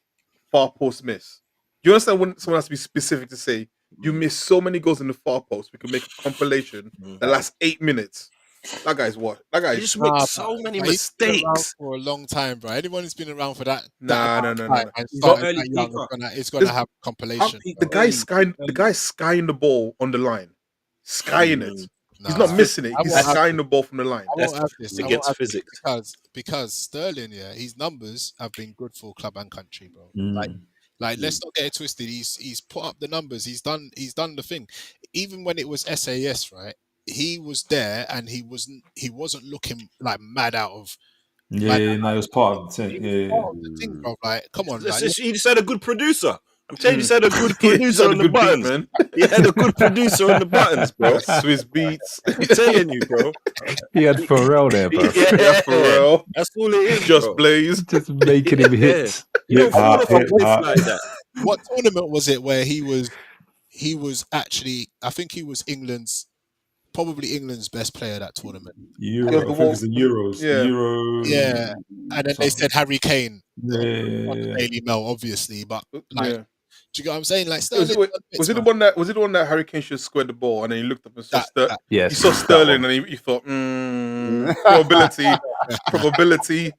far post miss. Do you understand when someone has to be specific to say you miss so many goals in the far post? We can make a compilation that lasts 8 minutes. That guy's what? That guy's He just makes so many mistakes for a long time, bro. Anyone who's been around for that, no. It's gonna have compilation. The guy's skying the ball on the line, skying it. He's not missing it. He's skying the ball from the line. That's against physics. Because Sterling, his numbers have been good for club and country, bro. Like let's not get it twisted. He's put up the numbers. He's done the thing. Even when it was SAS, right? He was there and he wasn't looking like mad out of. It was part of the thing, bro. Like, come on, he just had a good producer. I'm telling you, he had a good producer on the buttons. He had a good producer on the buttons, bro. Swiss beats. I'm telling you, bro. He had Pharrell there, bro. Yeah, Pharrell. That's all it is. Just bro. Blaze. Just making him hits. You don't fall off a cliff like that. What tournament was it where he was actually? I think he was probably England's best player that tournament. I think it was the Euros. Yeah. And then they said Harry Kane on the Daily Mail, obviously. But do you get what I'm saying? Like, was it the one that Harry Kane should square the ball and then he looked up and saw Sterling? Yes. He saw Sterling and he thought, probability.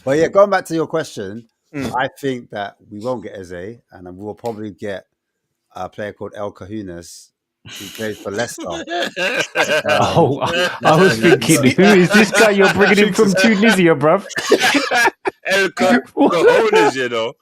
Well, yeah, going back to your question, I think that we won't get Eze, and we will probably get a player called El Cahunas, who plays for Leicester. I was thinking, who is this guy you're bringing in from Tunisia, bruv? El Cahunas, you know.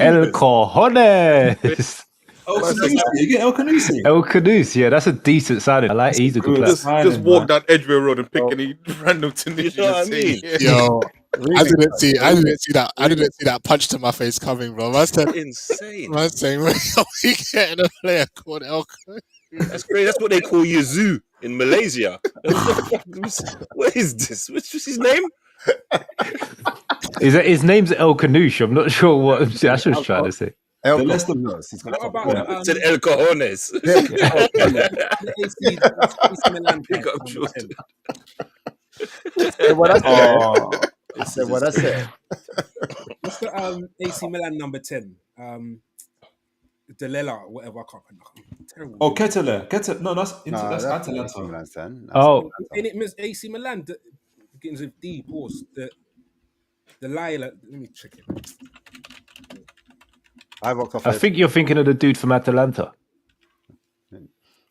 El Cahunas. You get El Canusi. El Canus, yeah, that's a decent sounding. I like he's a good player. Just walk down Edgware Road and pick any random Tunisian. You know what I mean? Yo, I didn't see that punch to my face coming, bro. That's insane. I'm saying, where are we getting a player called El Canus? That's great. That's what they call Yazoo in Malaysia. What is this? What's his name? His name's El Canush. I'm not sure what I was trying to say. El Leicester Cahunas. What about said El Cajones? What I said. What's the AC Milan number 10? Delela, whatever. I can't remember. Terrible. Oh, Kettler. No, that's Atalanta. And it means AC Milan begins with D. Pause. The Lila. Let me check it. I think you're thinking of the dude from Atalanta.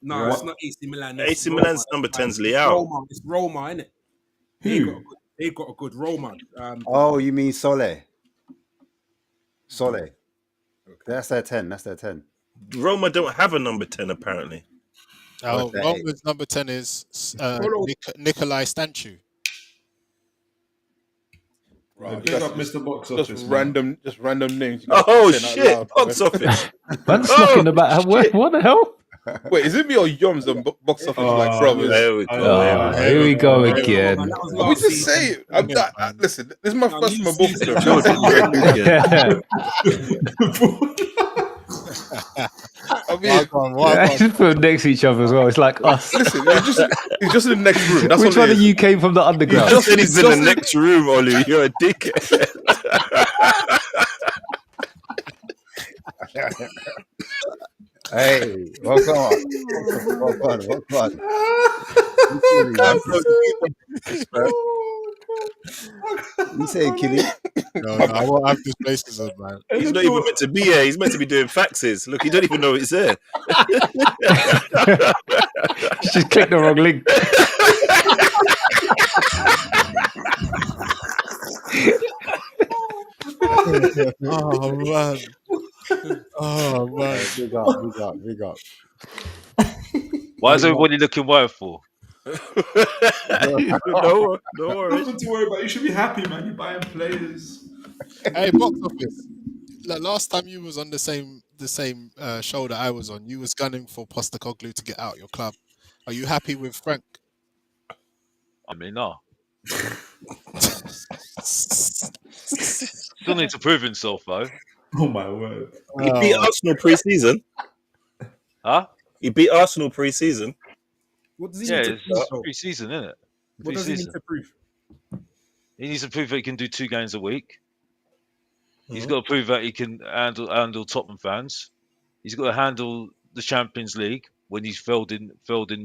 No, it's not AC Milan. AC Milan's number 10's Leao. It's Roma, isn't it? Who? They've got a good Roma. You mean Sole? Okay. That's their 10. Roma don't have a number 10, apparently. Roma's number 10 is Nikolai Stanchu. Right, big up Mr. Box Office. Just random names. Oh shit! Box Office. Man's knocking about. What the hell? Wait, is it me or Yoms on Box Office like brothers? There we go. Here we go again. We just say it. Listen, this is my first my book. I mean, just put them next to each other as well. It's like us. Listen, he's just in the next room. That's Which one of you came from the underground? He's in the next room, Ollie. You're a dickhead. Hey, welcome on. You say Killy? No, I won't have these places on, man. He's not even meant to be here. He's meant to be doing faxes. Look, you don't even know it's there. Just click the wrong link. Oh man. Big up. Why is everybody looking woeful? No worries. Nothing to worry about. You should be happy, man. You're buying players. Hey, Box Office. Like, last time you was on the same show that I was on, you was gunning for Postecoglou to get out your club. Are you happy with Frank? I mean, no. Still needs to prove himself, though. Oh my word! He beat Arsenal pre-season. Huh? He beat Arsenal pre-season. What does he Yeah, need to it's prove, though? pre-season, isn't it? What does he need to prove? He needs to prove that he can do 2 games a week. He's got to prove that he can handle Tottenham fans. He's got to handle the Champions League when he's failed in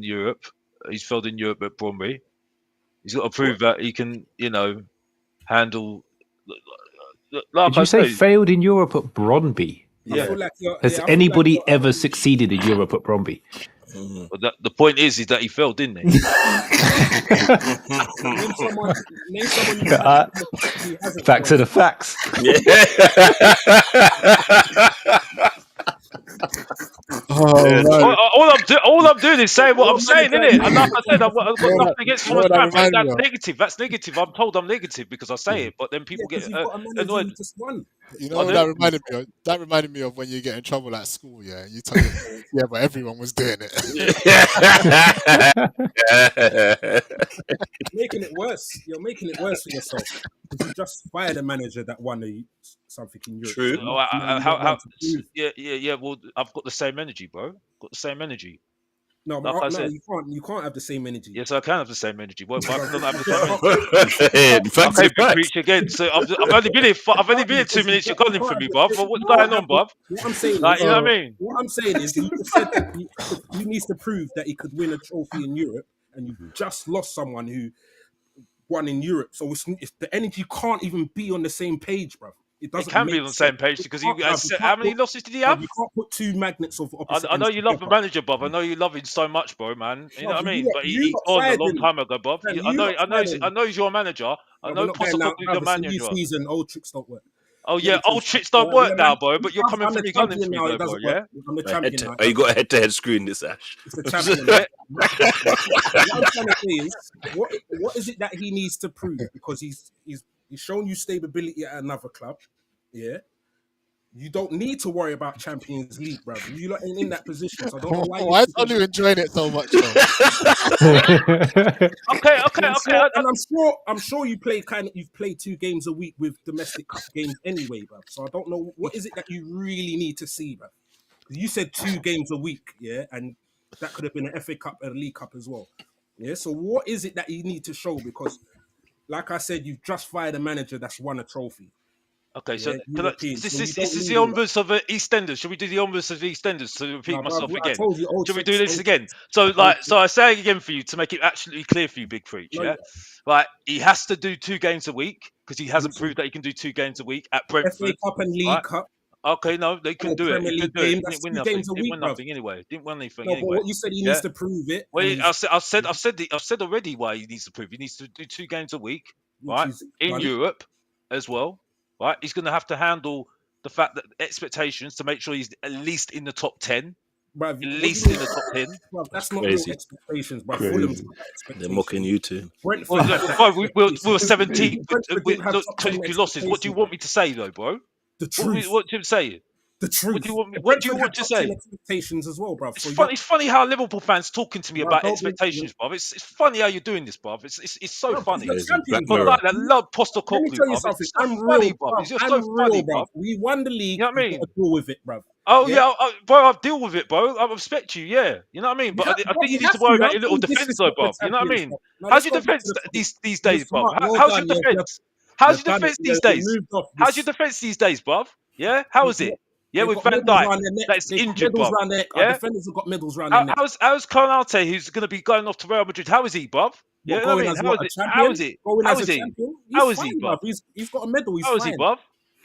Europe. He's failed in Europe at Bromley. He's got to prove that he can, handle. Like Did you I say say, failed in Europe at Brøndby? I feel like Has anybody ever succeeded in Europe at Brøndby? But the point is that he failed, didn't he? Name someone who hasn't Back to the facts. All I'm doing is saying what I'm saying, innit? And like I said, I've got nothing against Thomas Frank. That's negative. That's negative. I'm told I'm negative because I say it, but then people get annoyed. You know what that reminded me of? That reminded me of when you get in trouble at school, yeah? You tell them, yeah, but everyone was doing it. Making it worse. You're making it worse for yourself. Because you just fired a manager that won something in Europe. True. Yeah. Well, I've got the same energy, bro. Got the same energy. No, like I said, you can't have the same energy. Yes, I can have the same energy. What if I don't have the same energy? I preach again. So I've only been here. I've only been here 2 minutes. You're calling for me, bruv. What's going on, bruv? What I'm saying, you know what I mean? What I'm saying is, you said that he needs to prove that he could win a trophy in Europe, and you just lost someone who won in Europe. So if the energy can't even be on the same page, bruv. It can be on the same page because how many losses did he have? You can't put 2 magnets of opposite. I know you love the manager, Bob. I know you love him so much, bro, man. You know what I mean? But he's gone a long time ago, Bob. I know he's your manager. I know Postecoglou is your manager. Season, old tricks don't work. Oh yeah, old tricks don't work now, bro. But you're coming for me, gunning for me, though, bro. Yeah. I'm the champion now. You got a head-to-head screw in this, Ash. It's the champion. What I'm trying to say is, what is it that he needs to prove? Because he's shown you stability at another club. Yeah. You don't need to worry about Champions League, bro. You lot ain't in that position, so I don't know why. Why are you enjoying it so much? Okay. And I'm sure you've played 2 games a week with domestic games anyway, bro. So I don't know what is it that you really need to see, bro. You said 2 games a week, yeah, and that could have been an FA Cup and a League Cup as well. Yeah. So what is it that you need to show? Because, like I said, you've just fired a manager that's won a trophy. Okay, so this is the onwards of EastEnders. Should we do the onwards of EastEnders to repeat myself again? Should we do this again? So I say it again for you to make it absolutely clear for you, Big Preach. Yeah, right. He has to do 2 games a week because he hasn't proved that he can do 2 games a week at Brentford. FA Cup and League Cup. Okay, no, they couldn't do it. He couldn't do it. Didn't win nothing. Didn't win nothing anyway. Didn't win anything No, anyway. but what you said, he needs to prove it. Well, I've said already why he needs to prove. He needs to do 2 games a week, right, in Europe as well. Right, he's going to have to handle the fact that expectations to make sure he's at least in the top 10. Bruv, at least in the top 10. Bruv, that's not your expectations, bruv. Fulham's expectations. They're mocking you too. We were 17 with 22 losses. What do you want me to say, though, bro? The truth. What do you say? The truth. What do you want to say? Expectations as well, bruv. It's funny how Liverpool fans talking to me about expectations, bruv. It's funny how you're doing this, bruv. It's so funny. I love Postecoglou, bruv. It's so funny, bruv. You're so funny, bruv. We won the league. You know what I mean? Deal with it, bruv. Oh yeah, bro. I'll deal with it, bro. I respect you. Yeah, you know what I mean. But I think you need to worry about your little defense, though, bruv. You know what I mean? How's your defense these days, bruv? How's your defense? How's your defense these days? How's your defense these days, bruv? Yeah, how is it? Yeah, with Van Dijk, that's injured, bruv. Yeah, defenders have got medals around their neck. How's Konate, who's going to be going off to Real Madrid? How is he, bruv? Yeah, you know what I mean? How is it? How is he? How is he, bruv? He's got a medal. How is he, bruv?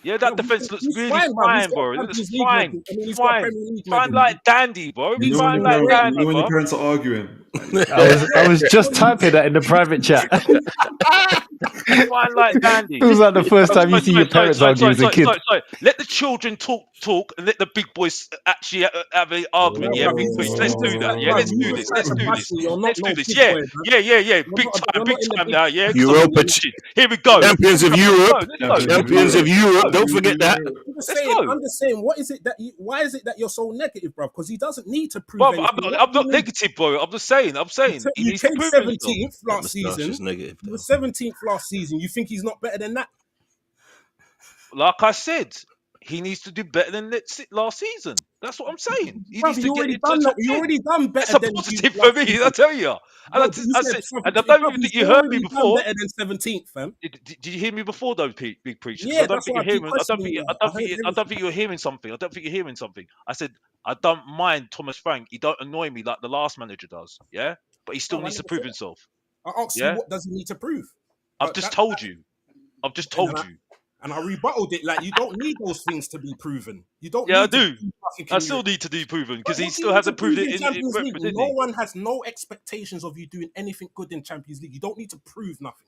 Yeah, that defense looks really fine, bro. It looks fine. Fine like dandy, bro. Fine like dandy, when your parents are arguing. I was just typing that in the private chat. Fine like dandy. It was like the first time you see your parents argue as a kid. Sorry. Let the children talk, and let the big boys actually have an argument. Yeah, big boys. Let's do that. Yeah, let's do this. Let's do this. Yeah. Big time now. Yeah. Europa. Here we go. Champions of Europe. Champions of Europe. Don't forget that. I'm just saying. Why is it that you're so negative, bro? Because he doesn't need to prove. I'm not negative, bro. I'm just saying. saying. He You needs to came prove himself. 17th That last moustache season. is negative. You Though. were 17th last season. You think he's not better than that? Like I said, he needs to do better than last season. That's what I'm saying. He Bruv, needs to you get already into the done that. top You 10. already done That's better a than you positive for last me, I season. tell you. And No, but you said, and I don't bruv, even think he's you heard me already done before. better than 17th, fam. Did you hear me before though, Big Preacher? Because Yeah, I don't that's think why you're I keep hearing. questioning you. I heard I don't think you're hearing something. I don't think you're hearing something. I said I don't mind Thomas Frank. He don't annoy me like the last manager does. Yeah, but he still No, I needs to never prove said that. himself. I asked you, Yeah, what does he need to prove? I've just That, told you. I've just and, told you. and I rebutted it like you don't need those things to be proven. You don't Yeah, I need to do. prove nothing I in still Europe. need to do proven because he What do still you need to hasn't proved prove it in in Champions League? Brentford, did No he? one has no expectations of you doing anything good in Champions League. You don't need to prove nothing.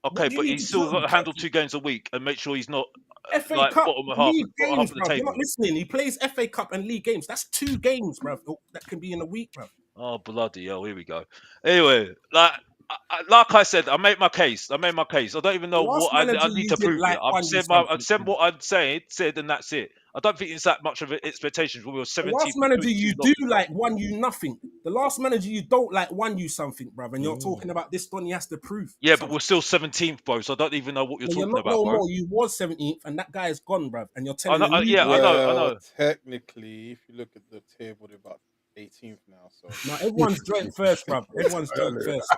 Okay, What do you but need he's to still got to prove? handle 2 games a week and make sure he's not FA Cup, league bottom half games, of the bruv. You're not table. listening. He plays FA Cup and league games. That's 2 games, bruv. That can be in a week, bruv. Oh bloody hell! Here we go. Anyway, like I said, I made my case. I don't even The know last what I manager need you to didn't prove it. like won you I've something. said what I'd said, and that's it. I don't think it's that much of an expectation. We were The 17th last with manager 22 you do losses. like won you nothing. The last manager you don't like won you something, bruv. And you're talking about this one, he has to prove. Yeah, but something. we're still 17th, bro. So I don't even know what you're Well, you're talking not about, no bro. more. You was 17th, and that guy is gone, bruv. And you're I telling know, me, yeah, I know. Technically, if you look at the table, they're about 18th now. So no, everyone's joint first, bruv. Everyone's joint first.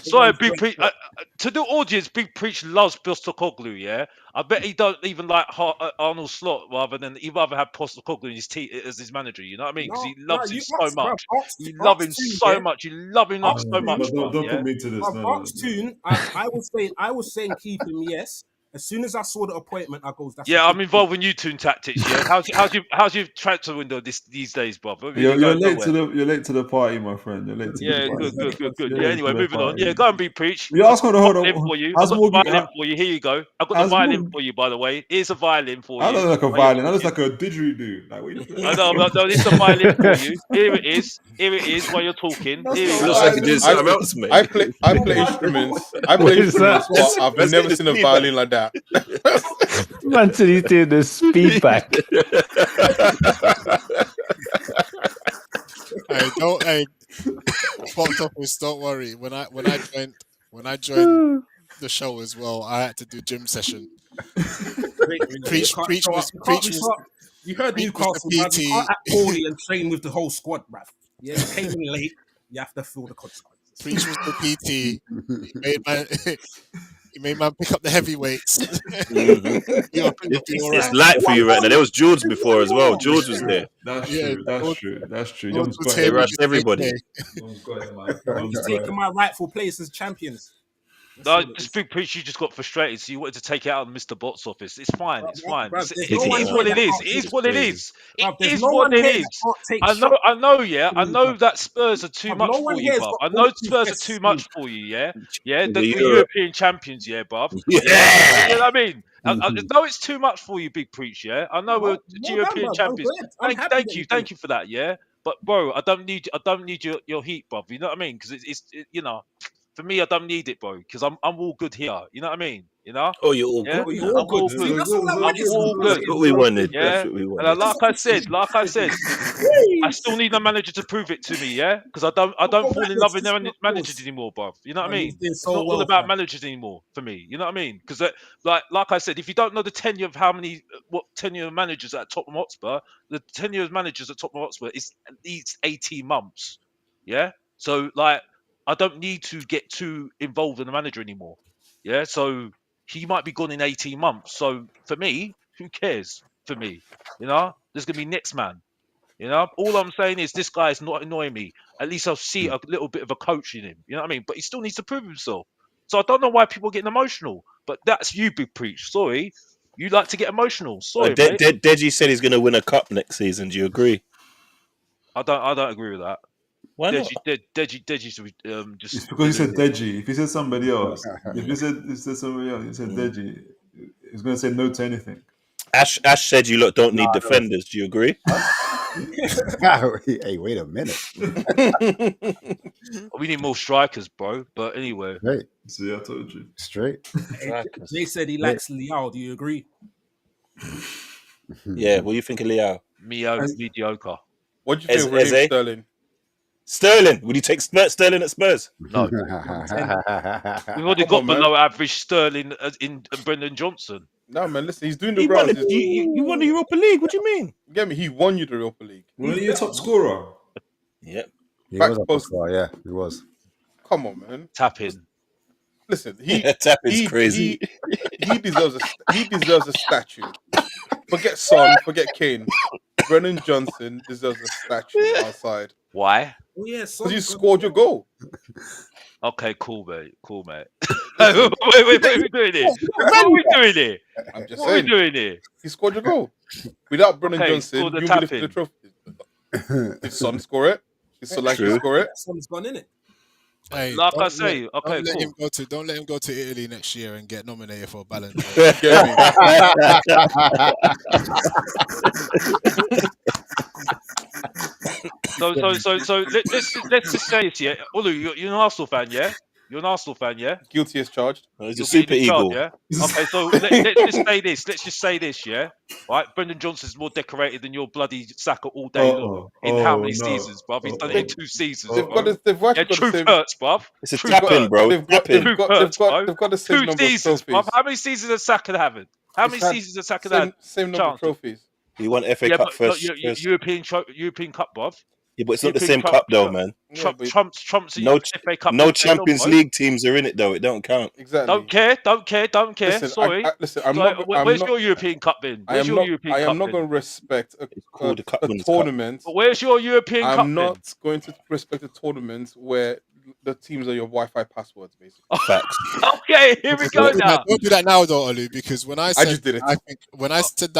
Sorry, Everyone's Big joint Preach. first. To the audience, Big Preach loves Postecoglou, yeah? I bet he don't even like Arnold Slot he'd rather have Postecoglou in his team as his manager, you know what I mean? Because he No, loves him you so ask, bruv. much. You love him so much. You love him up so much, But bruv, don't yeah? put me to this. No, Box Tune, I was saying keep him, yes. As soon as I saw the appointment, I goes, that's a Yeah, I'm big involved in YouTube tactics, yeah? How's your transfer window these days, bruv? You're late to the party, my friend. You're late to the Yeah, party. good. You're Yeah, late to anyway, the moving on. party. Yeah, go and be preach. You ask me to hold Violin on. for you. How's I've got the Morgan? violin for you. Here you go. I've got the How's violin Morgan? for you, by the way. Here's a violin for I you. look like a while you're violin. I look talking. like a didgeridoo. Like, what are you looking I at? know, no, this is a violin for you. Here it is. Here it is while you're talking. That's Here you not It looks go. like you're doing violin. something else, mate. I play instruments. I What play is that? instruments, but I've Let's never get seen a this violin like that. Man said he's doing the speed back. Hey, don't hey, box office. Don't worry. When I joined the show as well, I had to do gym session. Preach was You heard Preach was Newcastle, the bruv. You can't PT. act poorly and train with the whole squad, bruv. Yeah, you came in late. You have to feel the consequences. Preach was the PT. He made man pick up the heavyweights. You'll be all It's right. light for you right now. There was George before as well. George was there. That's Yeah, true. That's George- true. That's true. George Yom's was got here They it. with rushed his everybody. AK. Yom's got it, man. He's Yom's got taking it. my rightful place as champions. That's No, all it just is. Big Preach, you just got frustrated, so you wanted to take it out on Mr. Bott's office. It's fine. It's fine. Bruv, there's It no one is here what it that is. can't It is take- what it crazy. is. bruv, It there's is no what one it here that is. can't take I shots. know, yeah. I know Bruv. that Spurs are too Bruv, much no for one you, here's bruv. got I know bulletproof Spurs are vests, too much for you, yeah. Yeah, The we're Euro. European champions, yeah, bruv. Yeah. Yeah, you know what I mean. I know it's too much for you, Big Preach. Yeah, I know we're Well done, European bruv. I'm champions. glad. I'm happy that you did Thank it. you for that. Yeah, but bro, I don't need your heat, bruv. You know what I mean? Because you know, for me, I don't need it, bro. Because I'm all good here. You know what I mean? You know? Oh, you're all Yeah, good. You're Now. all I'm all good. See, good. that's all I I'm wanted. all That's good. what we wanted. Yeah, That's what we and wanted. like I said, I still need a manager to prove it to me, yeah, because I don't Go fall back, in let's love with discuss managers those. anymore, bruv. You know what I Man, he's mean? doing It's so not all well, about fam. managers anymore for me. You know what I mean? Because like I said, if you don't know the tenure of what tenure of managers at Tottenham Hotspur, the tenure of managers at Tottenham Hotspur is at least 18 months. Yeah, so like I don't need to get too involved in the manager anymore. Yeah, so he might be gone in 18 months. So for me, who cares? For me, you know, there's gonna be next man. You know, all I'm saying is this guy is not annoying me. At least I'll see a little bit of a coach in him. You know what I mean? But he still needs to prove himself. So I don't know why people are getting emotional. But that's you, Big Preach. Sorry, you like to get emotional. Sorry, mate. Deji said he's going to win a cup next season. Do you agree? I don't agree with that. Why not? Deji's just. It's because you said Deji. If you said somebody else, if you said somebody else, you said Deji, he's going to say no to anything. Ash said you lot don't need defenders. Do you agree? Hey, wait a minute. We need more strikers, bro. But anyway, Straight, See, I told you. straight. Jay said he likes Liao. Do you agree? Yeah. What do you think of Liao? mediocre. What do you think of Raheem Eze? Sterling? Sterling, would you take Sterling at Spurs? No. We've already Come got on, man. below average Sterling in Brendan Johnson. No, man, listen, he's doing the He won, rounds. you won the Europa League. What do you mean? Get me? He won you the Europa League. Wasn't he your top scorer? Yeah. He Back was a post. star, yeah, he was. Come on, man. Tapping. Listen, he Tapping's crazy. He deserves a statue. Forget Son, forget Kane. Brennan Johnson deserves a statue outside Why? Oh yeah, because you scored your goal. Okay, cool, mate. wait, what are we doing here? What are we doing here? I'm just What are we saying. doing here? He scored your goal. Without Brennan Okay, Johnson, scored the you would be lifting tap-in. the trophy. Did Son score it? Did Solanke True. score it? Son's gone in it. Hey, Like don't I say, let- okay, don't let cool. him go to. Don't let him go to Italy next year and get nominated for a Ballon d'Or. Get me? So let's just say this, yeah. Olu, you're an Arsenal fan, yeah? You're an Arsenal fan, yeah? Guilty as charged. He's a You're super being in charge, eagle. yeah? Okay, so let's just say this. Let's just say this, yeah? Right? Brendan Johnson's more decorated than your bloody Saka all day long. In how many seasons, bruv? He's done it in 2 seasons. They've bruv. they've Yeah, actually got the truth same. hurts, bruv. It's a Truth tapping, hurts. bro. They've got Tapping. they've got they've got the same 2 number of seasons, bruv. trophies. How many seasons has Saka having? How many He's had seasons has Saka had? Same number of Chance. trophies. He won FA Yeah, Cup but first. European Cup, bruv. Yeah, but it's not the European same cup though, Trump- man. Yeah, but Trumps No, FA Cup. no all day long, Champions boy. League teams are in it though. It don't count. exactly. Don't care. Listen, Sorry. listen. I'm So, not. where's I'm your not. European Cup then? I Where's am your not. European I Cup am not then? going to respect called the a Cup Winners' Cup. tournament. But where's your European Cup I'm not going to respect a tournament where the teams are your Wi-Fi passwords, basically. Facts. then? Okay, here we go now. Don't do that now, though, Olu, because when I said just did it. I think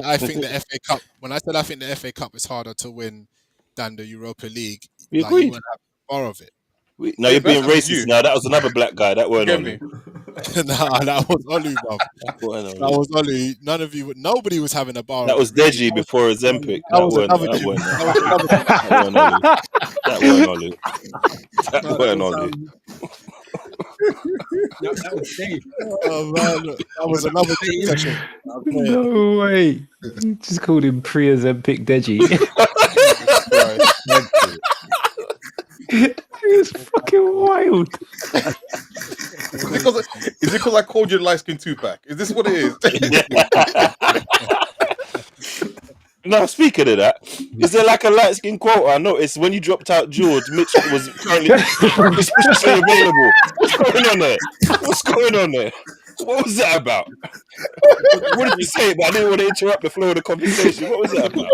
I think the FA Cup, when I said I think the FA Cup is harder to win than the Europa League, We like, agreed. you wouldn't have more of it. No, you're being that's racist you. now. That was another black guy. That weren't Get on me? it. Nah, that was Olu, bro. That weren't on That it. was Olu. Nobody was having a bar. That was Deji before Ozempic. That was That another weren't tune. on That was another tune. That weren't on it. That weren't on it. That was Dave. Oh man, look, that was another tune session. No way. You just called him pre-Ozempic Deji. It's fucking wild. Is it because I called you light skin 2-pack? Is this what it is? No, speaking of that, is there like a light skin quota? I noticed when you dropped out George, Mitch was currently suspiciously available. What's going on there? What's going on there? What was that about? What did you say? But I didn't want to interrupt the flow of the conversation. What was that about?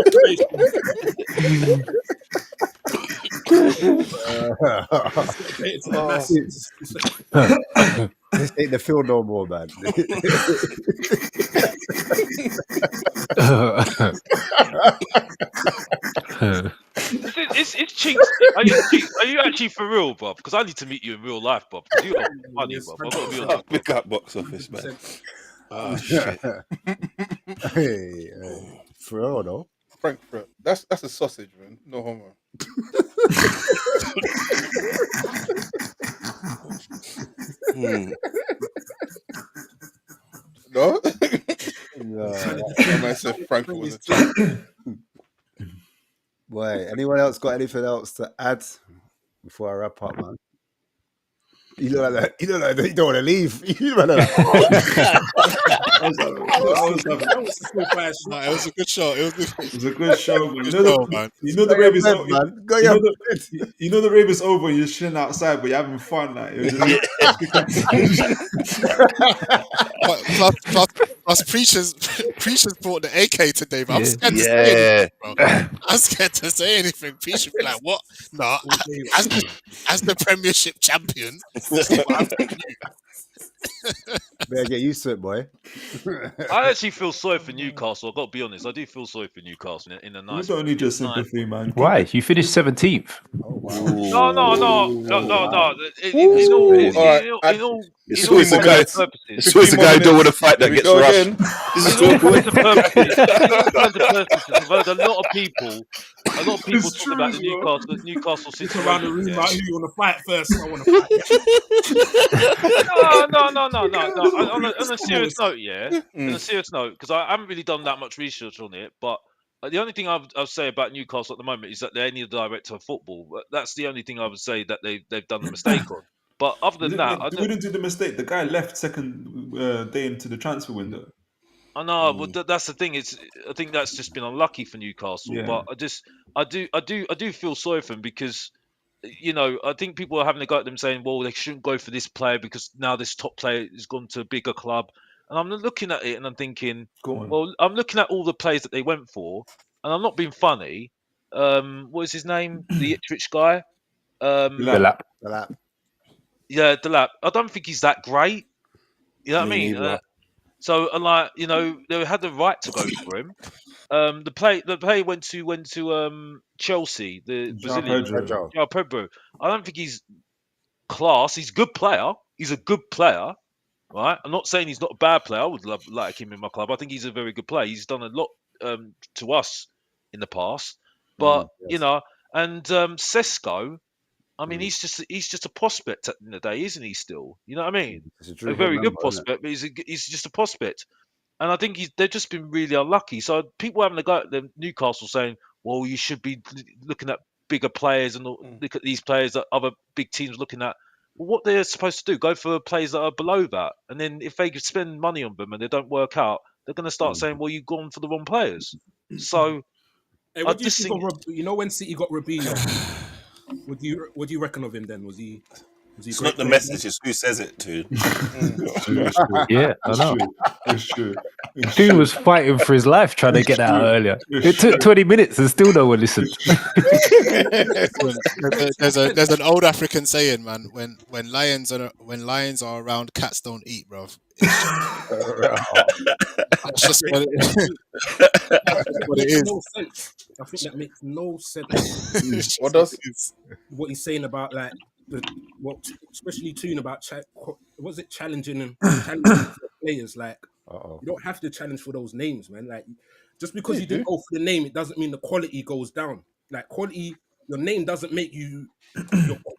This ain't the field no more, man. It's Chinks. Are you actually for real, Bob? Because I need to meet you in real life, Bob. Because you're funny, Bob. I've got to be honest. Pick up box office, man. Oh shit. Hey, for real though. Frankfurt. That's a sausage, man. No homo. No? I might say Frankfurt was a champ. Boy, anyone else got anything else to add before I wrap up, man? You look like that. You look like that. You don't want to leave. You look like that. It was a good show. It was a good show, man. Man. You know the rave is over. Man. Go You know the rave is over. You're chilling outside, but you're having fun. Like it was Plus, preachers brought the AK today, but I'm scared to say anything, bro. I'm scared to say anything. Preacher be like, "What? No, as the Premiership champion." Better get used to it, boy. I actually feel sorry for Newcastle. I've got to be honest. I do feel sorry for Newcastle in a nice. You don't need your sympathy, man. Why? You finished 17th. No. It's always the guy. It's always the guy who don't want to fight that gets rushed. This is I've heard a lot of people talk about the Newcastle situation. Around the room, like, who you want to fight first? I want to fight. No. On a serious note, yeah. On a serious note, because I haven't really done that much research on it, but The only thing I'll say about Newcastle at the moment is that they need a director of football. That's the only thing I would say that they've done a mistake on. But other than that, We didn't do the mistake. The guy left second day into the transfer window. I know, but that's the thing. I think that's just been unlucky for Newcastle. Yeah. But I do feel sorry for them because, I think people are having a go at them saying, well, they shouldn't go for this player because now this top player has gone to a bigger club. And I'm looking at it and I'm thinking, well, I'm looking at all the players that they went for, and I'm not being funny. What is his name? The Ipswich guy. Delap. Yeah, Delap. I don't think he's that great. You know what I mean? So, they had the right to go for him. The player went to Chelsea, the Brazilian João Pedro. I don't think he's class. He's a good player. He's a good player, right? I'm not saying he's not a bad player. I would like him in my club. I think he's a very good player. He's done a lot to us in the past, but and Sesko. I mean, he's just a prospect at the end of the day, isn't he? Still, you know what I mean? A very good prospect, but he's just a prospect. And I think they've just been really unlucky. So people having a go at them, Newcastle saying, well, you should be looking at bigger players and look at these players that other big teams looking at. Well, what they're supposed to do, go for players that are below that. And then if they spend money on them and they don't work out, they're going to start saying, well, you've gone for the wrong players. So Hey, what do you think of when City got Robinho? What do you reckon of him then? Was he it's not the message, it's who says it to. Yeah, I know. It's true. Dude was fighting for his life trying to get out earlier. It took 20 minutes and still no one listened. There's an old African saying, man. When lions are around, cats don't eat, bro. That's just what it is. That's what it is. No sense. I think that makes no sense. What he's saying about like especially Toon about challenging players? Like you don't have to challenge for those names, man. Like just because you didn't go for the name, it doesn't mean the quality goes down. Like quality, your name doesn't make you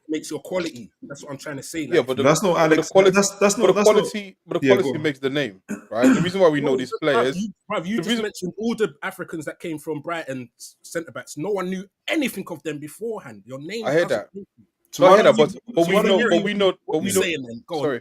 makes your quality. That's what I'm trying to say. Like, Yeah, but that's not Alex. That's not the quality. But the quality makes the name, right? The reason why we know these players. You just mentioned all the Africans that came from Brighton centre backs. No one knew anything of them beforehand. Your name. I heard that. So I heard that, but we know. Sorry,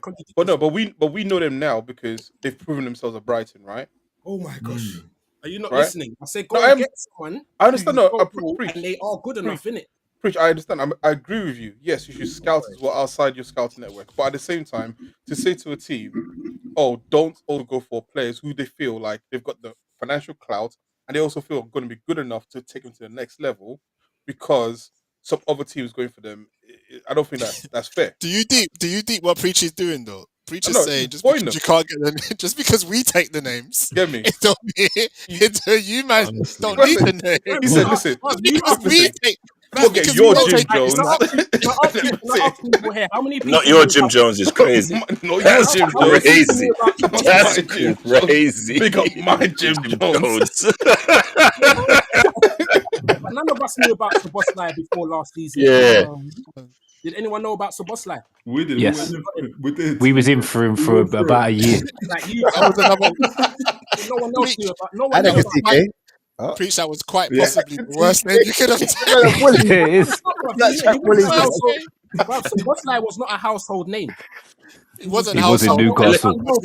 but we know them now because they've proven themselves at Brighton, right? Oh my gosh. Are you not listening? I said, get someone. I understand. And they are good enough, innit? Preach, I understand. I agree with you. Yes, you should scout as well outside your scouting network. But at the same time, to say to a team, don't also go for players who they feel like they've got the financial clout and they also feel going to be good enough to take them to the next level because some other teams going for them. I don't think that's fair. Do you deep what Preach is doing though? Preach is saying just because you can't get them, just because we take the names. Get me? You man don't need the name. He said, listen, we take. Forget your Jim Jones. Not your Jim Jones is crazy. Not your Jim Jones. Crazy. That's crazy. Pick up my Jim Jones. None of us knew about Szoboszlai before last season. Yeah. Did anyone know about Szoboszlai? We did. Yes. We did. We was in for him for about a year. Like you, no one else knew about. No one knows about. Preach, that was quite possibly the worst name you could have taken. It is. Szoboszlai was not a household name. It wasn't He was in Newcastle. That's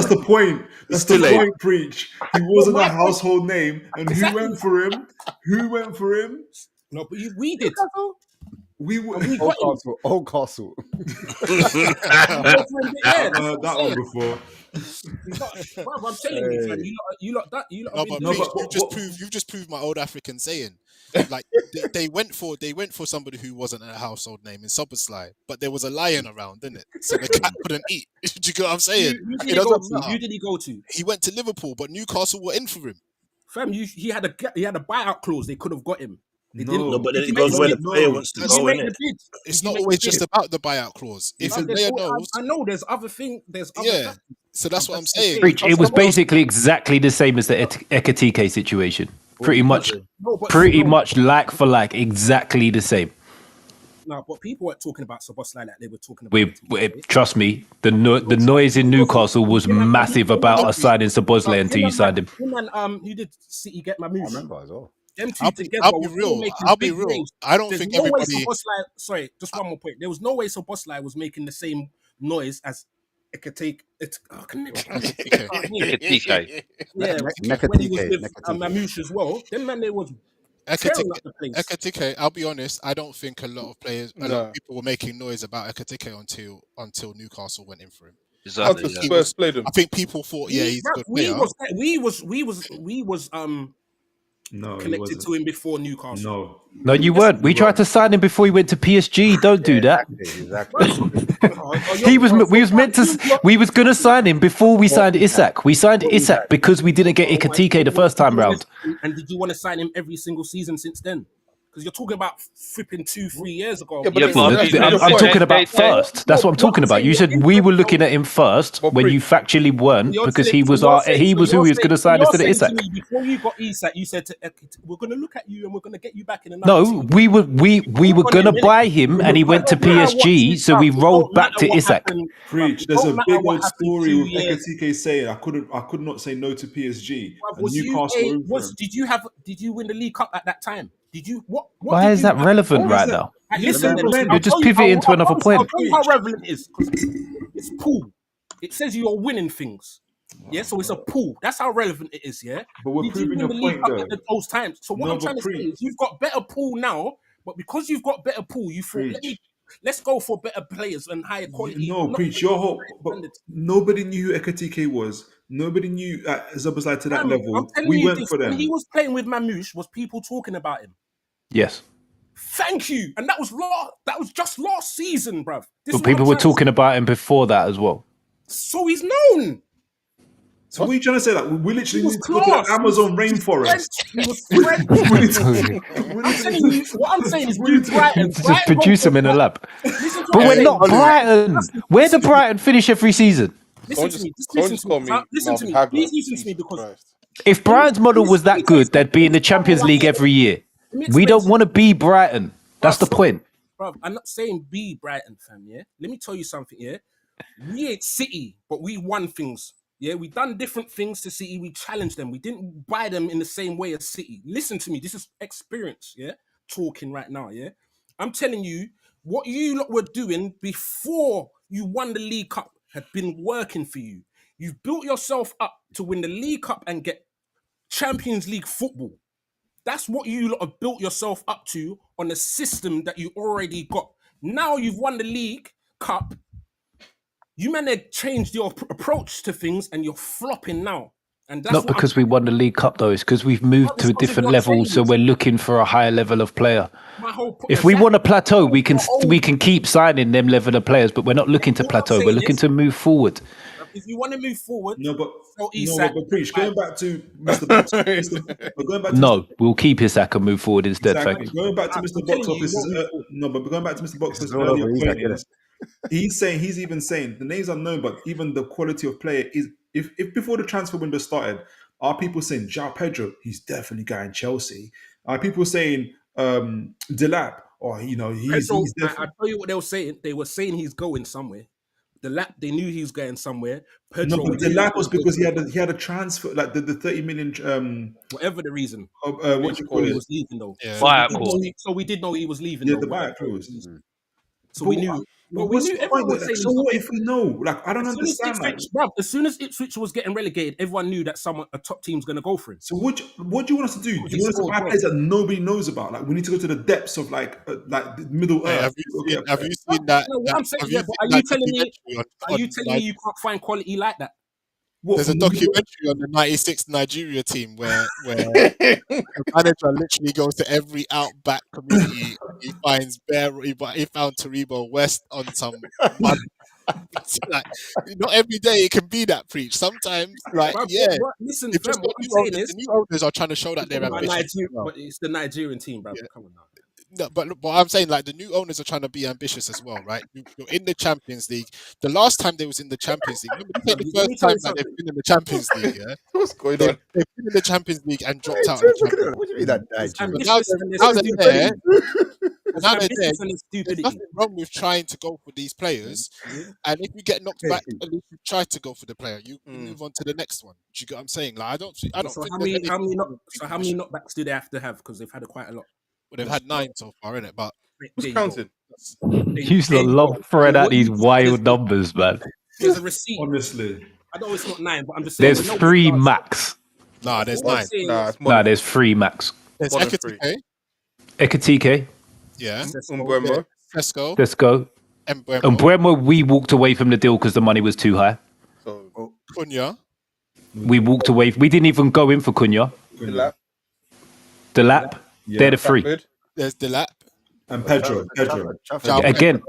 the point. That's the point, Preach. He wasn't a household name. And who went for him? No, but we did. Old Castle. That one before. I'm telling you, man, you've just proved my old African saying. Like they went for somebody who wasn't a household name in Szoboszlai, but there was a lion around, didn't it? So the cat couldn't eat. Do you get what I'm saying? Who did he go to? He went to Liverpool, but Newcastle were in for him. Fam, he had a buyout clause. They could have got him. No, but then it goes where the player wants to go, innit? It's not always just about the buyout clause. If the player knows, I know there's other things. So that's what I'm saying. Preach, it was basically exactly the same as the Ekatike situation. Pretty much like for like, exactly the same. now, but people weren't talking about Szoboszlai like they were talking about. Trust me, the noise in Newcastle was massive about us signing Szoboszlai until you signed him. You did City get Mamouche. I remember as well. Them two I'll together. be real. I'll be real. I don't think everybody. Sorry, just one more point. There was no way Szoboszlai was making the same noise as Ekatike. Yeah, when he was with Mamouche as well. Then man, they was tearing up the place. Ekatike, I'll be honest, I don't think a lot of people were making noise about Ekatike until Newcastle went in for him. Exactly. Spurs played him. I think people thought, he's a good player. We was connected to him before Newcastle. No, you weren't. We tried to sign him before he went to PSG. Don't do that. Exactly. We was gonna sign him before we signed Isak. We signed Isak because we didn't get Ekatike the first time round. And did you want to sign him every single season since then? Because you're talking about flipping 2-3 years ago. I'm talking about first. That's what I'm talking about. You said we were looking at him first when you factually weren't, because he was who we was going to sign instead of Isak. Before you got Isak, you said to we're going to look at you and we're going to get you back in another No, we were going to buy him and he went to PSG, so we rolled back to Isak. Preach. There's a big old story with Ekatike saying I could not say no to PSG. Did you win the League Cup at that time? Did you Why is that relevant right now? Listen, you're just pivoting to another point. I'll tell you how relevant it is. Because it's pool. It says you're winning things. Yeah, so it's a pool. That's how relevant it is. Yeah, but we're proving your point though. At those times. So what I'm trying to say is you've got better pool now, but because you've got better pool, you thought let's go for better players and higher quality. Preach your hope. But nobody knew who Ekatike was. Nobody knew Szoboszlai to that level. We went for them. When he was playing with Mamouche, was people talking about him? Yes. Thank you. And that was just last season, bruv. But people were talking about him before that as well. So he's known. So what are you trying to say? Like we literally need to go to the Amazon rainforest. He was what I'm saying is we Brighton. Just produce him in a lab. But we're not Brighton. Where do Brighton finish every season? Listen to me. Please listen to me because if Brighton's model was that good, they'd be in the Champions League every year. We don't want to be Brighton. That's the point. Bro, I'm not saying be Brighton, fam, yeah? Let me tell you something, yeah? We ain't City, but we won things. Yeah, we done different things to City. We challenged them. We didn't buy them in the same way as City. Listen to me. This is experience, yeah? Talking right now, yeah? I'm telling you, what you lot were doing before you won the League Cup had been working for you. You've built yourself up to win the League Cup and get Champions League football. That's what you lot have built yourself up to on the system that you already got. Now you've won the League Cup. You man have changed your approach to things and you're flopping now. And that's not because we won the League Cup though. It's because we've moved to a different level, so we're looking for a higher level of player. If we want a plateau, we can keep signing them level of players, but we're not looking to plateau. We're looking to move forward. If you want to move forward, but preach. Going back to Mr. Box, we'll keep Isak and move forward instead. Exactly. Going back to Mr. Box Office, but going back to Mr. Box Office earlier point, he's even saying the names are known, but even the quality of player is. If before the transfer window started, are people saying João Pedro? He's definitely going Chelsea. Are people saying Delap? Or he's definitely. I tell you what they were saying. They were saying he's going somewhere. Delap, they knew he was going somewhere. Pedro, no, but Delap was because he had a transfer, like the 30 million. Whatever the reason. What you call it? Was leaving though. Yeah. So we did know he was leaving. Yeah, the buyout clause. So we knew. But we knew everyone was saying. So what if we know? Like I don't understand. As soon as Ipswich was getting relegated, everyone knew that a top team's going to go for him. So what do you want us to do? Do you want us to buy players that nobody knows about? Like we need to go to the depths of like the Middle Earth. Have you seen that? What I'm saying, are you telling me you can't find quality like that? There's a documentary on the '96 Nigeria team where the manager literally goes to every outback community. He finds he found Taribo West on some. Like, not every day it can be that preach. Sometimes, listen, the new owners are trying to show that they're ambitious. But it's the Nigerian team, bro. Yeah. Come on now. No, but I'm saying like the new owners are trying to be ambitious as well, right? You're in the Champions League. The last time they was in the Champions League, remember the first time that they've been in the Champions League, yeah? What's going on? They've been in the Champions League and dropped out. Of the what do you mean that now they're there. It's now they're ambitious there. and it's There's stupidity. nothing wrong with trying to go for these players, and if you get knocked back, at least you try to go for the player. You move on to the next one. Do you get what I'm saying? Like I don't So think how there's many anything wrong with being how many ambitious. knockbacks do they have to have? Because they've had quite a lot. Well, they've had 9 so far, innit? But Who's There you go. counting? You lot love throwing out these wild numbers, man. There's a receipt. Honestly, I know it's not 9, but I'm just saying. There's 3 max. nah, there's All I'm 9. saying Nah, is it's more Nah, than there's 3 max. There's more than 3. Ekatike, Ekatike, yeah, Umbuemo. Fresco, let's go. Mbeumo, And Buemo, we walked away from the deal because the money was too high. So Cunha. We walked away. We didn't even go in for Cunha. Delap, The lap, Yeah. they're the 3. Trafford. There's Delap. and Pedro. João Again,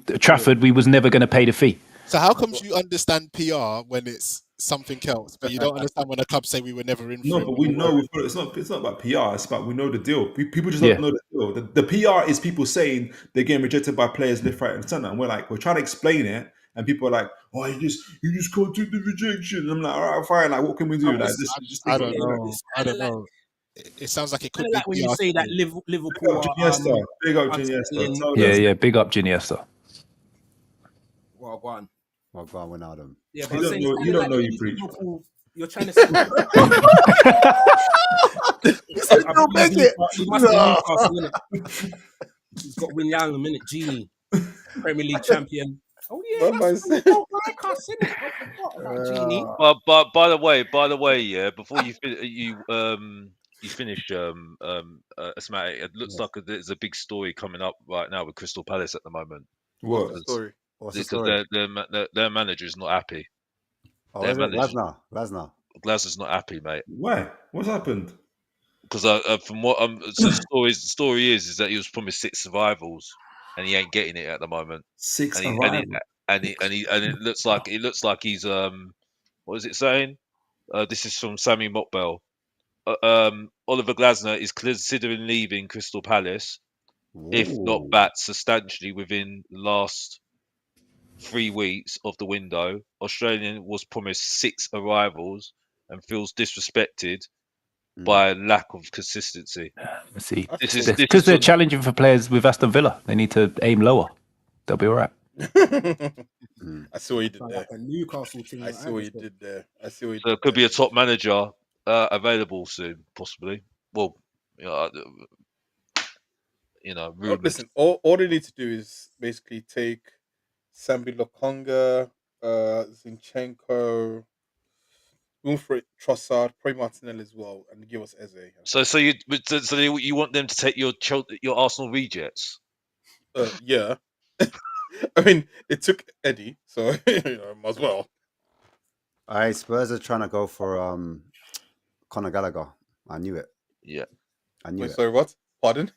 the Trafford, we was never going to pay the fee. So how comes you understand PR when it's something else, but you don't understand when a club say we were never in for No, it? but we know it's not about PR. It's about we know the deal. People just Yeah. don't know the deal. The PR is people saying they're getting rejected by players left, right, and center, and we're trying to explain it, and people are like, "Oh, you just can't take the rejection." And I'm like, "All right, fine. Like, what can we do?" Like, just I take don't it. know. I don't know. It sounds like it could Kind of be like when you PR say that thing. Big Liverpool up are Iniesta. Big up Iniesta. unsettling- Tell Yeah, them. yeah. Big up Iniesta. Well, go on. Well, go on, Wijnaldum. Yeah, You but I'm don't saying know- it's you kinda don't know like you when preach. Liverpool, you're trying to say. Don't make it. He must be Newcastle, innit? He's got Wijnaldum, minute Genie, Premier League champion. Oh yeah, What that's am I the goal like us, innit? I forgot about Genie. But by the way, yeah. Before you finish, Asmatic, it looks like there's a big story coming up right now with Crystal Palace at the moment. What? Story. What's the Because story? their manager is not happy. Oh, their is it manager- Lasnar? Glasner's not happy, mate. Why? What's happened? Because from what so the story is that he was promised 6 survivals and he ain't getting it at the moment. 6 And arrivals. it looks like he's what is it saying? This is from Sammy Mockbell. Oliver Glasner is considering leaving Crystal Palace if not backed substantially within the last 3 weeks of the window. Australian was promised 6 arrivals and feels disrespected by lack of consistency. Let's see. This is Because they're challenging for players with Aston Villa. They need to aim lower. They'll be all right. I see what you did Like there. a Newcastle thing. I see what you did there. I see what you So did it could be there. a top manager available soon, possibly. Well, rumored. Listen, all they need to do is basically take Sambi Lokonga, Zinchenko, Wilfred Trossard, probably Martinelli as well, and give us Eze. So you want them to take your Arsenal rejects? Yeah. I mean, it took Eddie, so might as well. All right, Spurs are trying to go for Conor Gallagher. I knew it. Yeah. I knew Wait, it. sorry, what? Pardon?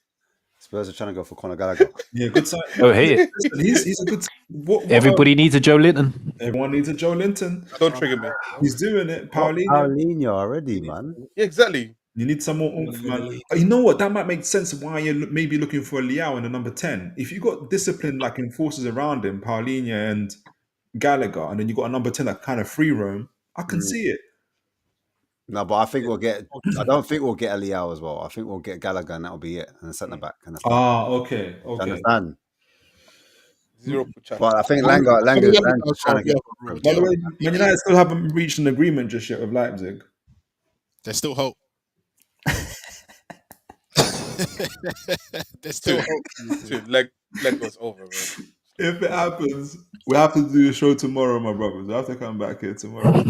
Spurs are trying to go for Conor Gallagher. Yeah, good sign. Oh, hey. He's a good. What Everybody needs a Joe Linton. everyone needs a Joe Linton. Don't trigger me. He's doing it. Paulinho. Paulinho already, man. Yeah, exactly. You need some more oomph, man. But you know what? That might make sense why you're maybe looking for a Liao in the number 10. If you got discipline like enforcers around him, Paulinho and Gallagher, and then you got a number 10 that kind of free roam, I can see it. No, but I think we'll get. I don't think we'll get a Liao as well. I think we'll get Gallagher, and that'll be it, and a centre back. And Okay. You understand? Zero pucha. But I think Langer's trying to get. By the way, Man United still haven't reached an agreement just yet with Leipzig. There's still hope. There's still hope. Dude, leg goes over, man. If it happens, we have to do a show tomorrow, my brothers. We have to come back here tomorrow.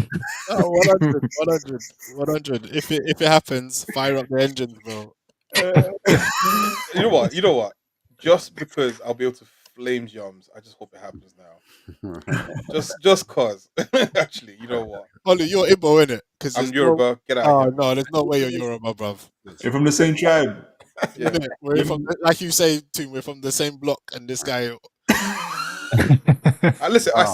Oh, 100. If it happens, fire up the engines, bro. You know what? Just because I'll be able to flame jumps, I just hope it happens now. just cause. Actually, you know what? Ollie, you're Igbo, innit? Because I'm Yoruba. Get out Oh of here. no, there's no way you're Yoruba, bruv. You're from the same tribe. Yeah. Innit? We're from, like you say, too. We're from the same block, and this guy. Listen, I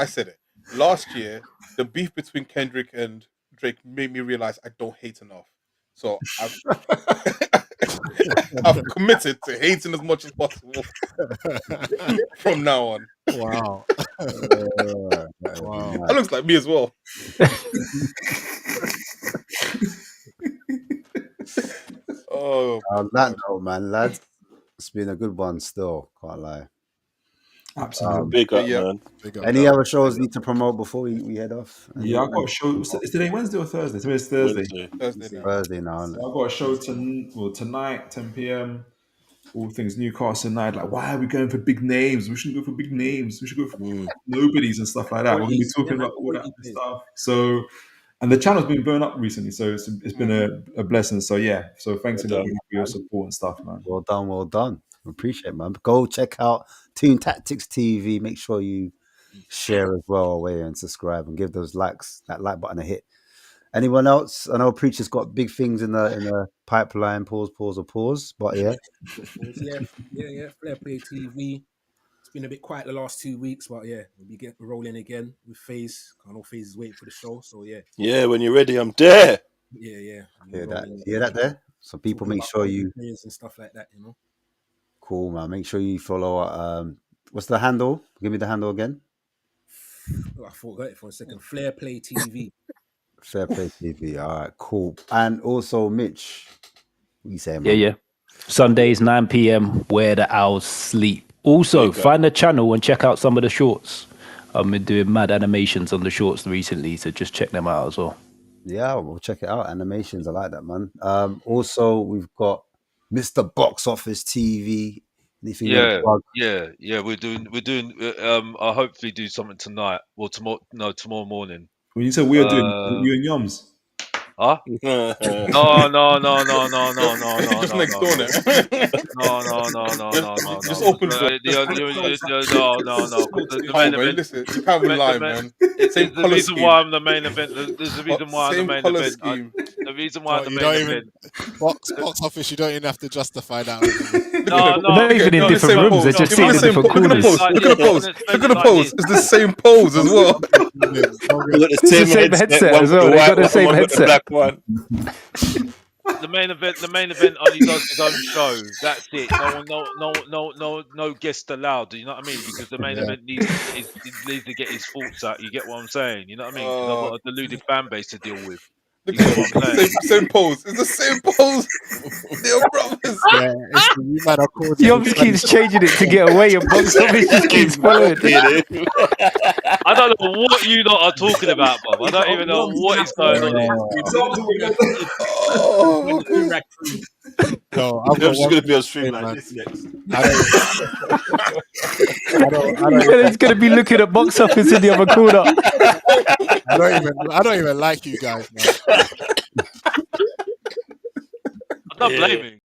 said it. Last year, the beef between Kendrick and Drake made me realize I don't hate enough. So I've committed to hating as much as possible from now on. Wow. Wow. That looks like me as well. Oh, On that note, man, lads, it's been a good one still, can't lie. Absolutely. big up, Yeah. man. Big up. Any other shows need to promote before we head off? Yeah, I got a show. Is today Wednesday or Thursday? Today's Thursday. Wednesday. Thursday night. Thursday now. So I got a show tonight, 10 p.m. All things Newcastle United. Like, why are we going for big names? We shouldn't go for big names. We should go for nobodies and stuff like that. We're going to be talking about all that stuff. So, and the channel's been blown up recently, so it's been a blessing. So yeah, so thanks a lot for your support and stuff, man. Well done, well done. Appreciate it, man. Go check out Toon Tactics TV. Make sure you share as well away and subscribe and give those likes, that like button a hit. Anyone else? I know Preacher's got big things in the pipeline. Pause. But yeah. Yeah. Fair Play TV. It's been a bit quiet the last 2 weeks, but yeah, we'll be rolling again with FaZe. I know FaZe is waiting for the show, so yeah. Yeah, when you're ready, I'm there. Yeah. Hear that there? So people make sure you and stuff like that, you know. Cool, man. Make sure you follow. What's the handle? Give me the handle again. I forgot it for a second. Fair Play TV. Fair Play TV. All right, cool. And also, Mitch, what you saying, man? Yeah. Sundays 9 p.m. Where the owls sleep. Also, find the channel and check out some of the shorts. I've been doing mad animations on the shorts recently, so just check them out as well. Yeah, we'll check it out. Animations, I like that, man. Also, we've got Mr. Box Office TV. Anything you want to plug? Yeah. We're doing. I'll hopefully do something tonight. Well, tomorrow morning. When you said we are doing, you and Yums. Huh? No. Just next door now. No. Just open the door. The main event. Listen, you can't be lying, man. It's the reason why I'm the main event. There's the reason why I'm the main colour event. scheme. The reason why I'm the You main don't even event. box office. You don't even have to justify that. They're not even in different rooms. They're just sitting in different corners. Look at the pose. It's the same pose as well. It's the same headset as well. They got the same headset. The main event only does his own show. That's it. No guests allowed. You know what I mean? Because the main event needs to get his thoughts out. You get what I'm saying? You know what I mean? 'Cause I've got a deluded fan base to deal with. You get what I'm saying? Same pose. It's the same pose. They're brothers. Yums keeps changing it to get away, and Box Office just keeps following. I don't know what you lot are talking about, Bob. I don't even know what is going on here. No, I'm just going to be on stream like this next. He's going to be looking at Box Office in the other corner. I don't even like you guys, man. I'm not blaming.